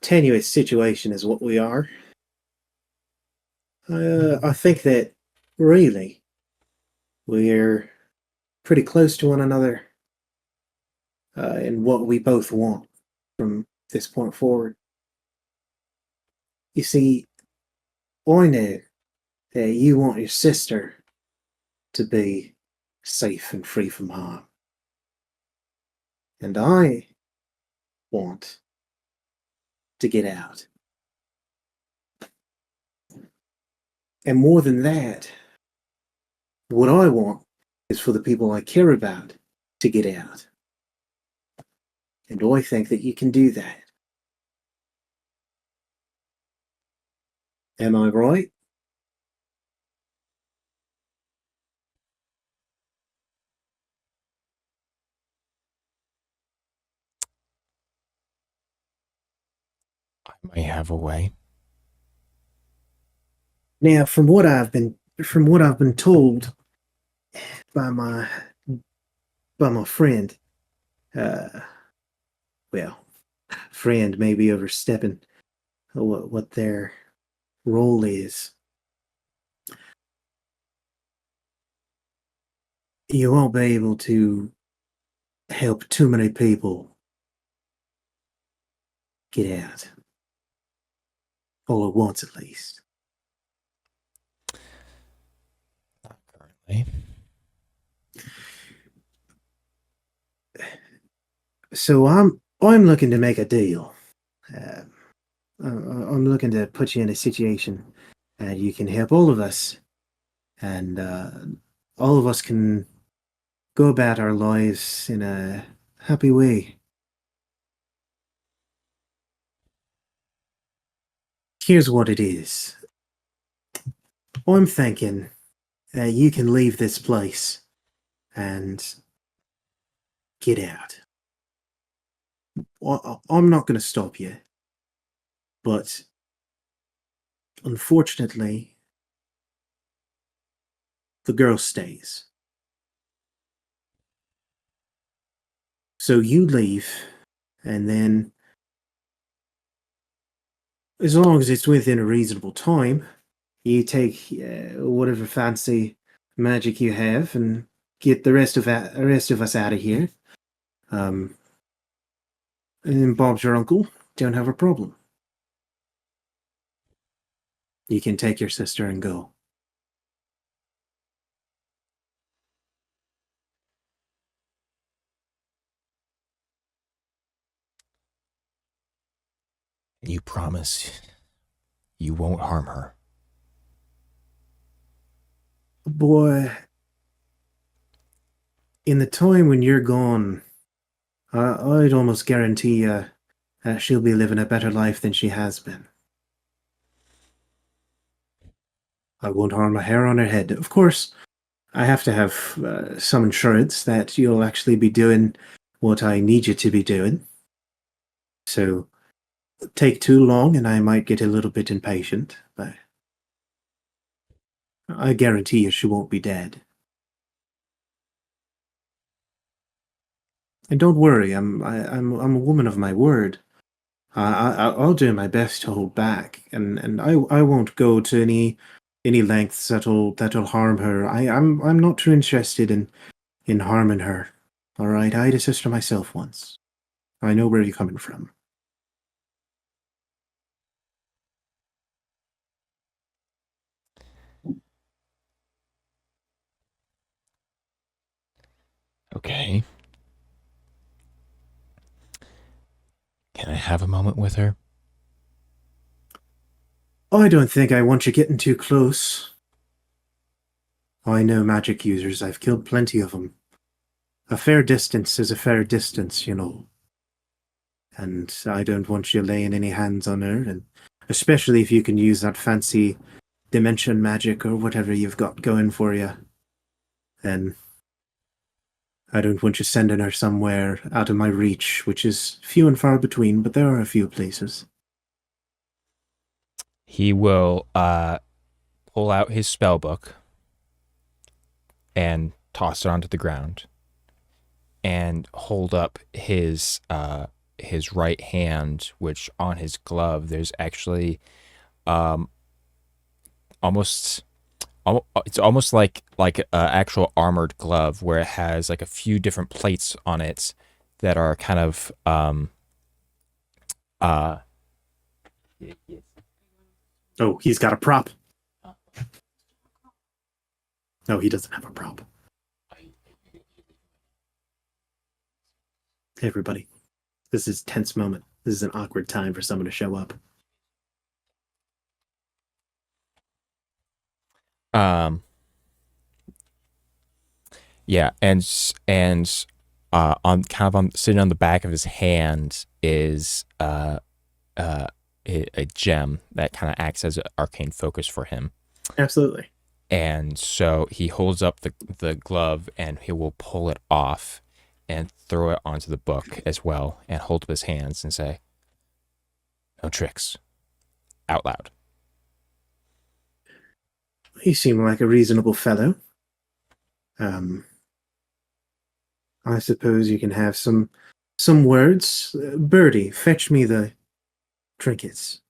tenuous situation as what we are. I think that really we're pretty close to one another in what we both want from this point forward. You see, I know that you want your sister to be safe and free from harm. And I want to get out. And more than that, what I want is for the people I care about to get out. And I think that you can do that. Am I right? I may have a way. Now, from what I've been told by my friend, uh, well, friend may be overstepping what their role is. You won't be able to help too many people get out. All at once, at least. Not currently. So I'm looking to make a deal. I'm looking to put you in a situation and you can help all of us, and all of us can go about our lives in a happy way. Here's what it is. I'm thinking you can leave this place and get out. I'm not going to stop you, but unfortunately, the girl stays. So you leave, and then, as long as it's within a reasonable time, you take whatever fancy magic you have and get the rest of us out of here. And then Bob's your uncle. Don't have a problem. You can take your sister and go. You promise you won't harm her. Boy, in the time when you're gone, I'd almost guarantee you she'll be living a better life than she has been. I won't harm a hair on her head. Of course, I have to have some insurance that you'll actually be doing what I need you to be doing. So, take too long and I might get a little bit impatient, but I guarantee you she won't be dead. And don't worry, I'm a woman of my word. I'll do my best to hold back, and I won't go to any lengths that'll harm her. I'm not too interested in harming her. All right, I had a sister myself once. I know where you're coming from. Okay. Can I have a moment with her? I don't think I want you getting too close. I know magic users. I've killed plenty of them. A fair distance is a fair distance, you know. And I don't want you laying any hands on her, and especially if you can use that fancy dimension magic or whatever you've got going for you. Then I don't want you sending her somewhere out of my reach, which is few and far between, but there are a few places. He will pull out his spell book and toss it onto the ground and hold up his right hand, which on his glove there's actually almost it's almost like an actual armored glove where it has like a few different plates on it that are kind of Oh, he's got a prop. No, he doesn't have a prop. Hey, everybody. This is a tense moment. This is an awkward time for someone to show up. Um, yeah, on kind of on sitting on the back of his hand is uh a gem that kind of acts as an arcane focus for him. Absolutely. And so he holds up the glove and he will pull it off and throw it onto the book as well and hold up his hands and say, "No tricks," out loud. You seem like a reasonable fellow. I suppose you can have some words. Birdie, fetch me the trinkets.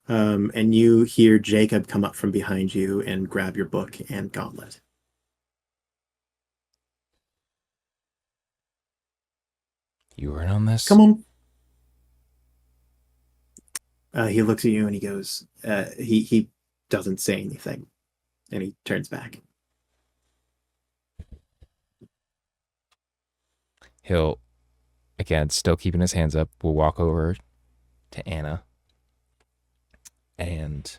And you hear Jacob come up from behind you and grab your book and gauntlet. You were in on this? Come on. He looks at you and he goes, he doesn't say anything. And he turns back. He'll, again, still keeping his hands up, will walk over to Anna and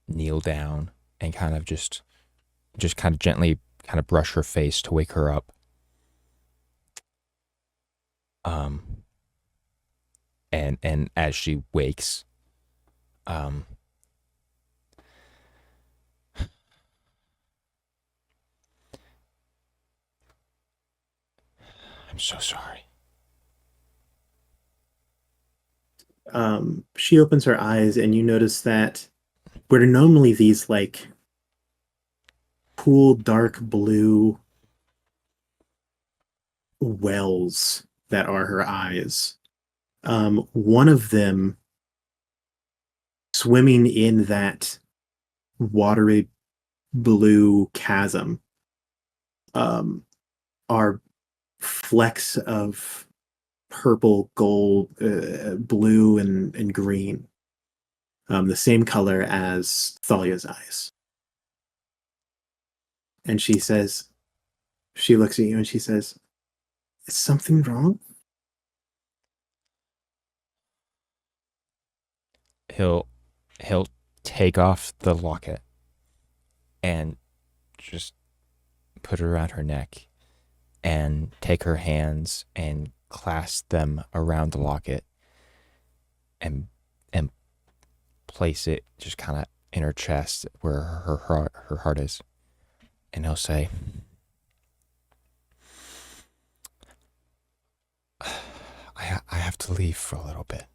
kneel down and kind of just kind of gently kind of brush her face to wake her up. And as she wakes, I'm so sorry. She opens her eyes and you notice that where normally these like cool dark blue wells that are her eyes, one of them swimming in that watery blue chasm are flecks of purple, gold, blue, and green. The same color as Thalia's eyes. And she looks at you and she says, "Is something wrong?" He'll take off the locket and just put it around her neck and take her hands and clasp them around the locket and place it just kind of in her chest where her heart is. And he'll say, I have to leave for a little bit.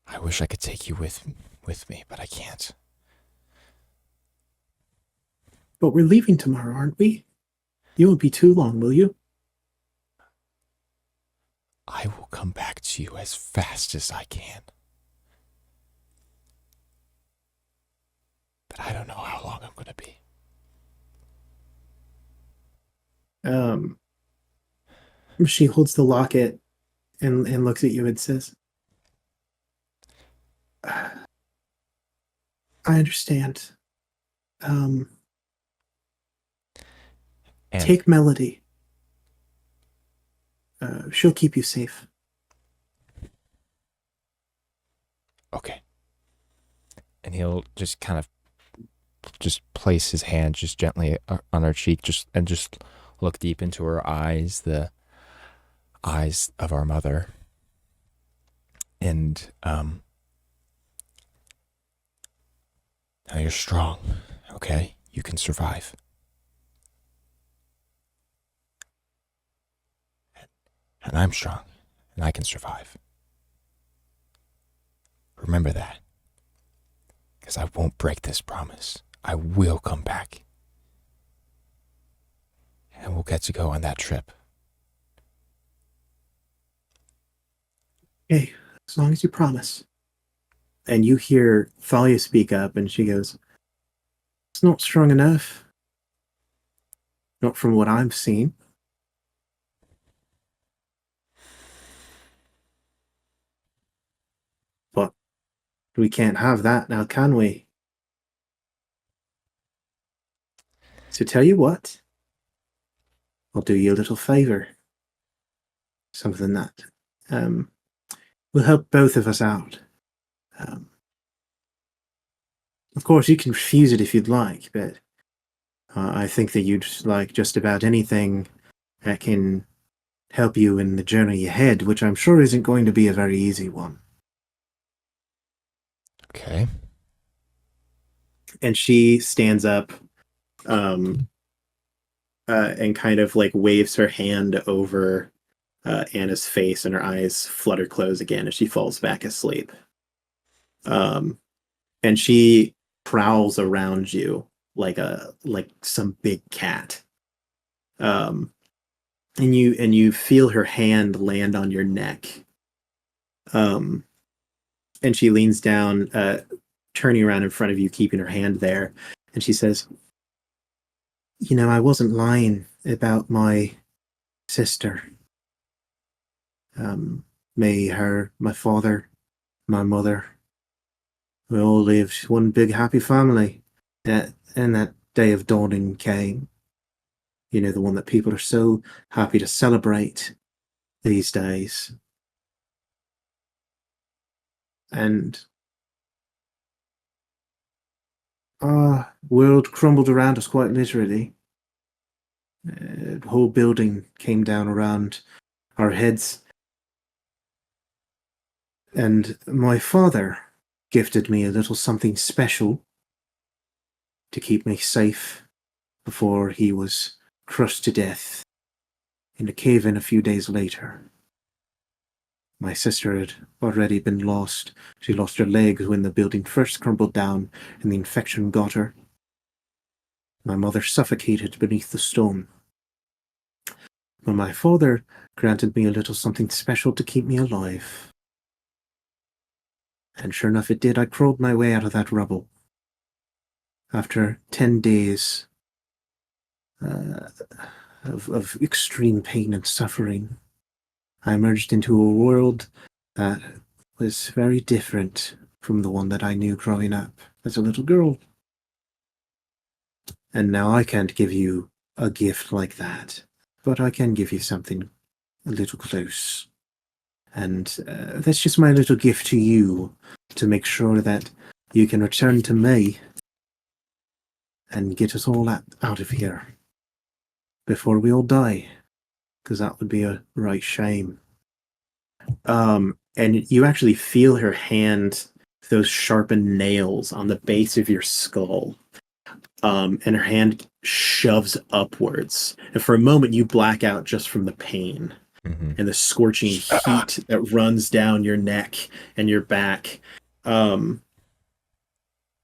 I wish I could take you with me, but I can't. But we're leaving tomorrow, aren't we? You won't be too long, will you? I will come back to you as fast as I can. But I don't know how long I'm going to be. She holds the locket and looks at you and says, "I understand. Take Melody. She'll keep you safe." Okay. And he'll just kind of just place his hand just gently on her cheek, just look deep into her eyes, the eyes of our mother. And now you're strong, okay? You can survive. And I'm strong, and I can survive. Remember that. Because I won't break this promise. I will come back. And we'll get to go on that trip. Okay, as long as you promise. And you hear Thalia speak up, and she goes, "It's not strong enough. Not from what I've seen." But we can't have that now, can we? So tell you what. I'll do you a little favor. Something that will help both of us out. Of course, you can refuse it if you'd like, but I think that you'd like just about anything that can help you in the journey ahead, which I'm sure isn't going to be a very easy one. Okay. And she stands up and kind of like waves her hand over Anna's face, and her eyes flutter close again as she falls back asleep. And she prowls around you like some big cat. And you feel her hand land on your neck. And she leans down, turning around in front of you, keeping her hand there, and she says, "You know, I wasn't lying about my sister. My father, my mother, we all lived one big happy family. And that day of dawning came. You know, the one that people are so happy to celebrate these days. And our world crumbled around us quite literally. The whole building came down around our heads. And my father gifted me a little something special to keep me safe before he was crushed to death in a cave-in a few days later. My sister had already been lost. She lost her leg when the building first crumbled down and the infection got her. My mother suffocated beneath the stone. But my father granted me a little something special to keep me alive. And sure enough it did. I crawled my way out of that rubble. After 10 days of extreme pain and suffering, I emerged into a world that was very different from the one that I knew growing up as a little girl. And now I can't give you a gift like that, but I can give you something a little close. And that's just my little gift to you, to make sure that you can return to me and get us all out of here before we all die, because that would be a right shame." And you actually feel her hand, those sharpened nails on the base of your skull. And her hand shoves upwards. And for a moment, you black out just from the pain and the scorching heat that runs down your neck and your back.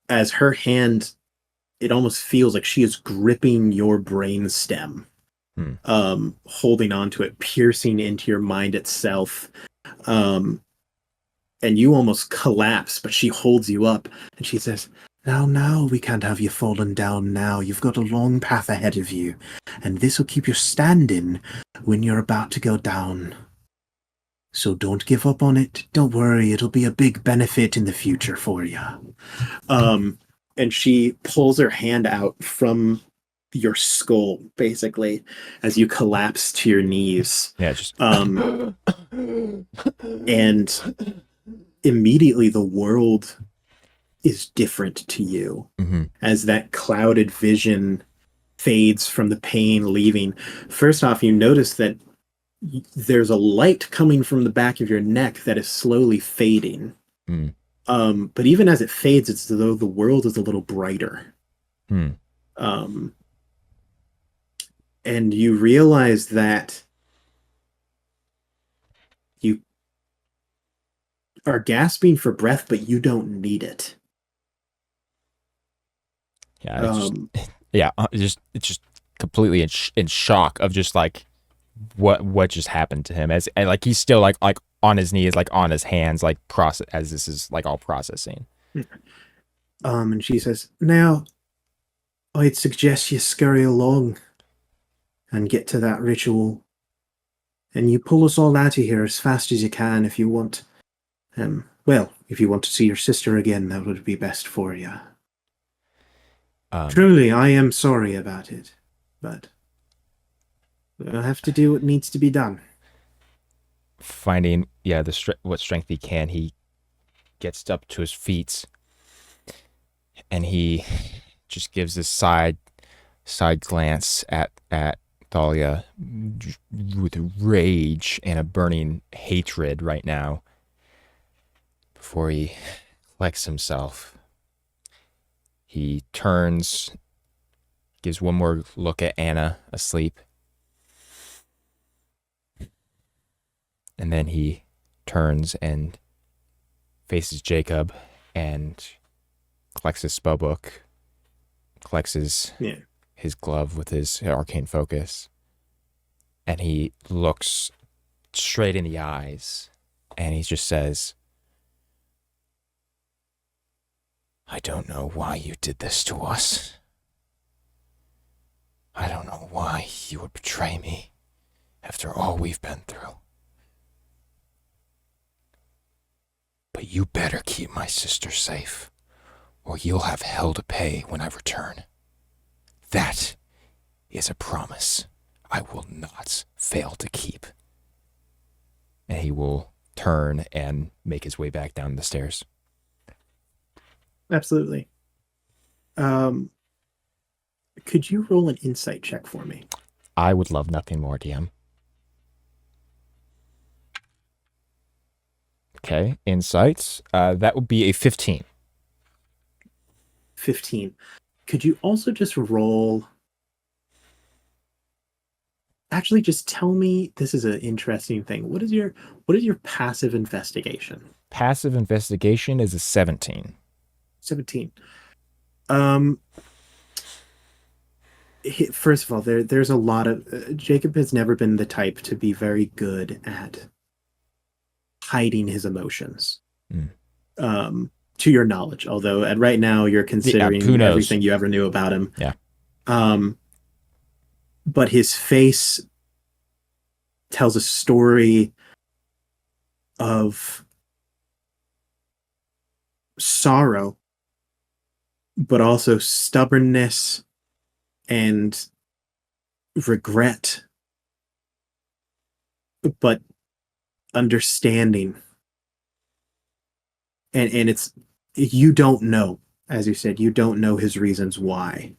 As her hand, it almost feels like she is gripping your brain stem, holding onto it, piercing into your mind itself. And you almost collapse, but she holds you up and she says, Now, we can't have you fallen down now. You've got a long path ahead of you, and this will keep you standing when you're about to go down. So don't give up on it. Don't worry, it'll be a big benefit in the future for you." And she pulls her hand out from your skull, basically, as you collapse to your knees. Yeah, just And immediately the world is different to you as that clouded vision fades from the pain leaving. First off, you notice that there's a light coming from the back of your neck that is slowly fading. But even as it fades, it's as though the world is a little brighter. And you realize that you are gasping for breath, but you don't need it. Yeah, it's just completely in shock of just like what just happened to him, and like he's still like on his knees, like on his hands, like as this is like all processing. And she says, "Now, I'd suggest you scurry along and get to that ritual, and you pull us all out of here as fast as you can if you want. If you want to see your sister again, that would be best for you. Truly, I am sorry about it, but We'll have to do what needs to be done. Finding what strength he can, he gets up to his feet and he just gives this side glance at Thalia with rage and a burning hatred right now before he collects himself. He turns, gives one more look at Anna asleep, and then he turns and faces Jacob and collects his spell book, collects his glove with his arcane focus, and he looks straight in the eyes and he just says, I don't know why you did this to us. I don't know why you would betray me after all we've been through. But you better keep my sister safe, or you'll have hell to pay when I return. That is a promise I will not fail to keep. And he will turn and make his way back down the stairs. Absolutely. Could you roll an insight check for me? I would love nothing more, DM. Okay, insights. That would be a 15. 15. Could you also just roll... Actually, just tell me, this is an interesting thing. What is your passive investigation? Passive investigation is a 17. 17. First of all, there's a lot of... Jacob has never been the type to be very good at hiding his emotions. To your knowledge, although right now you're considering everything you ever knew about him. Yeah. But his face tells a story of sorrow, but also stubbornness and regret, but understanding. And it's, you don't know, as you said, you don't know his reasons why.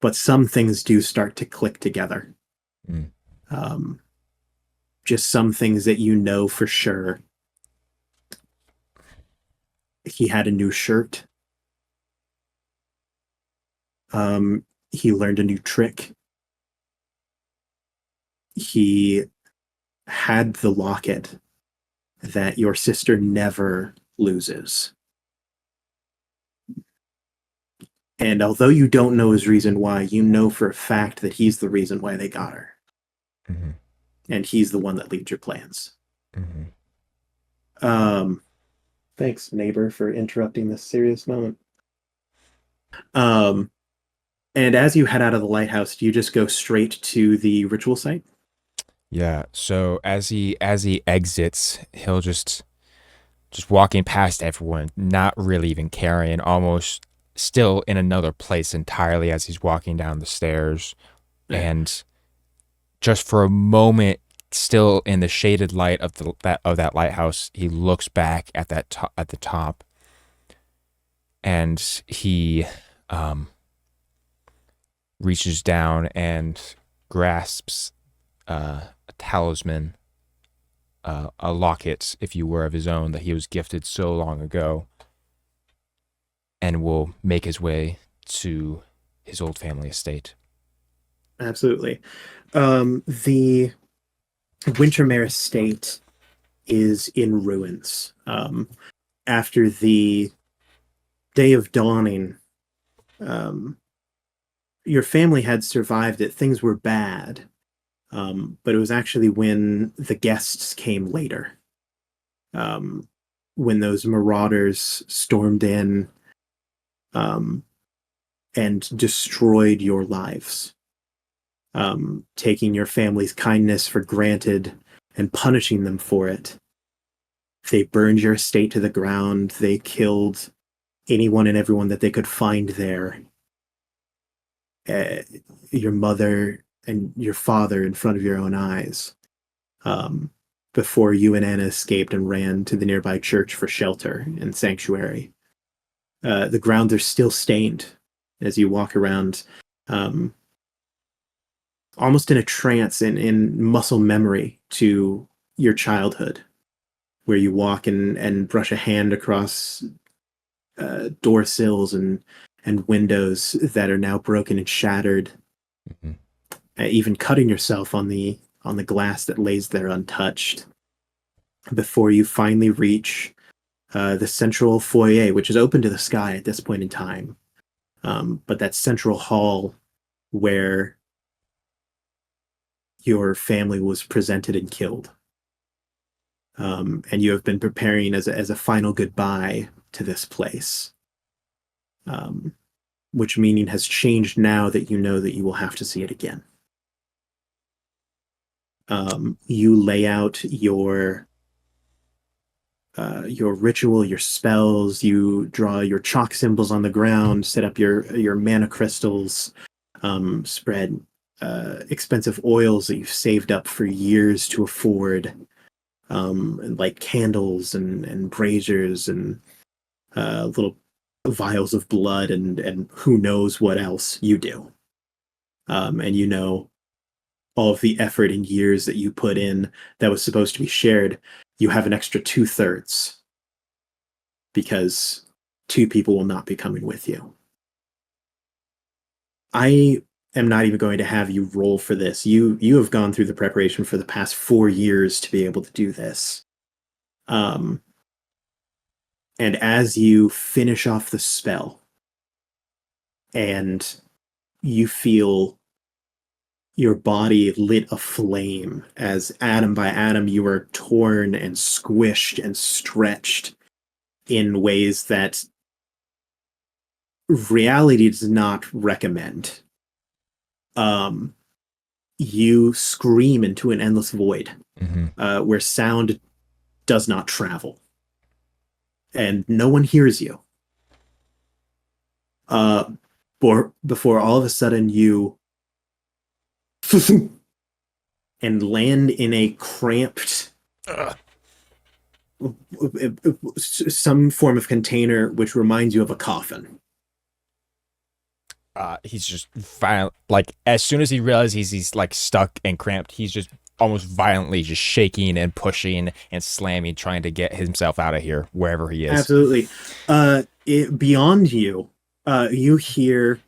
But some things do start to click together. Just some things that you know for sure. He had a new shirt. He learned a new trick. He had the locket that your sister never loses. And although you don't know his reason why, you know for a fact that he's the reason why they got her. Mm-hmm. And he's the one that leads your plans. Mm-hmm. Thanks, neighbor, for interrupting this serious moment. And as you head out of the lighthouse, do you just go straight to the ritual site? Yeah. So as he exits, he'll just walking past everyone, not really even caring, almost still in another place entirely as he's walking down the stairs. Yeah. And just for a moment, still in the shaded light of that lighthouse, he looks back at the top, and he reaches down and grasps a talisman, a locket, if you were, of his own that he was gifted so long ago, and will make his way to his old family estate. Absolutely. The Wintermere estate is in ruins. After the Day of Dawning, your family had survived it. Things were bad. But it was actually when the guests came later. When those marauders stormed in and destroyed your lives. Taking your family's kindness for granted and punishing them for it. They burned your estate to the ground. They killed anyone and everyone that they could find there. your mother and your father in front of your own eyes, before you and Anna escaped and ran to the nearby church for shelter and sanctuary. The grounds are still stained as you walk around, almost in a trance, in muscle memory to your childhood, where you walk and brush a hand across door sills and windows that are now broken and shattered, even cutting yourself on the glass that lays there untouched, before you finally reach the central foyer, which is open to the sky at this point in time. But that central hall where your family was presented and killed. And you have been preparing as a final goodbye to this place. Which meaning has changed now that you know that you will have to see it again. You lay out your ritual, your spells. You draw your chalk symbols on the ground, set up your mana crystals, spread expensive oils that you've saved up for years to afford, like candles and braziers and little vials of blood and who knows what else you do. And you know all of the effort and years that you put in that was supposed to be shared, you have an extra 2/3 because 2 people will not be coming with you. I am not even going to have you roll for this. You have gone through the preparation for the past 4 years to be able to do this. And as you finish off the spell and you feel your body lit aflame as atom by atom you are torn and squished and stretched in ways that reality does not recommend. You scream into an endless void, where sound does not travel, and no one hears you. Before all of a sudden you and land in a cramped some form of container which reminds you of a coffin. He's just violent. Like, as soon as he realizes he's like stuck and cramped, he's just almost violently just shaking and pushing and slamming, trying to get himself out of here wherever he is. Absolutely. Beyond you, you hear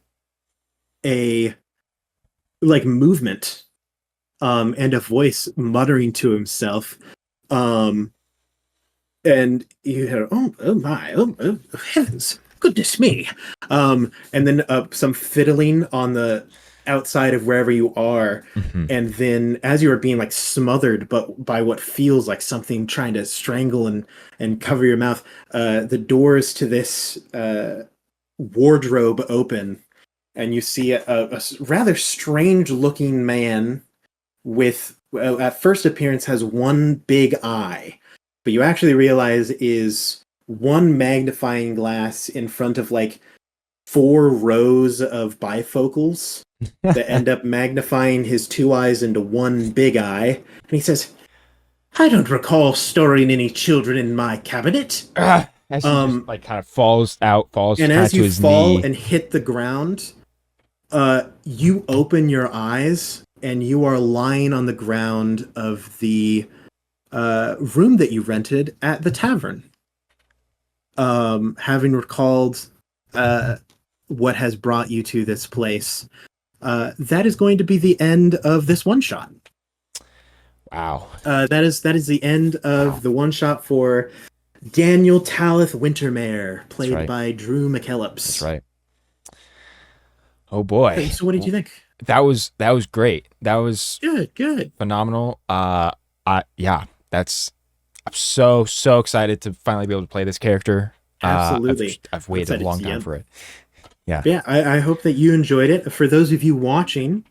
a movement, and a voice muttering to himself, and you hear, oh my, oh heavens, goodness me, and then some fiddling on the outside of wherever you are, and then as you are being smothered, but by what feels like something trying to strangle and cover your mouth, the doors to this wardrobe open, and you see a rather strange-looking man with, at first appearance, has one big eye, but you actually realize is one magnifying glass in front of 4 rows of bifocals that end up magnifying his 2 eyes into one big eye. And he says, "I don't recall storing any children in my cabinet." As he just, kind of falls and as to you his fall knee. and hit the ground, you open your eyes and you are lying on the ground of the room that you rented at the tavern. Having recalled what has brought you to this place, that is going to be the end of this one shot. Wow. That is the end of the one shot for Daniel Taleth Wintermare, played by Drew McKellips. That's right. Oh boy. So what did you think? That was great. That was good. Phenomenal. Yeah, I'm so excited to finally be able to play this character. Absolutely. I've waited a long time for it. Yeah. I hope that you enjoyed it. For those of you watching,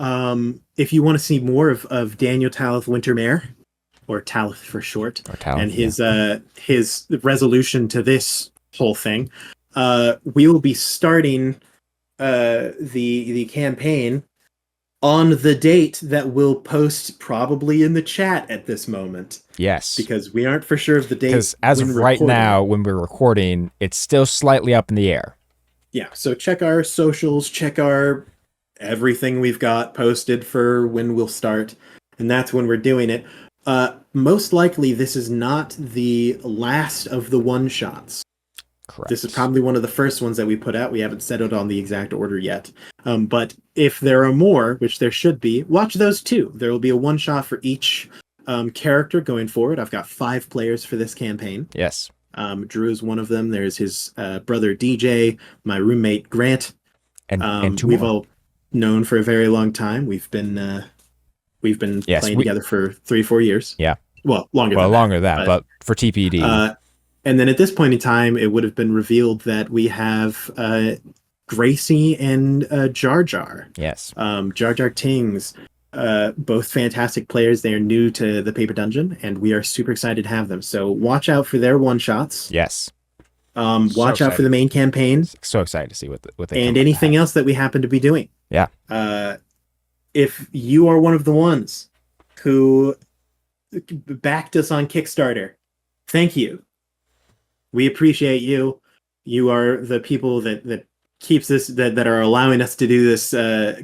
if you want to see more of Daniel Taleth Wintermare, or Taleth for short, and his resolution to this whole thing, we will be starting the campaign on the date that we'll post probably in the chat at this moment, Yes. because we aren't for sure of the date. Because as when of right recording. now, when we're recording, it's still slightly up in the air. Yeah, so check our socials, check our everything we've got posted for when we'll start, and that's when we're doing it. Most likely, this is not the last of the one-shots. Correct. This is probably one of the first ones that we put out. We haven't settled on the exact order yet. But if there are more, which there should be, watch those too. There will be a one-shot for each character going forward. I've got 5 players for this campaign. Yes. Drew is one of them. There's his brother DJ, my roommate Grant, and 2 we've more. all known for a very long time. We've been playing together for 3-4 years. Yeah. Well, longer. But for TPD. And then at this point in time, it would have been revealed that we have Gracie and Jar Jar. Yes. Jar Jar Tings, both fantastic players. They are new to the Paper Dungeon, and we are super excited to have them. So watch out for their one-shots. Yes. Watch out for the main campaign. So excited to see what they and anything else that we happen to be doing. Yeah. If you are one of the ones who backed us on Kickstarter, thank you. We appreciate you. You are the people that keeps this, that are allowing us to do this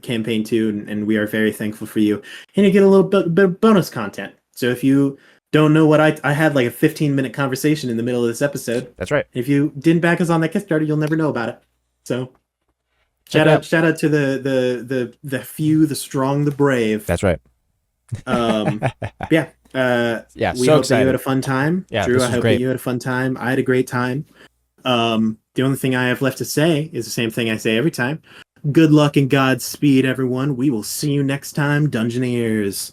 campaign too, and we are very thankful for you. And you get a little bit of bonus content. So if you don't know what I had like a 15-minute conversation in the middle of this episode. That's right. If you didn't back us on that Kickstarter, you'll never know about it. So shout out to the few, the strong, the brave. That's right. Yeah. Yeah. We so hope excited. that you had a fun time. Yeah, Drew, this I was hope great. that you had a fun time. I had a great time. The only thing I have left to say is the same thing I say every time. Good luck and Godspeed, everyone. We will see you next time, Dungeoneers.